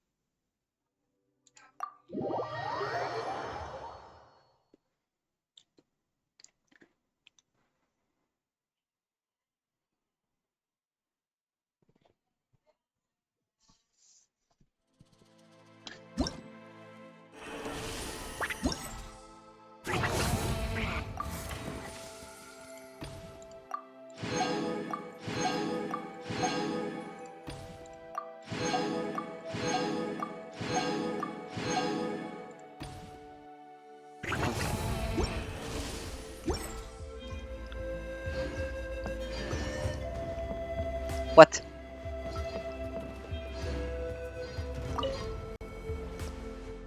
What?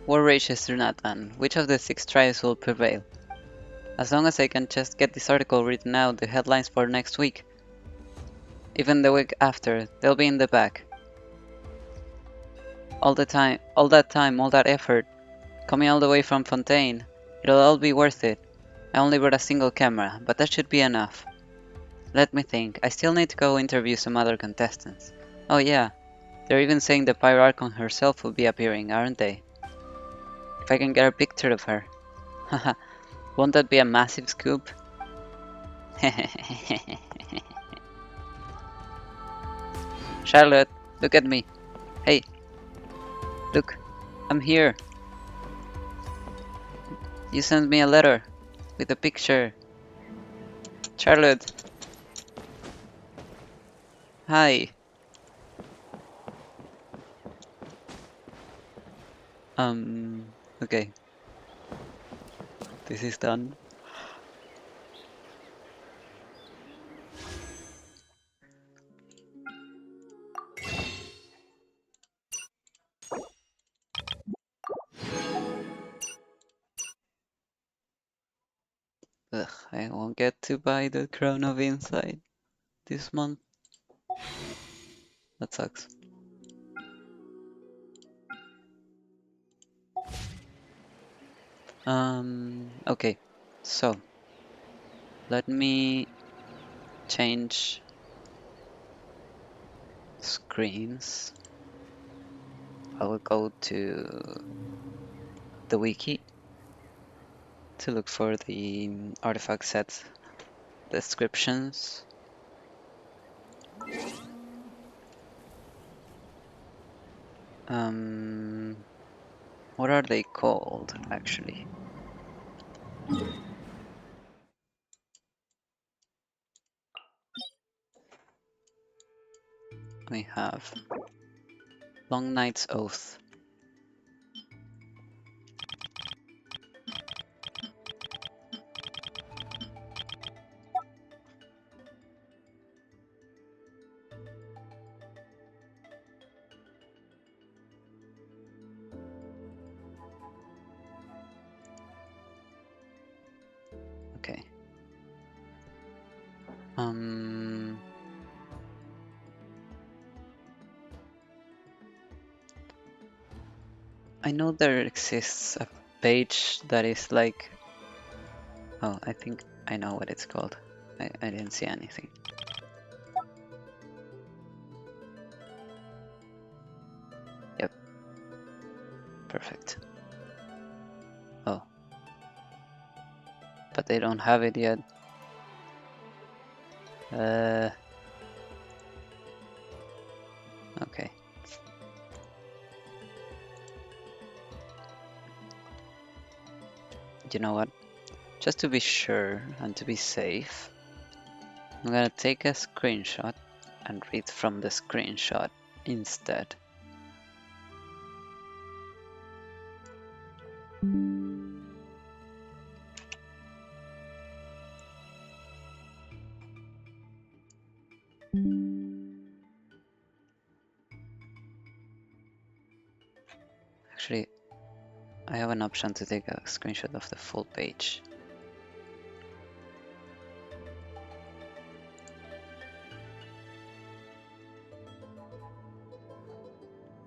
War rages through Natlan. Which of the 6 tribes will prevail? As long as I can just get this article written out, the headlines for next week. Even the week after, they'll be in the back. All that time, all that effort, coming all the way from Fontaine. It'll all be worth it. I only brought a single camera, but that should be enough. Let me think, I still need to go interview some other contestants. Oh yeah, they're even saying the Pyrarchon herself will be appearing, aren't they? If I can get a picture of her. Haha, won't that be a massive scoop? Charlotte, look at me. Hey, look, I'm here. You sent me a letter with a picture. Charlotte. Hi. Okay. This is done. Ugh, I won't get to buy the Crown of Insight this month. That sucks. Okay, so let me change screens. I will go to the wiki to look for the artifact set descriptions. What are they called actually? We have Long Night's Oath. Okay. I know there exists a page that is like... Oh, I think I know what it's called. I didn't see anything. Perfect. Oh. But they don't have it yet. Okay. You know what? Just to be sure and to be safe, I'm gonna take a screenshot and read from the screenshot instead. Actually, I have an option to take a screenshot of the full page.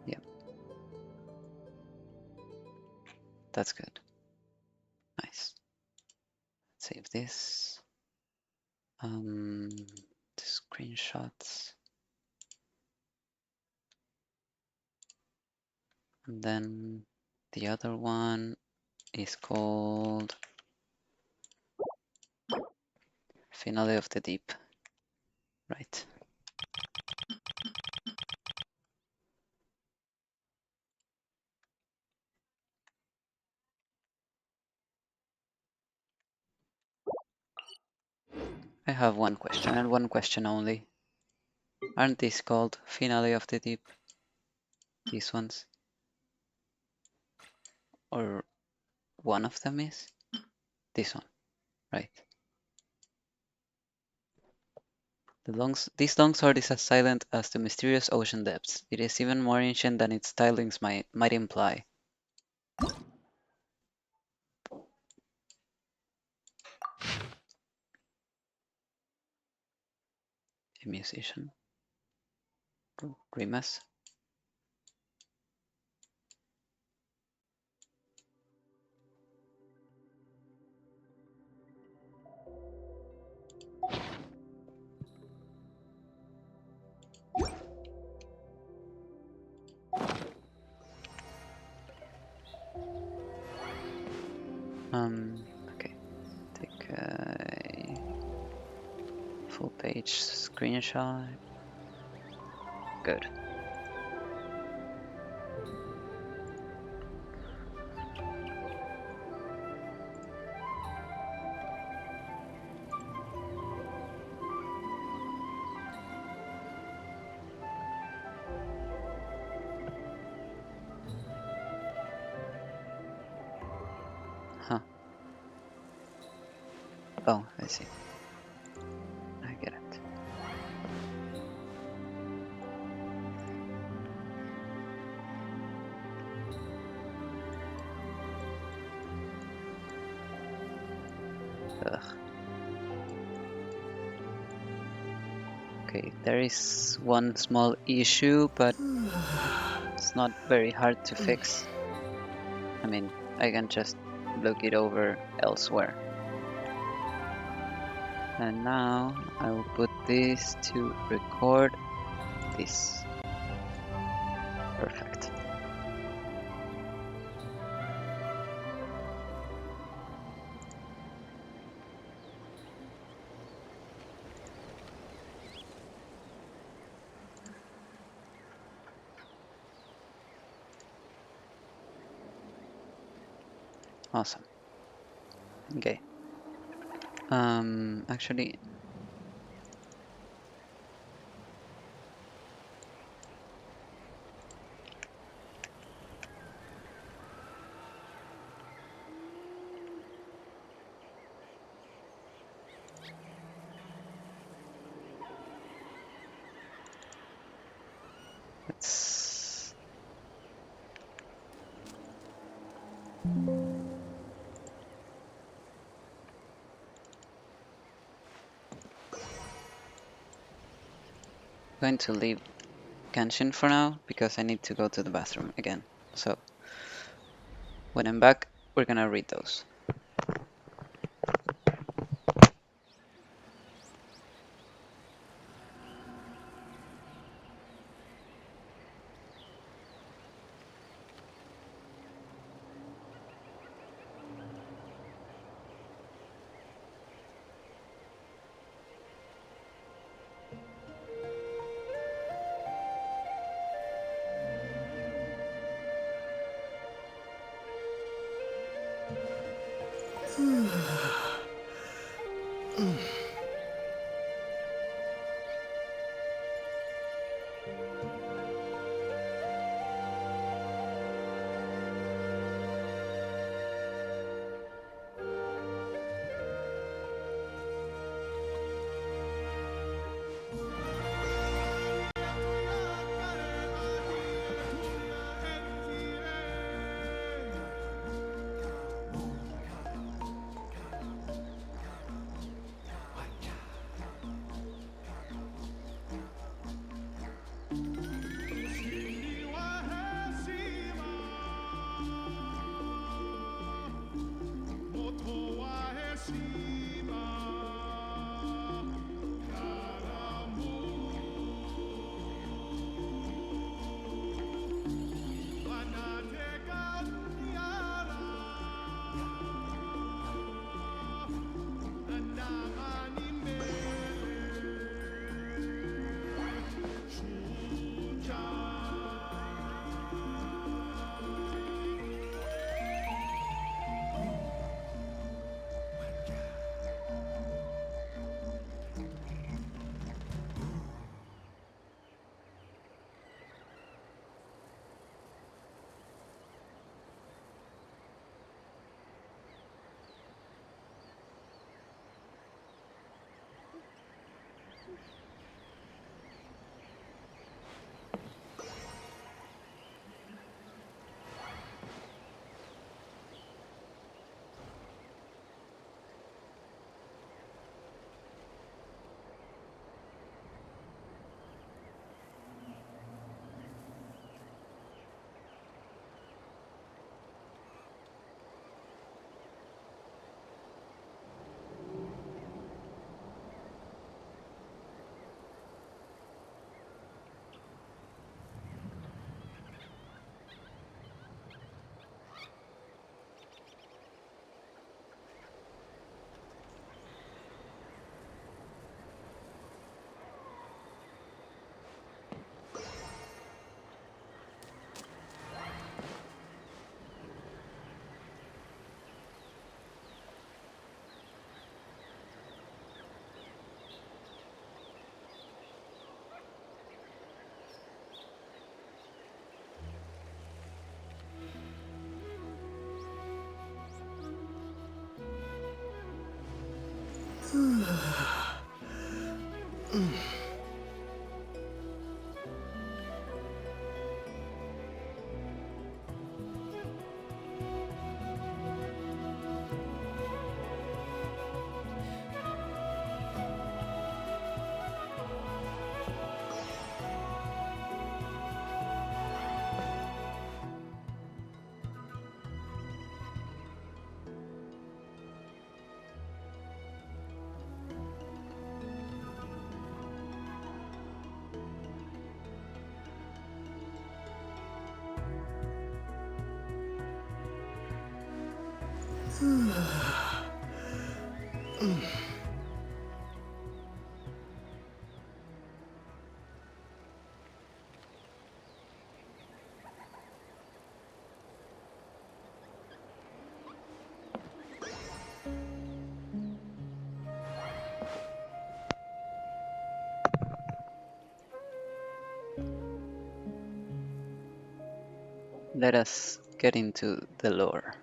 Yep. That's good. Nice. Save this. The screenshots. And then the other one is called Finale of the Deep. Right. I have one question and one question only. Aren't these called Finale of the Deep? These ones? Or one of them is? This one, right? These long sword is as silent as the mysterious ocean depths. It is even more ancient than its stylings might imply. A musician. Rimas. Okay. Take a full page screenshot. Good. Huh. Oh, I see. I get it. Ugh. Okay, there is one small issue, but it's not very hard to fix. I mean, I can just look it over elsewhere. And now I will put this to record this. Perfect. Awesome. Okay. Actually, let's going to leave Genshin for now because I need to go to the bathroom again. So when I'm back, we're gonna read those. Let us get into the lore.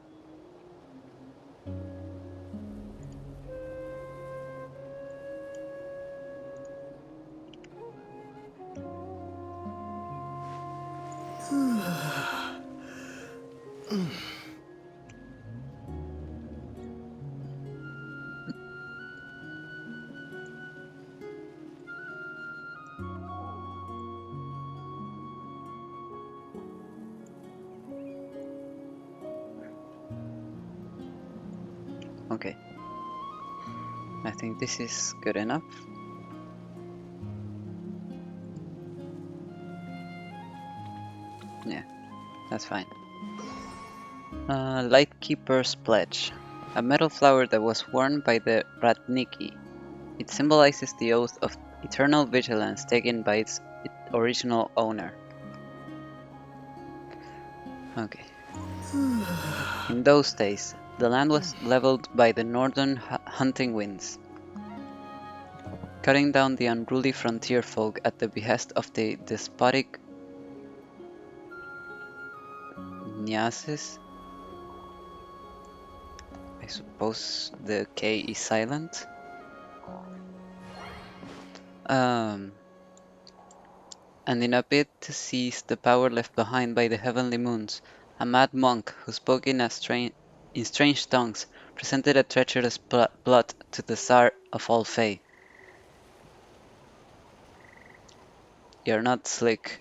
Okay, I think this is good enough. Yeah, that's fine. Lightkeeper's Pledge. A metal flower that was worn by the Ratniki. It symbolizes the oath of eternal vigilance taken by its original owner. Okay. In those days, the land was leveled by the northern hunting winds. cutting down the unruly frontier folk at the behest of the despotic Nyases. I suppose the K is silent. And in a bid to seize the power left behind by the heavenly moons, a mad monk who spoke in strange tongues presented a treacherous plot to the Tsar of all Fae. You're not slick.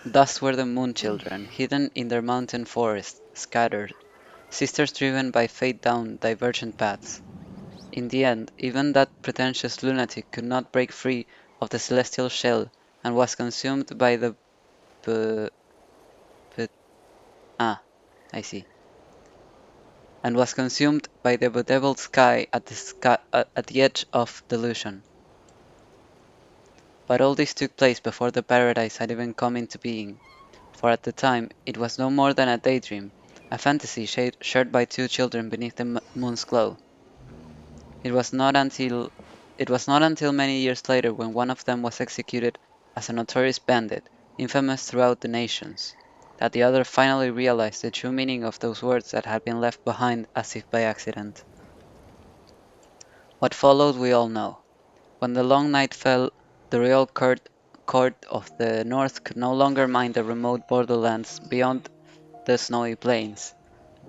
Thus were the Moon Children, hidden in their mountain forest, scattered, sisters driven by fate down divergent paths. In the end, even that pretentious lunatic could not break free of the celestial shell and was consumed by the I see. And was consumed by the bedeviled sky at the edge of delusion. But all this took place before the paradise had even come into being, for at the time it was no more than a daydream, a fantasy shared by two children beneath the moon's glow. It was not until many years later, when one of them was executed as a notorious bandit, infamous throughout the nations, that the other finally realized the true meaning of those words that had been left behind as if by accident. What followed we all know. When the long night fell, the royal court of the north could no longer mind the remote borderlands beyond the snowy plains,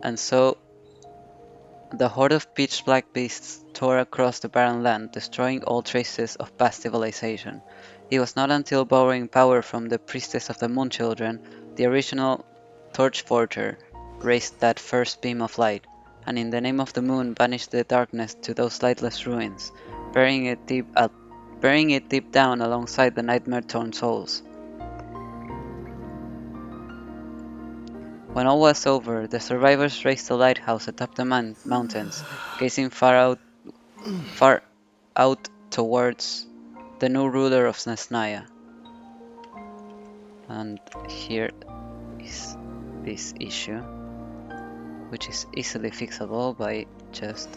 and so the horde of pitch-black beasts tore across the barren land, destroying all traces of past civilization. It was not until borrowing power from the priestess of the Moon Children, the original Torchforger, raised that first beam of light, and in the name of the moon banished the darkness to those lightless ruins, burying it deep down alongside the nightmare-torn souls. When all was over, the survivors raised a lighthouse atop the mountains, gazing far out towards the new ruler of Snezhnaya. And here is this issue, which is easily fixable by just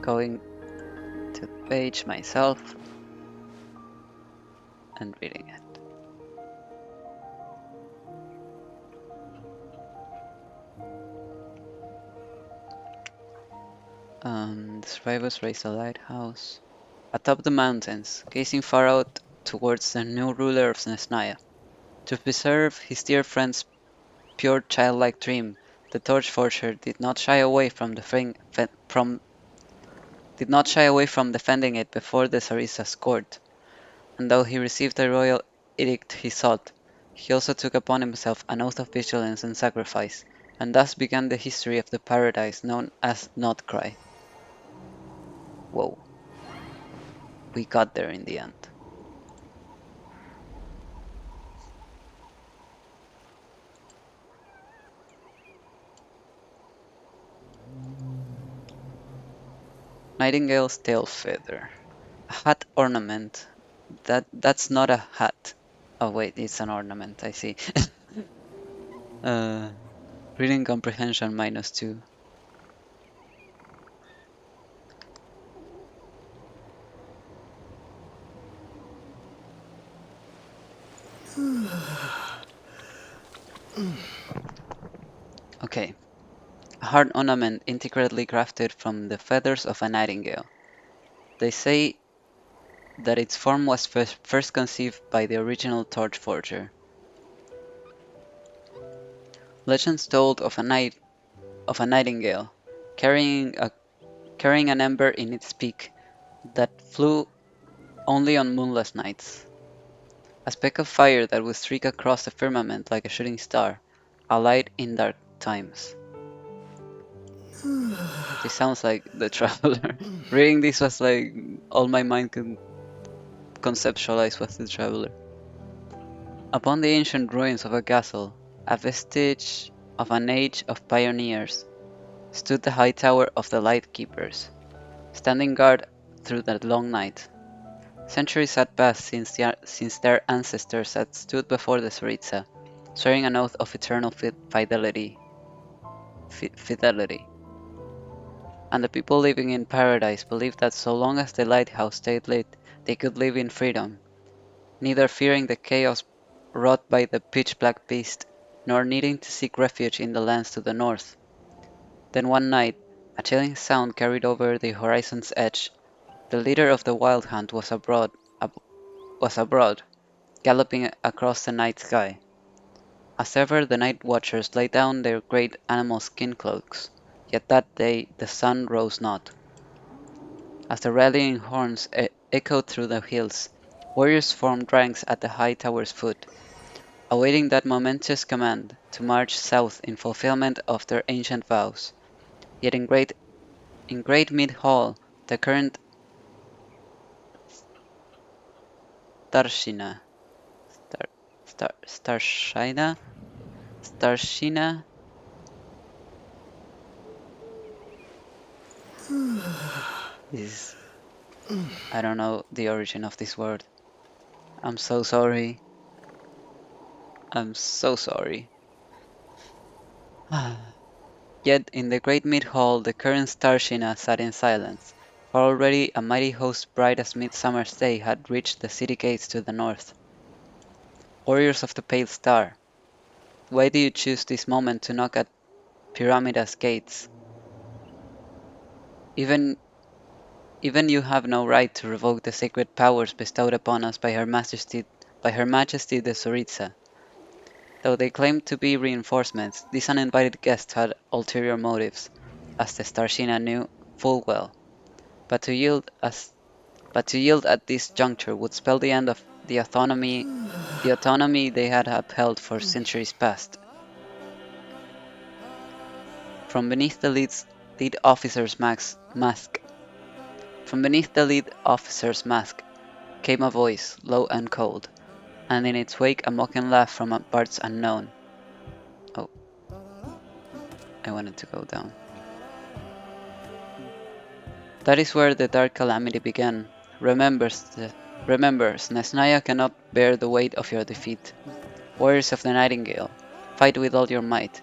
going to the page myself and reading it. The survivors raised a lighthouse atop the mountains, gazing far out towards the new ruler of Snezhnaya. To preserve his dear friend's pure childlike dream, the Torchforger did not shy away from defending it before the Sarissa's court. And though he received the royal edict he sought, he also took upon himself an oath of vigilance and sacrifice, and thus began the history of the paradise known as Notcry. Whoa. We got there in the end. Nightingale's tail feather. A hat ornament. That's not a hat. Oh wait, it's an ornament, I see. Reading comprehension -2. Okay. A heart ornament intricately crafted from the feathers of a nightingale. They say that its form was first conceived by the original Torchforger. Legends told of a nightingale carrying an ember in its beak that flew only on moonless nights. A speck of fire that would streak across the firmament like a shooting star, a light in dark times. This sounds like the Traveler. Reading this was like all my mind could conceptualize was the Traveler. Upon the ancient ruins of a castle, a vestige of an age of pioneers, stood the high tower of the Light Keepers, standing guard through that long night. Centuries had passed since their ancestors had stood before the Tsaritsa, swearing an oath of eternal fidelity. and the people living in paradise believed that so long as the lighthouse stayed lit, they could live in freedom, neither fearing the chaos wrought by the pitch-black beast, nor needing to seek refuge in the lands to the north. Then one night, a chilling sound carried over the horizon's edge. The leader of the wild hunt was abroad, galloping across the night sky. As ever, the night watchers laid down their great animal skin cloaks, yet that day the sun rose not. As the rallying horns echoed through the hills, warriors formed ranks at the high tower's foot, awaiting that momentous command to march south in fulfillment of their ancient vows. Yet in great mid hall, the current Starshina, Starshina is, I don't know the origin of this word. I'm so sorry. I'm so sorry. Yet in the great mid hall the current Starshina sat in silence, for already a mighty host bright as midsummer's day had reached the city gates to the north. Warriors of the Pale Star, why do you choose this moment to knock at Pyramida's gates? Even you have no right to revoke the sacred powers bestowed upon us by Her Majesty the Tsaritsa. Though they claimed to be reinforcements, these uninvited guests had ulterior motives, as the Starshina knew full well. But to yield at this juncture would spell the end of the autonomy they had upheld for centuries past. From beneath the lead officer's mask came a voice, low and cold, and in its wake a mocking laugh from parts unknown. Oh, I wanted to go down. That is where the dark calamity began. Remember, Snezhnaya cannot bear the weight of your defeat. Warriors of the Nightingale, fight with all your might.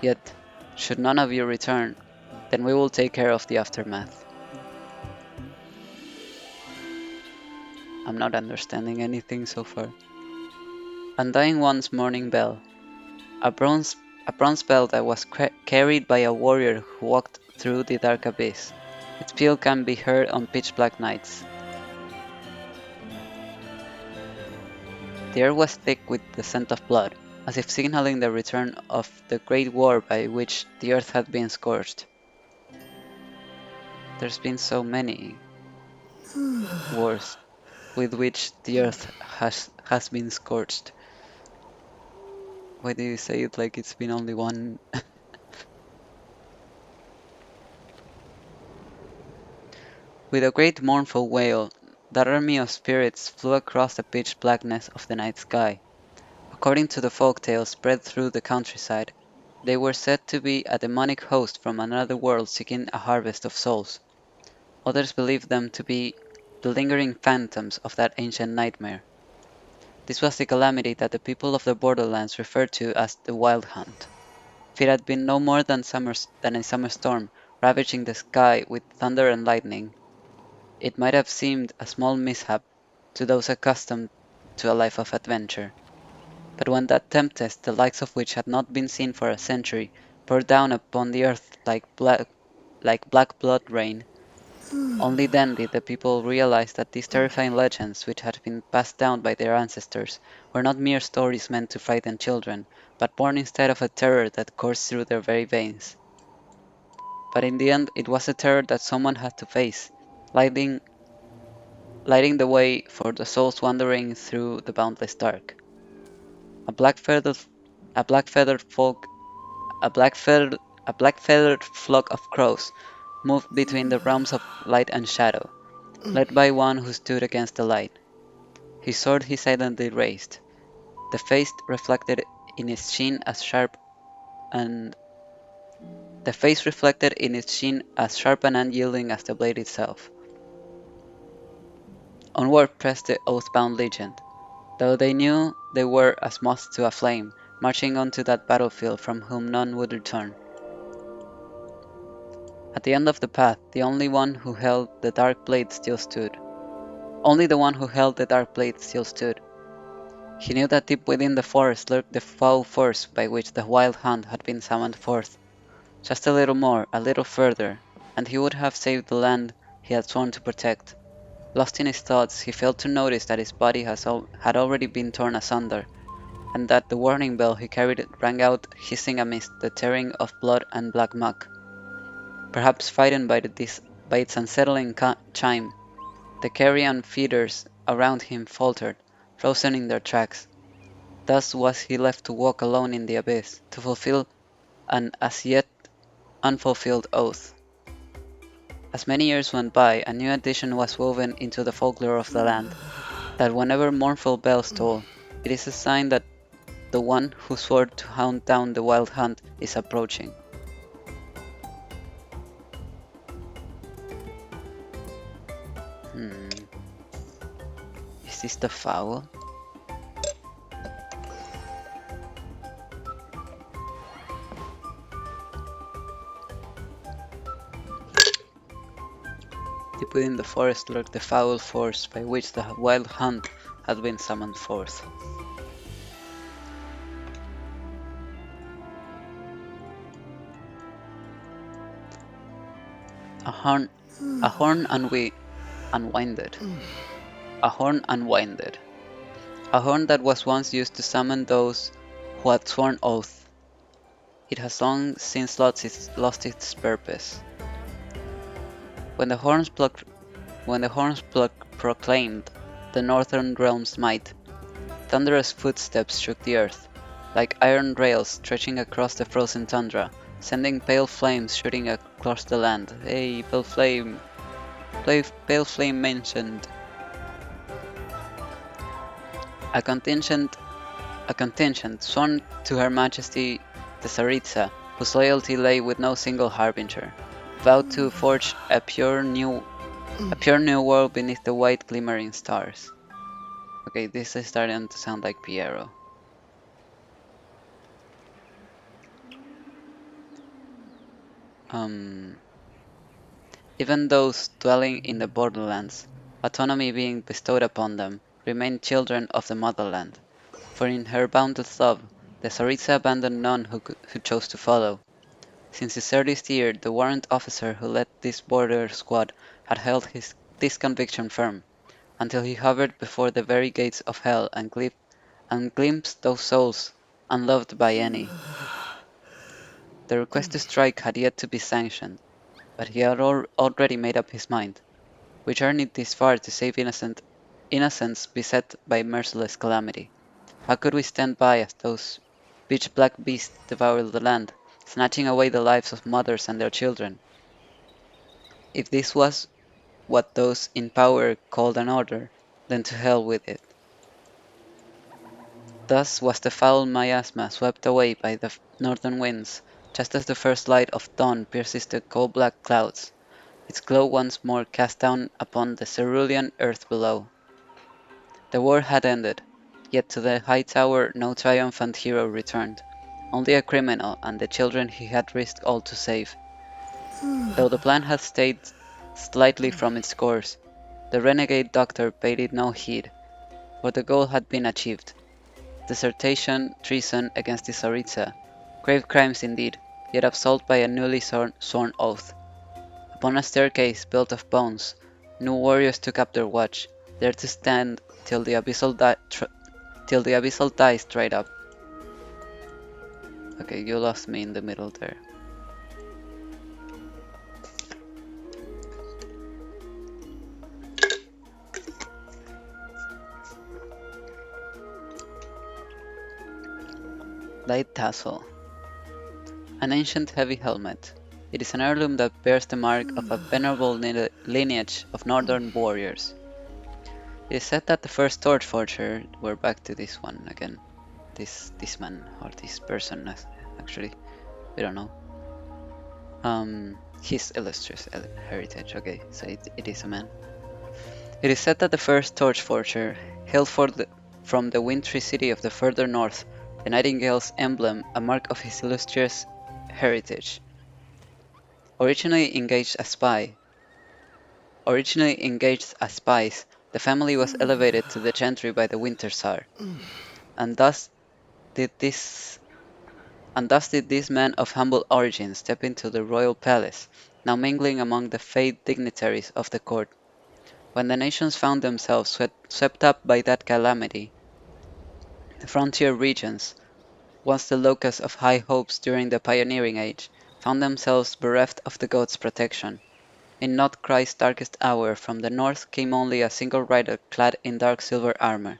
Yet, should none of you return, then we will take care of the aftermath. I'm not understanding anything so far. Undying One's morning bell. A bronze bell that was carried by a warrior who walked through the dark abyss. Its peal can be heard on pitch-black nights. The air was thick with the scent of blood, as if signaling the return of the great war by which the earth had been scorched. There's been so many wars with which the earth has been scorched. Why do you say it like it's been only one? With a great mournful wail, that army of spirits flew across the pitch blackness of the night sky. According to the folk tales spread through the countryside, they were said to be a demonic host from another world seeking a harvest of souls. Others believed them to be the lingering phantoms of that ancient nightmare. This was the calamity that the people of the borderlands referred to as the Wild Hunt. If it had been no more than a summer storm ravaging the sky with thunder and lightning, it might have seemed a small mishap to those accustomed to a life of adventure. But when that tempest, the likes of which had not been seen for a century, poured down upon the earth like black blood rain, only then did the people realize that these terrifying legends, which had been passed down by their ancestors, were not mere stories meant to frighten children, but born instead of a terror that coursed through their very veins. But in the end, it was a terror that someone had to face, lighting the way for the souls wandering through the boundless dark. A black-feathered flock of crows moved between the realms of light and shadow, led by one who stood against the light. His sword he silently raised, the face reflected in its sheen as sharp and unyielding as the blade itself. Onward pressed the oath-bound legion, though they knew they were as moths to a flame, marching on to that battlefield from whom none would return. At the end of the path, the only one who held the dark blade still stood. Only the one who held the dark blade still stood. He knew that deep within the forest lurked the foul force by which the wild hunt had been summoned forth. Just a little more, a little further, and he would have saved the land he had sworn to protect. Lost in his thoughts, he failed to notice that his body had already been torn asunder, and that the warning bell he carried rang out hissing amidst the tearing of blood and black muck. Perhaps frightened by its unsettling chime, the carrion feeders around him faltered, frozen in their tracks. Thus was he left to walk alone in the abyss, to fulfill an as yet unfulfilled oath. As many years went by, a new addition was woven into the folklore of the land, that whenever mournful bells toll, it is a sign that the one who swore to hunt down the wild hunt is approaching. Is this the fowl? Deep within the forest lurked the foul force by which the wild hunt had been summoned forth. A horn unwinded. A horn unwinded. A horn that was once used to summon those who had sworn oath. It has long since lost its purpose. When the horns proclaimed the northern realm's might, thunderous footsteps shook the earth, like iron rails stretching across the frozen tundra, sending pale flames shooting across the land. Hey, pale flame mentioned. A contingent sworn to Her Majesty the Tsaritsa, whose loyalty lay with no single harbinger, vowed to forge a pure new world beneath the white glimmering stars. Okay, this is starting to sound like Piero. Even those dwelling in the borderlands, autonomy being bestowed upon them, remained children of the motherland, for in her boundless love, the Tsaritsa abandoned none who chose to follow. Since his earliest year, the warrant officer who led this border squad had held this conviction firm, until he hovered before the very gates of hell and glimpsed those souls unloved by any. The request to strike had yet to be sanctioned, but he had already made up his mind. We journeyed this far to save innocents beset by merciless calamity. How could we stand by as those pitch-black beasts devoured the land, snatching away the lives of mothers and their children? If this was what those in power called an order, then to hell with it. Thus was the foul miasma swept away by the northern winds, just as the first light of dawn pierces the coal-black clouds, its glow once more cast down upon the cerulean earth below. The war had ended, yet to the high tower no triumphant hero returned, only a criminal and the children he had risked all to save. Though the plan had stayed slightly from its course, the renegade doctor paid it no heed, for the goal had been achieved. Desertion, treason against the Tsaritsa, grave crimes indeed, yet absolved by a newly sworn oath. Upon a staircase built of bones, new warriors took up their watch, there to stand till the abyssal ties dried up. Okay, you lost me in the middle there. Light tassel. An ancient heavy helmet. It is an heirloom that bears the mark of a venerable lineage of northern warriors. It is said that the first torch forger, we're back to this one again, this man or this person actually, we don't know. His illustrious heritage. Okay, so it is a man. It is said that the first torch forger hailed from the wintry city of the further north, the nightingale's emblem, a mark of his illustrious heritage. Originally engaged as spies, the family was elevated to the gentry by the Winter Tsar, and thus did these men of humble origin step into the royal palace, now mingling among the fey dignitaries of the court. When the nations found themselves swept up by that calamity, the frontier regions, once the locus of high hopes during the pioneering age, found themselves bereft of the god's protection. In Notcry's darkest hour, from the north came only a single rider clad in dark silver armor.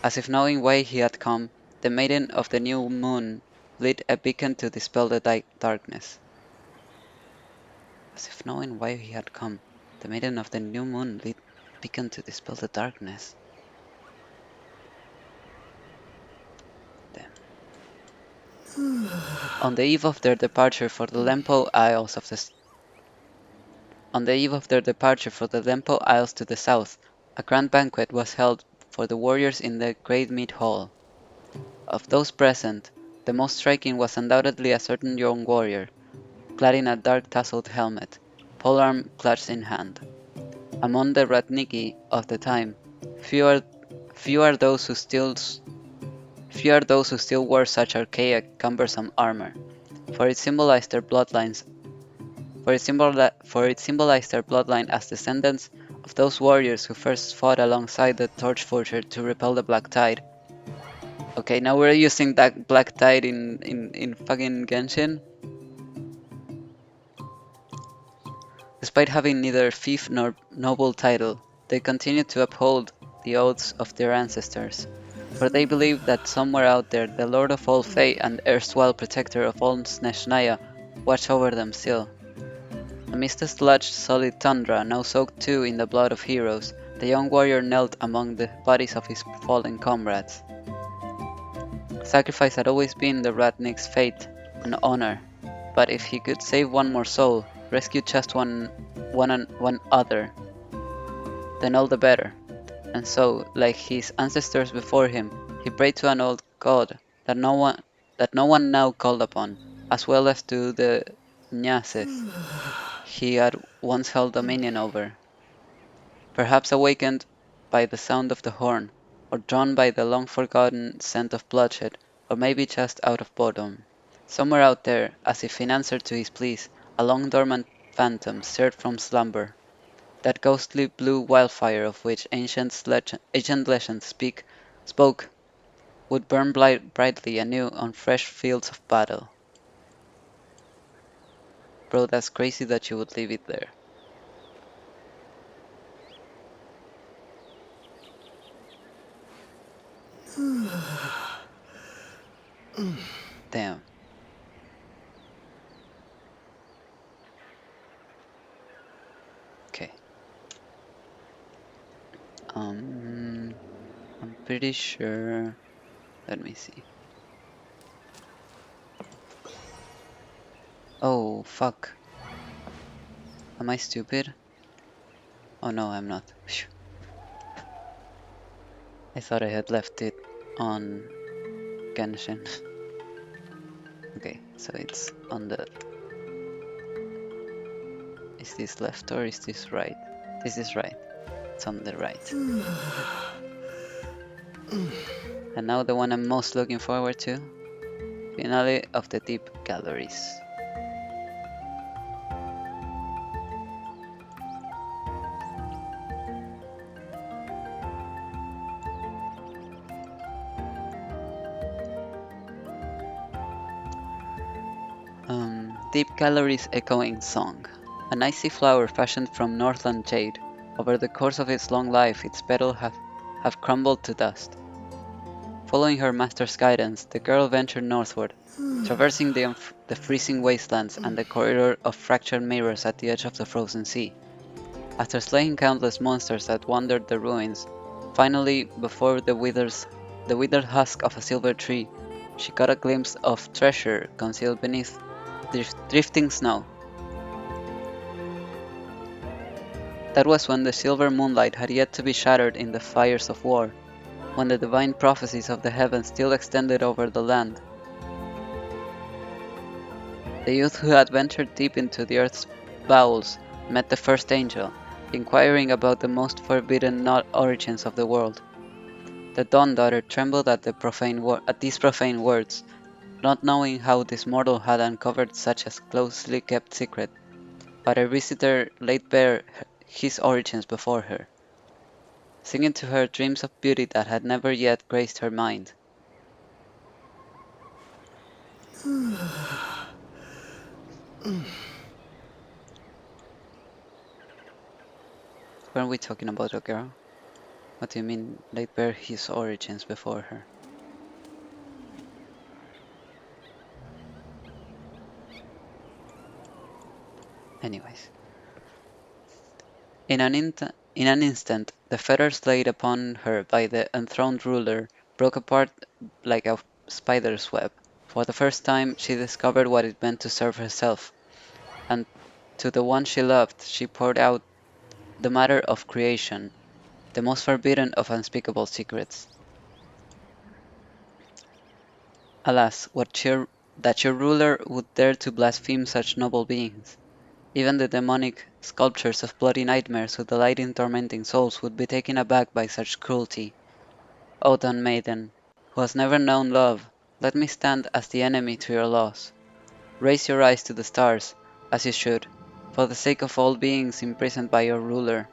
As if knowing why he had come, the Maiden of the New Moon lit a beacon to dispel the darkness. As if knowing why he had come, the Maiden of the New Moon lit a beacon to dispel the darkness. Damn. On the eve of their departure for the Lempo Isles to the south, a grand banquet was held for the warriors in the Great Mead Hall. Of those present, the most striking was undoubtedly a certain young warrior, clad in a dark tasseled helmet, polearm clutched in hand. Among the Ratniki of the time, few are those who still wore such archaic, cumbersome armor, for it symbolized their bloodline as descendants of those warriors who first fought alongside the Torchforger to repel the Black Tide. Okay, now we're using that Black Tide in fucking Genshin. Despite having neither fief nor noble title, they continue to uphold the oaths of their ancestors, for they believe that somewhere out there the Lord of all Fae and erstwhile protector of all Snezhnaya watch over them still. Amidst the sludged solid tundra, now soaked too in the blood of heroes, the young warrior knelt among the bodies of his fallen comrades. Sacrifice had always been the Ratnik's fate and honor, but if he could save one more soul, rescue just one other, then all the better. And so, like his ancestors before him, he prayed to an old god that no one now called upon, as well as to the Nyases he had once held dominion over. Perhaps awakened by the sound of the horn, or drawn by the long-forgotten scent of bloodshed, or maybe just out of boredom. Somewhere out there, as if in answer to his pleas, a long-dormant phantom stirred from slumber. That ghostly blue wildfire of which ancient legends spoke would burn brightly anew on fresh fields of battle. Bro, that's crazy that you would leave it there. Damn. Okay. I'm pretty sure. Let me see. Oh, fuck. Am I stupid? Oh no, I'm not. I thought I had left it on Genshin. Okay, so it's on the... Is this left or is this right? This is right. It's on the right. And now the one I'm most looking forward to. Finale of the Deep Galleries. Deep Galleries Echoing Song. An icy flower fashioned from Northland jade. Over the course of its long life, its petals have crumbled to dust. Following her master's guidance, the girl ventured northward, traversing the freezing wastelands and the corridor of fractured mirrors at the edge of the frozen sea. After slaying countless monsters that wandered the ruins, finally, before the withered husk of a silver tree, she caught a glimpse of treasure concealed beneath drifting snow. That was when the silver moonlight had yet to be shattered in the fires of war, when the divine prophecies of the heavens still extended over the land. The youth who had ventured deep into the earth's bowels met the first angel, inquiring about the most forbidden origins of the world. The Dawn Daughter trembled at these profane words, not knowing how this mortal had uncovered such a closely kept secret, but her visitor laid bare his origins before her, singing to her dreams of beauty that had never yet graced her mind. Weren't we talking about a girl? What do you mean, laid bare his origins before her? Anyways. In an instant, the fetters laid upon her by the enthroned ruler broke apart like a spider's web. For the first time, she discovered what it meant to serve herself, and to the one she loved, she poured out the matter of creation, the most forbidden of unspeakable secrets. Alas, that your ruler would dare to blaspheme such noble beings. Even the demonic sculptures of bloody nightmares who delight in tormenting souls would be taken aback by such cruelty. O Dawn Maiden, who has never known love, let me stand as the enemy to your loss. Raise your eyes to the stars, as you should, for the sake of all beings imprisoned by your ruler.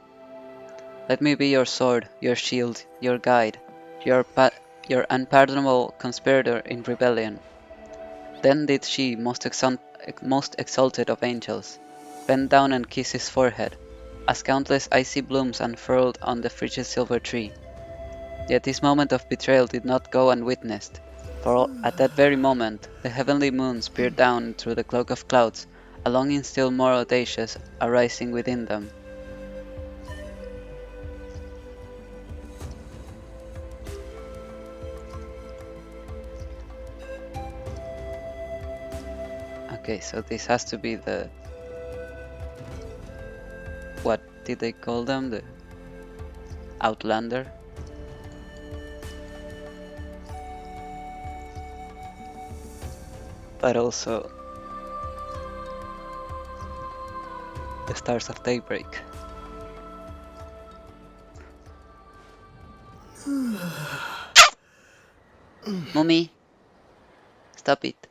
Let me be your sword, your shield, your guide, your unpardonable conspirator in rebellion. Then did she, most exalted of angels, bend down and kiss his forehead, as countless icy blooms unfurled on the frigid silver tree. Yet this moment of betrayal did not go unwitnessed, for at that very moment the heavenly moons peered down through the cloak of clouds, a longing still more audacious arising within them. Okay, so this has to be the... What did they call them? The Outlander? But also the Stars of Daybreak. Mummy, stop it.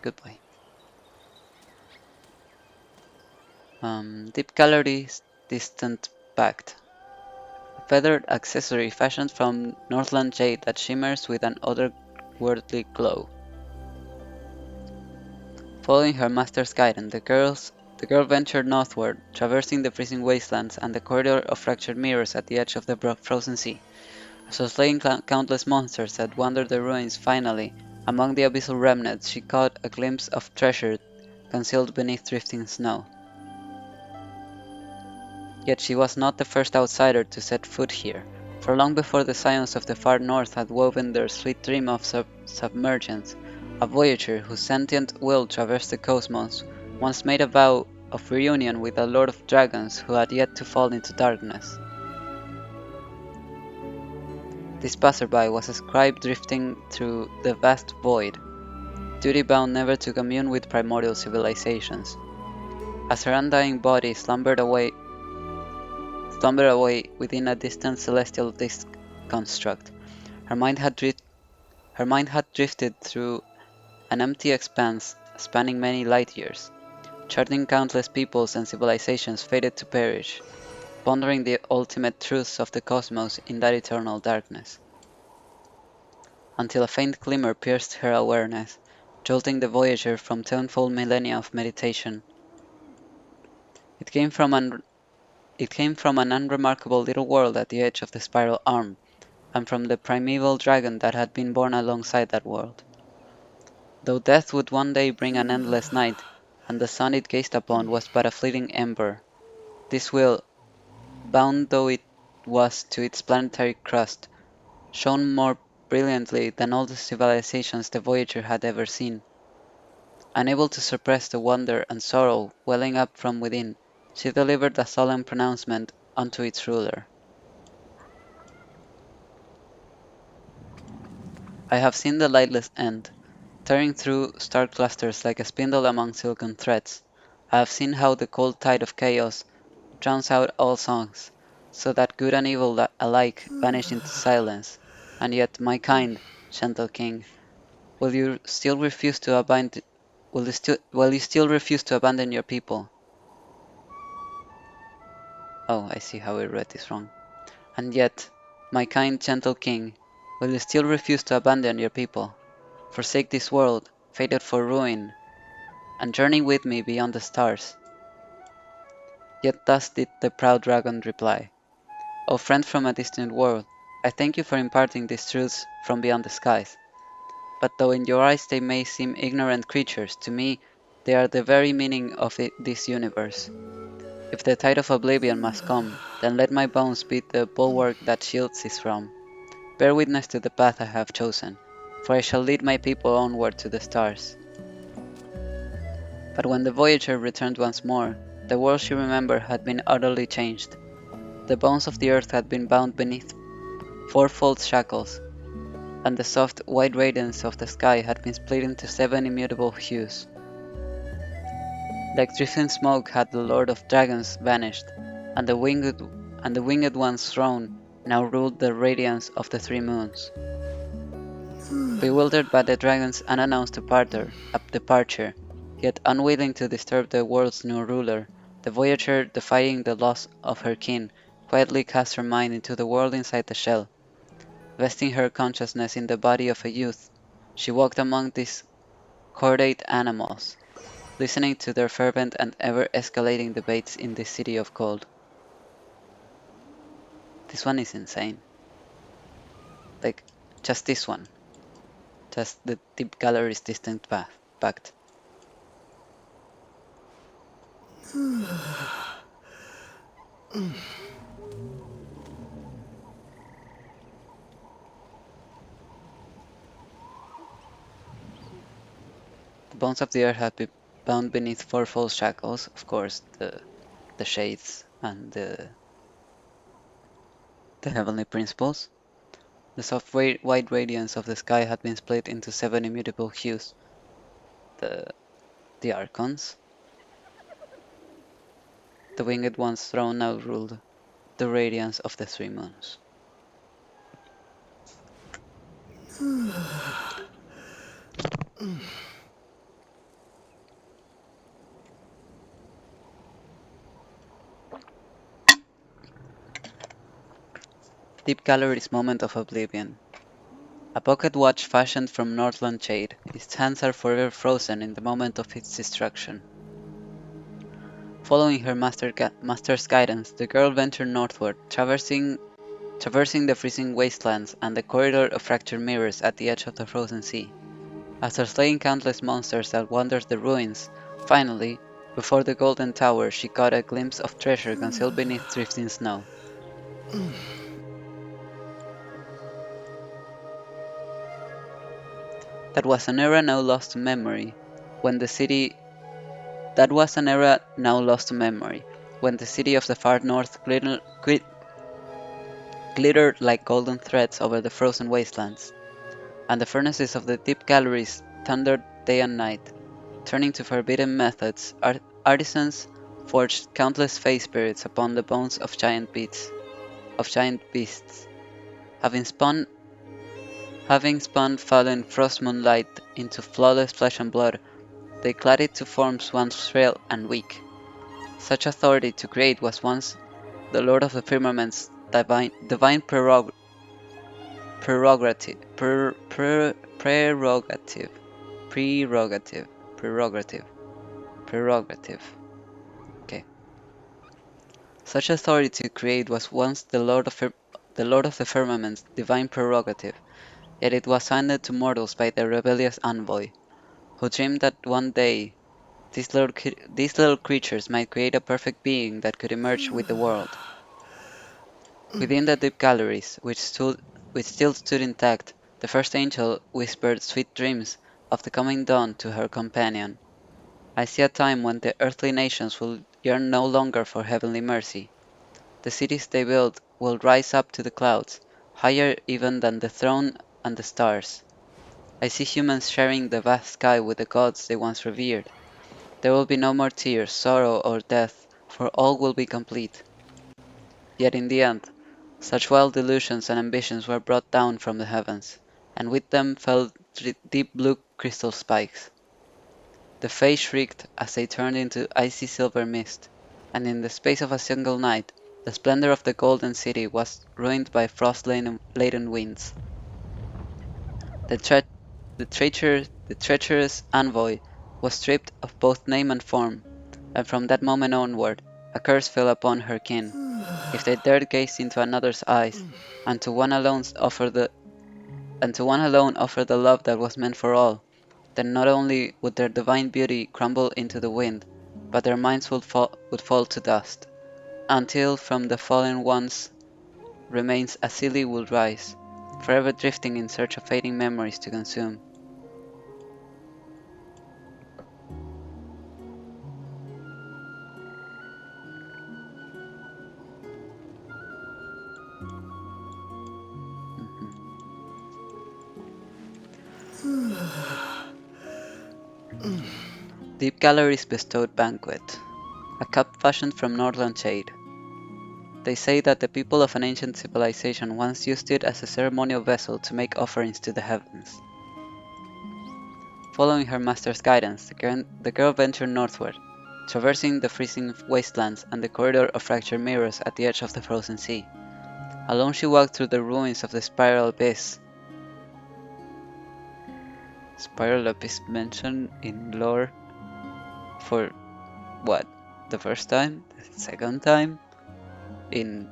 Good boy. Deep calories, distant pact. A feathered accessory fashioned from Northland jade that shimmers with an otherworldly glow. Following her master's guidance, the girl ventured northward, traversing the freezing wastelands and the corridor of fractured mirrors at the edge of the frozen sea. So slaying countless monsters that wandered the ruins, finally, among the abyssal remnants, she caught a glimpse of treasure concealed beneath drifting snow. Yet she was not the first outsider to set foot here, for long before the scions of the far north had woven their sweet dream of submergence, a voyager whose sentient will traversed the cosmos once made a vow of reunion with a lord of dragons who had yet to fall into darkness. This passerby was a scribe drifting through the vast void, duty-bound never to commune with primordial civilizations. As her undying body slumbered away within a distant celestial disk construct, her mind had drifted through an empty expanse spanning many light years, charting countless peoples and civilizations fated to perish, pondering the ultimate truths of the cosmos in that eternal darkness. Until a faint glimmer pierced her awareness, jolting the voyager from tenfold millennia of meditation. It came from an unremarkable little world at the edge of the spiral arm, and from the primeval dragon that had been born alongside that world. Though death would one day bring an endless night, and the sun it gazed upon was but a fleeting ember, this will, bound though it was to its planetary crust, shone more brilliantly than all the civilizations the voyager had ever seen. Unable to suppress the wonder and sorrow welling up from within, she delivered a solemn pronouncement unto its ruler. I have seen the lightless end, tearing through star clusters like a spindle among silken threads. I have seen how the cold tide of chaos drowns out all songs, so that good and evil alike vanish into silence. And yet, my kind, gentle king, will you still refuse to abandon? Will you still refuse to abandon your people? Oh, I see how I read this wrong. And yet, my kind, gentle king, will you still refuse to abandon your people? Forsake this world, fated for ruin, and journey with me beyond the stars. Yet thus did the proud dragon reply. O friend from a distant world, I thank you for imparting these truths from beyond the skies. But though in your eyes they may seem ignorant creatures, to me they are the very meaning of this universe. If the tide of oblivion must come, then let my bones be the bulwark that shields this realm. Bear witness to the path I have chosen, for I shall lead my people onward to the stars. But when the voyager returned once more, the world she remembered had been utterly changed. The bones of the earth had been bound beneath fourfold shackles, and the soft, white radiance of the sky had been split into 7 immutable hues. Like drifting smoke had the Lord of Dragons vanished, and the winged one's throne now ruled the radiance of the 3 moons. Bewildered by the dragon's unannounced departure, yet unwilling to disturb the world's new ruler, the voyager, defying the laws of her kin, quietly cast her mind into the world inside the shell. Vesting her consciousness in the body of a youth, she walked among these chordate animals, listening to their fervent and ever-escalating debates in this city of gold. This one is insane. Like, just this one. Just the deep gallery's distant pact. The bones of the earth had been bound beneath fourfold shackles, of course, the shades and the heavenly principles. The soft white radiance of the sky had been split into 7 immutable hues. The archons. The winged one's throne now ruled the radiance of the 3 moons. Deep Gallery's moment of oblivion. A pocket watch fashioned from Northland jade, its hands are forever frozen in the moment of its destruction. Following her master's guidance, the girl ventured northward, traversing the freezing wastelands and the corridor of fractured mirrors at the edge of the frozen sea. After slaying countless monsters that wandered the ruins, finally, before the golden tower, she caught a glimpse of treasure concealed beneath drifting snow. That was an era now lost to memory, when the city of the far north glittered like golden threads over the frozen wastelands, and the furnaces of the deep galleries thundered day and night. Turning to forbidden methods, artisans forged countless face spirits upon the bones of giant beasts. Having spun fallen frost moonlight into flawless flesh and blood, they clad it to forms once frail and weak. Such authority to create was once the Lord of the Firmament's divine prerogative. Okay. Such authority to create was once the Lord of the Firmament's divine prerogative, yet it was handed to mortals by their rebellious envoy, who dreamed that one day these little creatures might create a perfect being that could emerge with the world. Within the deep galleries, which still stood intact, the first angel whispered sweet dreams of the coming dawn to her companion. I see a time when the earthly nations will yearn no longer for heavenly mercy. The cities they build will rise up to the clouds, higher even than the throne and the stars. I see humans sharing the vast sky with the gods they once revered. There will be no more tears, sorrow, or death, for all will be complete. Yet in the end, such wild delusions and ambitions were brought down from the heavens, and with them fell deep blue crystal spikes. The fae shrieked as they turned into icy silver mist, and in the space of a single night, the splendor of the golden city was ruined by frost-laden winds. The treacherous envoy was stripped of both name and form, and from that moment onward, a curse fell upon her kin. If they dared gaze into another's eyes, and to one alone offer the love that was meant for all, then not only would their divine beauty crumble into the wind, but their minds would fall to dust, until from the fallen ones remains a silly would rise, forever drifting in search of fading memories to consume. Deep Galleries bestowed banquet, a cup fashioned from northern shade. They say that the people of an ancient civilization once used it as a ceremonial vessel to make offerings to the heavens. Following her master's guidance, the girl ventured northward, traversing the freezing wastelands and the corridor of fractured mirrors at the edge of the frozen sea. Alone she walked through the ruins of the Spiral Abyss. Spiral Abyss mentioned in lore for what? The first time? The second time? In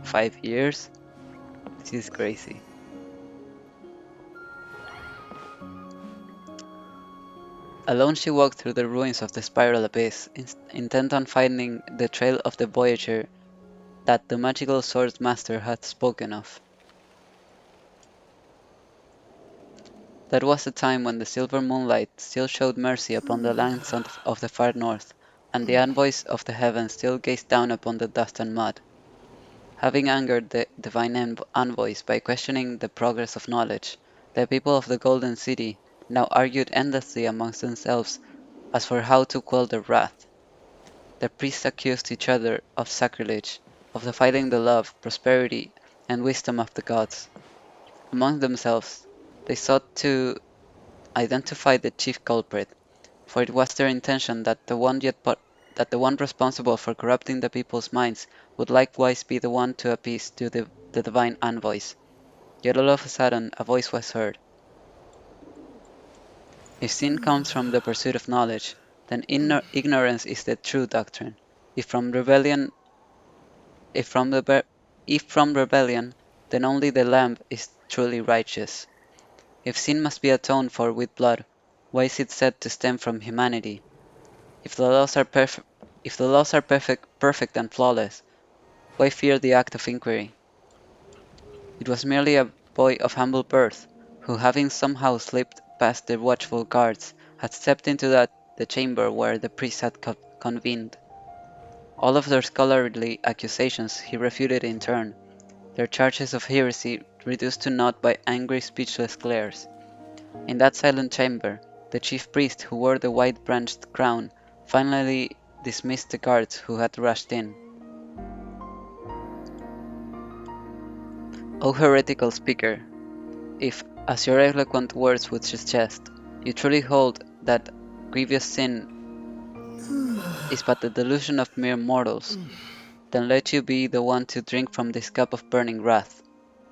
5 years? This is crazy. Alone she walked through the ruins of the Spiral Abyss, intent on finding the trail of the Voyager that the magical sword master had spoken of. That was a time when the silver moonlight still showed mercy upon the lands of the far north, and the envoys of the heavens still gazed down upon the dust and mud. Having angered the divine envoys by questioning the progress of knowledge, the people of the Golden City now argued endlessly amongst themselves as for how to quell their wrath. The priests accused each other of sacrilege, of defiling the love, prosperity, and wisdom of the gods. Among themselves, they sought to identify the chief culprit, for it was their intention that the one responsible for corrupting the people's minds would likewise be the one to appease to the divine envoys. Yet all of a sudden a voice was heard. If sin comes from the pursuit of knowledge, then ignorance is the true doctrine. If from rebellion, then only the Lamb is truly righteous. If sin must be atoned for with blood, why is it said to stem from humanity? If the laws are perfect and flawless, why fear the act of inquiry? It was merely a boy of humble birth, who having somehow slipped past the watchful guards, had stepped into the chamber where the priests had convened. All of their scholarly accusations he refuted in turn, their charges of heresy reduced to naught by angry speechless glares. In that silent chamber, the chief priest who wore the white-branched crown finally dismissed the guards who had rushed in. O heretical speaker, if, as your eloquent words would suggest, you truly hold that grievous sin is but the delusion of mere mortals, then let you be the one to drink from this cup of burning wrath.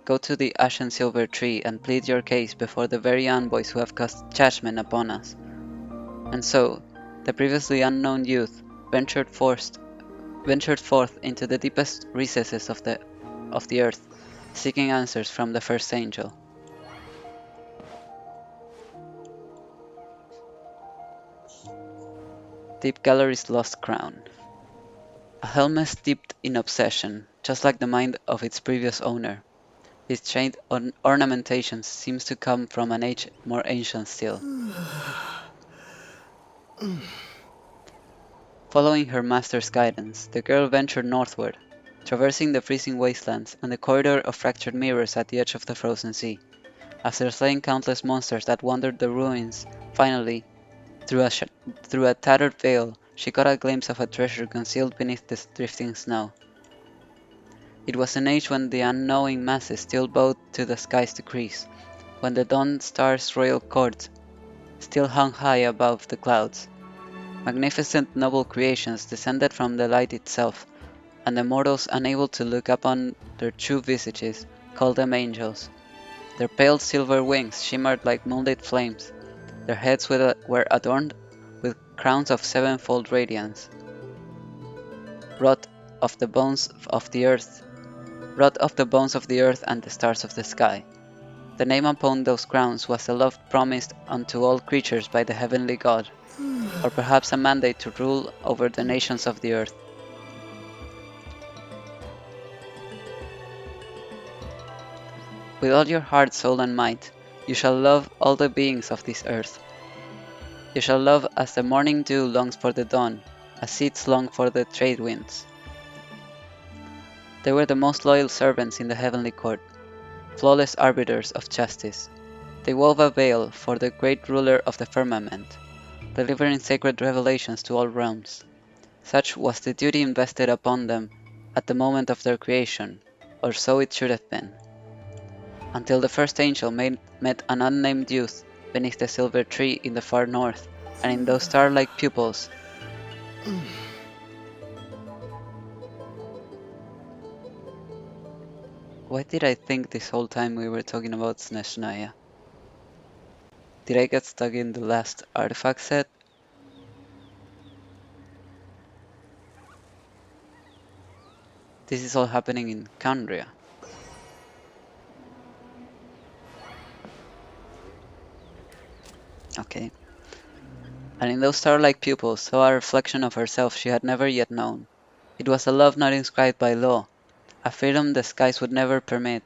Go to the ashen silver tree and plead your case before the very envoys who have cast judgment upon us. And so, the previously unknown youth ventured forth into the deepest recesses of the earth, seeking answers from the first angel. Deep Gallery's Lost Crown. A helmet steeped in obsession, just like the mind of its previous owner. Its chained ornamentation seems to come from an age more ancient still. Following her master's guidance, the girl ventured northward, traversing the freezing wastelands and the corridor of fractured mirrors at the edge of the frozen sea. After slaying countless monsters that wandered the ruins, finally, through a tattered veil, she caught a glimpse of a treasure concealed beneath the drifting snow. It was an age when the unknowing masses still bowed to the sky's decrees, when the dawn star's royal court still hung high above the clouds. Magnificent noble creations descended from the light itself, and the mortals unable to look upon their true visages called them angels. Their pale silver wings shimmered like moonlit flames. Their heads were adorned with crowns of sevenfold radiance, wrought of the bones of the earth, wrought of the bones of the earth and the stars of the sky. The name upon those crowns was a love promised unto all creatures by the heavenly God, or perhaps a mandate to rule over the nations of the earth. With all your heart, soul, and might, you shall love all the beings of this earth. You shall love as the morning dew longs for the dawn, as seeds long for the trade winds. They were the most loyal servants in the heavenly court, flawless arbiters of justice. They wove a veil for the great ruler of the firmament, delivering sacred revelations to all realms. Such was the duty invested upon them at the moment of their creation, or so it should have been. Until the first angel met an unnamed youth beneath the silver tree in the far north, and in those star-like pupils. Why did I think this whole time we were talking about Snezhnaya? Did I get stuck in the last artifact set? This is all happening in Kandria. Okay. And in those star-like pupils saw a reflection of herself she had never yet known. It was a love not inscribed by law, a freedom the skies would never permit.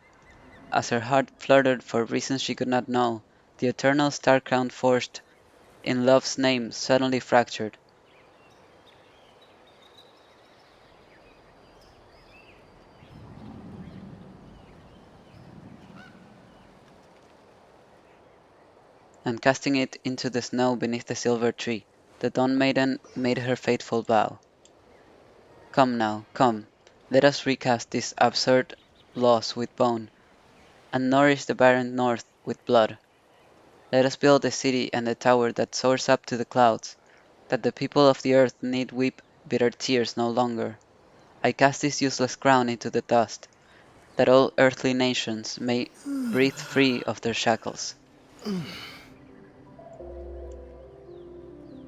As her heart fluttered for reasons she could not know, the eternal star crown forged in love's name suddenly fractured. And casting it into the snow beneath the silver tree, the Dawn Maiden made her fateful vow. Come now, come, let us recast these absurd laws with bone, and nourish the barren north with blood. Let us build the city and the tower that soars up to the clouds, that the people of the earth need weep bitter tears no longer. I cast this useless crown into the dust, that all earthly nations may breathe free of their shackles.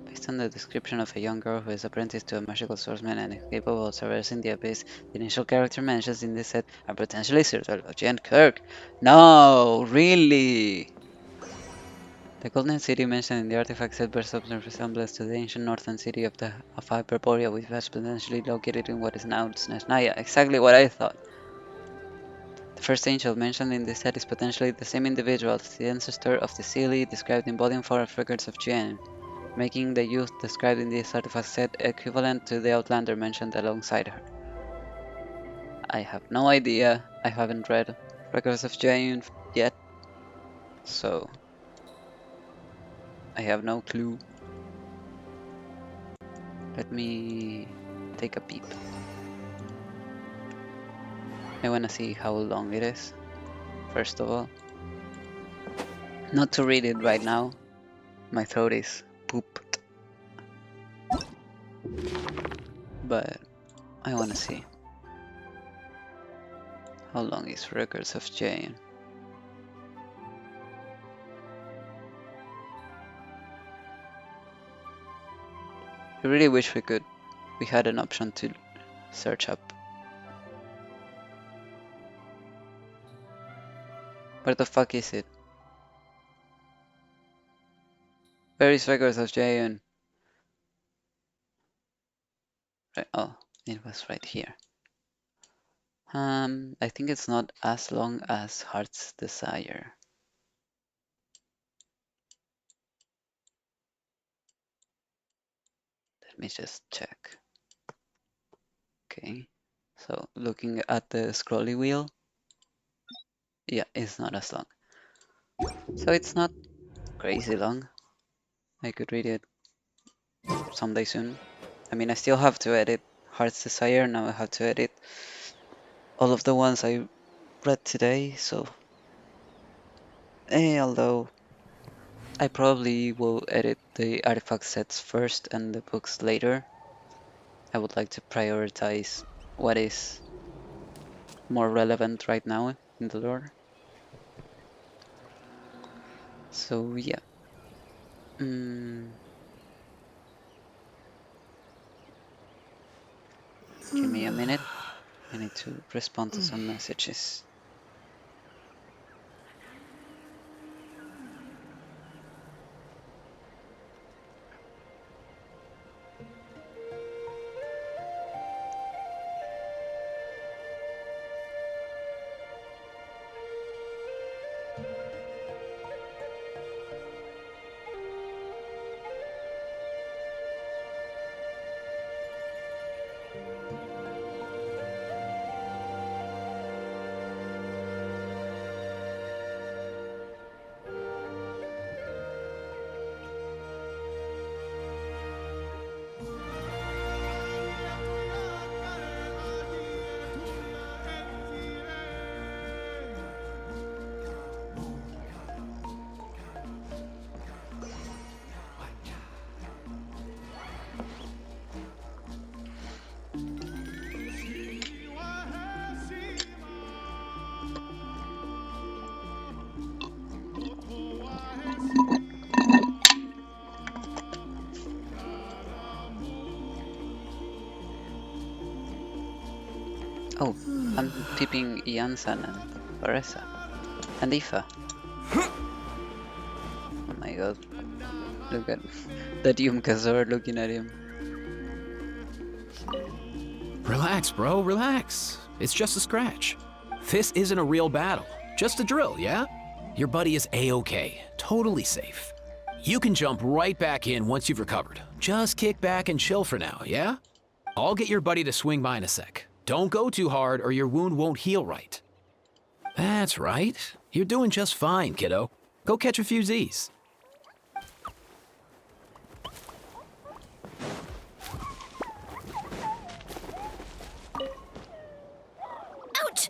Based on the description of a young girl who is apprenticed to a magical swordsman and is capable of traversing the abyss, the initial character mentions in this set are potentially Sirtology and Kirk. No, really? The Golden City mentioned in the artifact set bears some resemblance to the ancient northern city of Hyperborea, which was potentially located in what is now Snezhnaya. Exactly what I thought. The first angel mentioned in this set is potentially the same individual as the ancestor of the Seelie described in Volume 4 of Records of Genshin, making the youth described in this artifact set equivalent to the Outlander mentioned alongside her. I have no idea. I haven't read Records of Genshin yet, so I have no clue. Let me take a peep. I wanna see how long it is, first of all. Not to read it right now. My throat is pooped. But I wanna see. How long is Records of Genshin? I really wish we had an option to search up. Where the fuck is it? Where is Records of Genshin? Right, oh, it was right here. I think it's not as long as Heart's Desire. Let me just check. Okay, so looking at the scrolly wheel, yeah, it's not as long. So it's not crazy long. I could read it someday soon. I mean, I still have to edit Heart's Desire. Now I have to edit all of the ones I read today. So, although I probably will edit the artifact sets first and the books later, I would like to prioritize what is more relevant right now in the lore. So yeah. Give me a minute. I need to respond to some messages. Oh, I'm peeping Jansan and Varesa. And Ifa. Oh my god. Look at that Yumkazor looking at him. Relax, bro, relax. It's just a scratch. This isn't a real battle, just a drill, yeah? Your buddy is A-okay, totally safe. You can jump right back in once you've recovered. Just kick back and chill for now, yeah? I'll get your buddy to swing by in a sec. Don't go too hard or your wound won't heal right. That's right. You're doing just fine, kiddo. Go catch a few Z's. Ouch!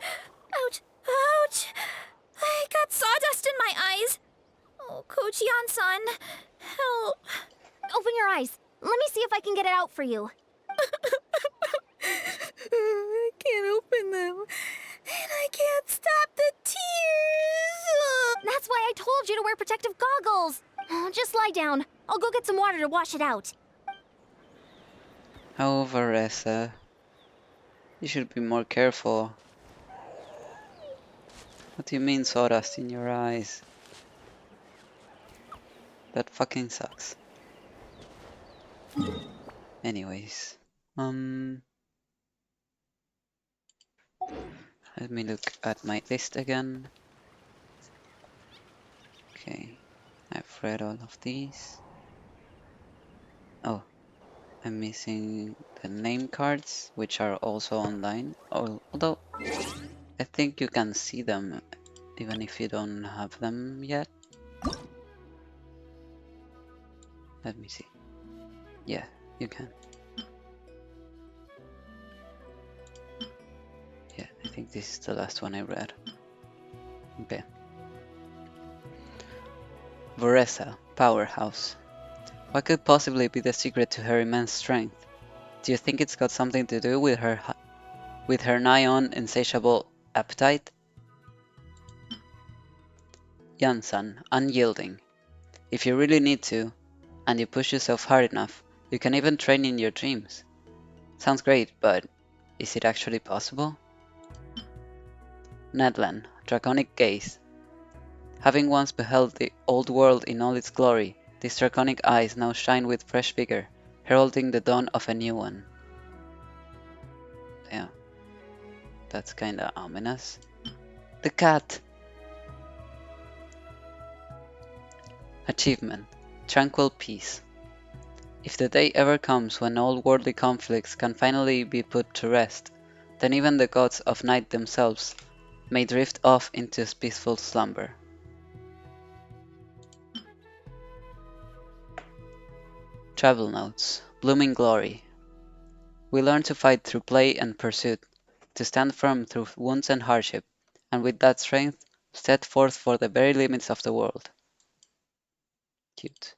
Ouch! Ouch! I got sawdust in my eyes. Oh, Kochian-san, help. Open your eyes. Let me see if I can get it out for you. I can't open them. And I can't stop the tears. That's why I told you to wear protective goggles. Just lie down. I'll go get some water to wash it out. Oh, Varesa. You should be more careful. What do you mean sawdust in your eyes? That fucking sucks. Anyways, let me look at my list again. Okay, I've read all of these. Oh, I'm missing the name cards, which are also online. Although I think you can see them even if you don't have them yet. Let me see. Yeah, you can. Yeah, I think this is the last one I read. Okay. Varesa, powerhouse. What could possibly be the secret to her immense strength? Do you think it's got something to do with her nigh-on insatiable appetite? Jansan, unyielding. If you really need to, and you push yourself hard enough, you can even train in your dreams. Sounds great, but is it actually possible? Nedlan, draconic gaze. Having once beheld the old world in all its glory, these draconic eyes now shine with fresh vigor, heralding the dawn of a new one. Yeah, that's kinda ominous. The cat! Achievement, tranquil peace. If the day ever comes when all worldly conflicts can finally be put to rest, then even the gods of night themselves may drift off into peaceful slumber. Travel notes. Blooming glory. We learn to fight through play and pursuit, to stand firm through wounds and hardship, and with that strength, set forth for the very limits of the world. Cute.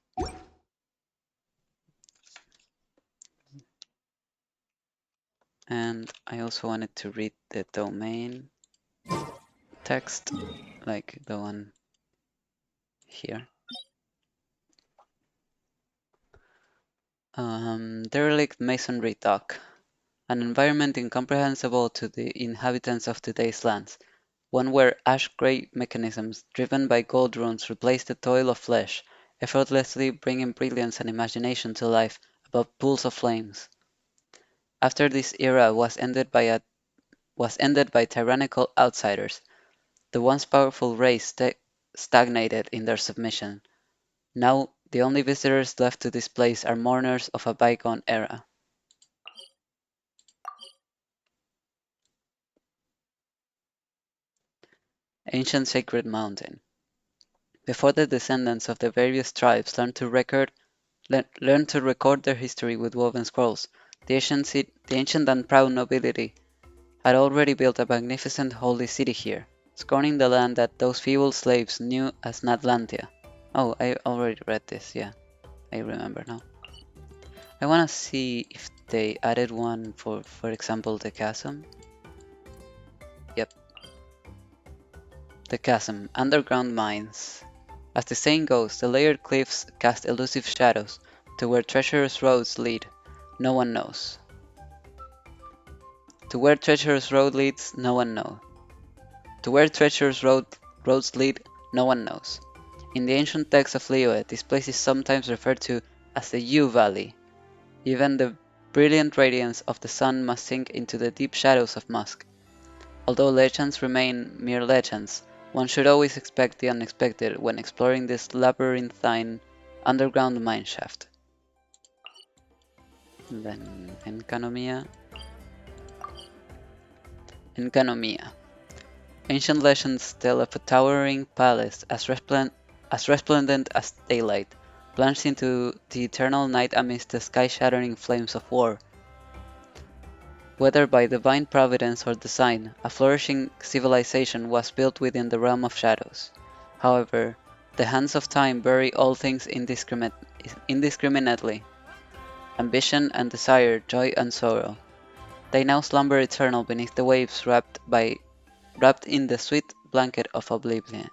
And I also wanted to read the domain text, like the one here. Derelict masonry dock. An environment incomprehensible to the inhabitants of today's lands. One where ash-gray mechanisms driven by gold runes replace the toil of flesh, effortlessly bringing brilliance and imagination to life above pools of flames. After this era was ended by tyrannical outsiders, the once powerful race stagnated in their submission. Now, the only visitors left to this place are mourners of a bygone era. Ancient Sacred Mountain. Before the descendants of the various tribes learned to record their history with woven scrolls, the ancient and proud nobility had already built a magnificent holy city here, scorning the land that those feeble slaves knew as Natlantia. Oh, I already read this, yeah, I remember now. I wanna see if they added one for example, the chasm. Yep. The chasm, underground mines. As the saying goes, the layered cliffs cast elusive shadows to where treacherous roads lead, no one knows. To where treacherous road leads, no one knows. To where treacherous roads lead, no one knows. In the ancient texts of Liyue, this place is sometimes referred to as the U Valley. Even the brilliant radiance of the sun must sink into the deep shadows of musk. Although legends remain mere legends, one should always expect the unexpected when exploring this labyrinthine underground mineshaft. Then enkanomiya. Enkanomiya. Ancient legends tell of a towering palace as resplendent as daylight, plunged into the eternal night amidst the sky-shattering flames of war. Whether by divine providence or design, a flourishing civilization was built within the realm of shadows. However, the hands of time bury all things indiscriminately. Ambition and desire, joy and sorrow. They now slumber eternal beneath the waves wrapped in the sweet blanket of oblivion.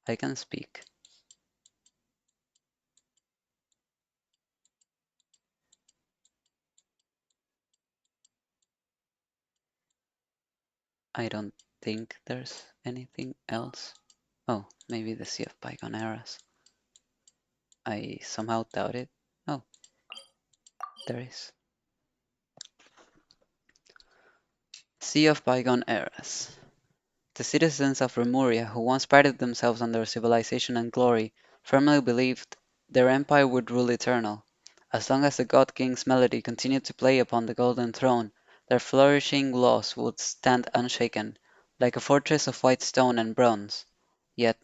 I can speak. I don't think there's anything else. Oh, maybe the Sea of Bygone Eras. I somehow doubt it. Oh, there is. Sea of Bygone Eras. The citizens of Remuria, who once prided themselves on their civilization and glory, firmly believed their empire would rule eternal. As long as the God King's melody continued to play upon the golden throne, their flourishing laws would stand unshaken, like a fortress of white stone and bronze. Yet,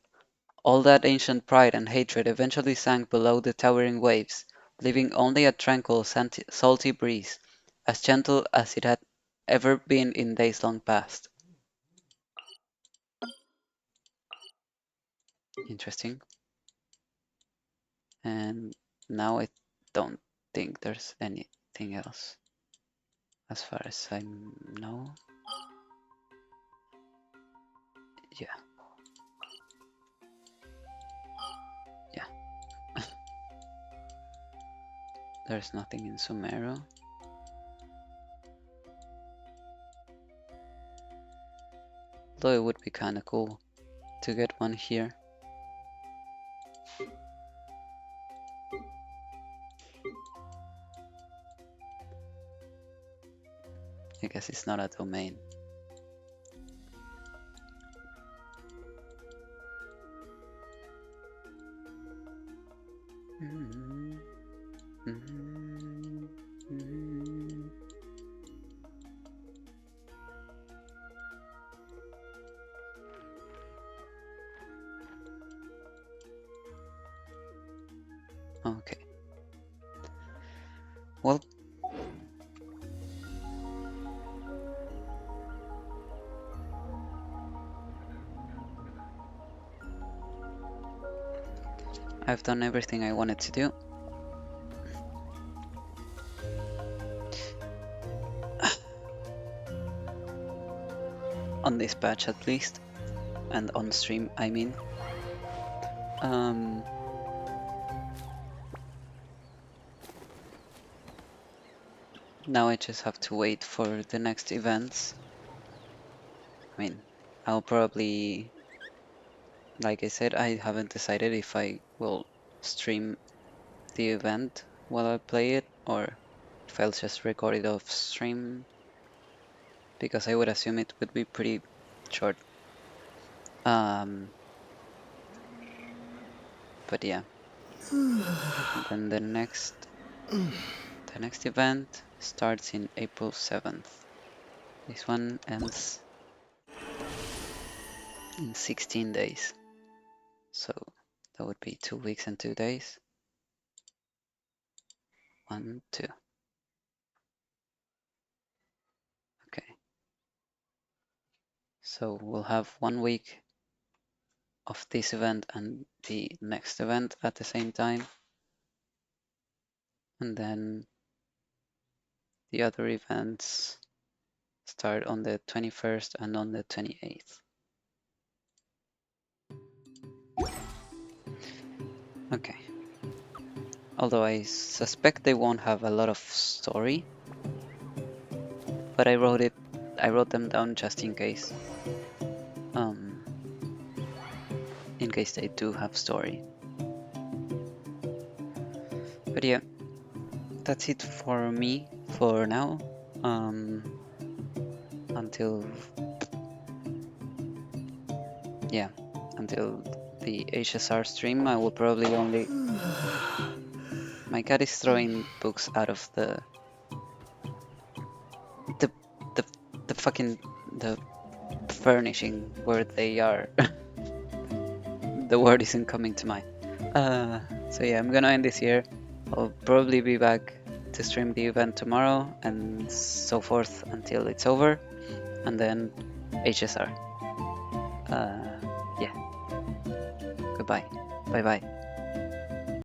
all that ancient pride and hatred eventually sank below the towering waves, leaving only a tranquil, salty breeze, as gentle as it had ever been in days long past. Interesting. And now I don't think there's anything else, as far as I know. Yeah. Yeah. There's nothing in Sumeru. Though it would be kinda cool to get one here. I guess it's not a domain. I've done everything I wanted to do. On this patch at least, and on stream I mean. Now I just have to wait for the next events. I mean, I'll probably, like I said, I haven't decided if I will stream the event while I play it, or if I'll just record it off stream, because I would assume it would be pretty short. But yeah. And then the next event starts in April 7th. This one ends in 16 days. So that would be 2 weeks and 2 days. 1, 2. Okay. So we'll have 1 week of this event and the next event at the same time. And then the other events start on the 21st and on the 28th. Okay. Although I suspect they won't have a lot of story, but I wrote them down just in case. In case they do have story. But yeah, that's it for me for now. Until the HSR stream, I will probably only. My cat is throwing books out of the fucking furnishing where they are. The word isn't coming to mind. So yeah, I'm gonna end this here. I'll probably be back to stream the event tomorrow and so forth until it's over, and then HSR. Yeah. Goodbye. Bye bye.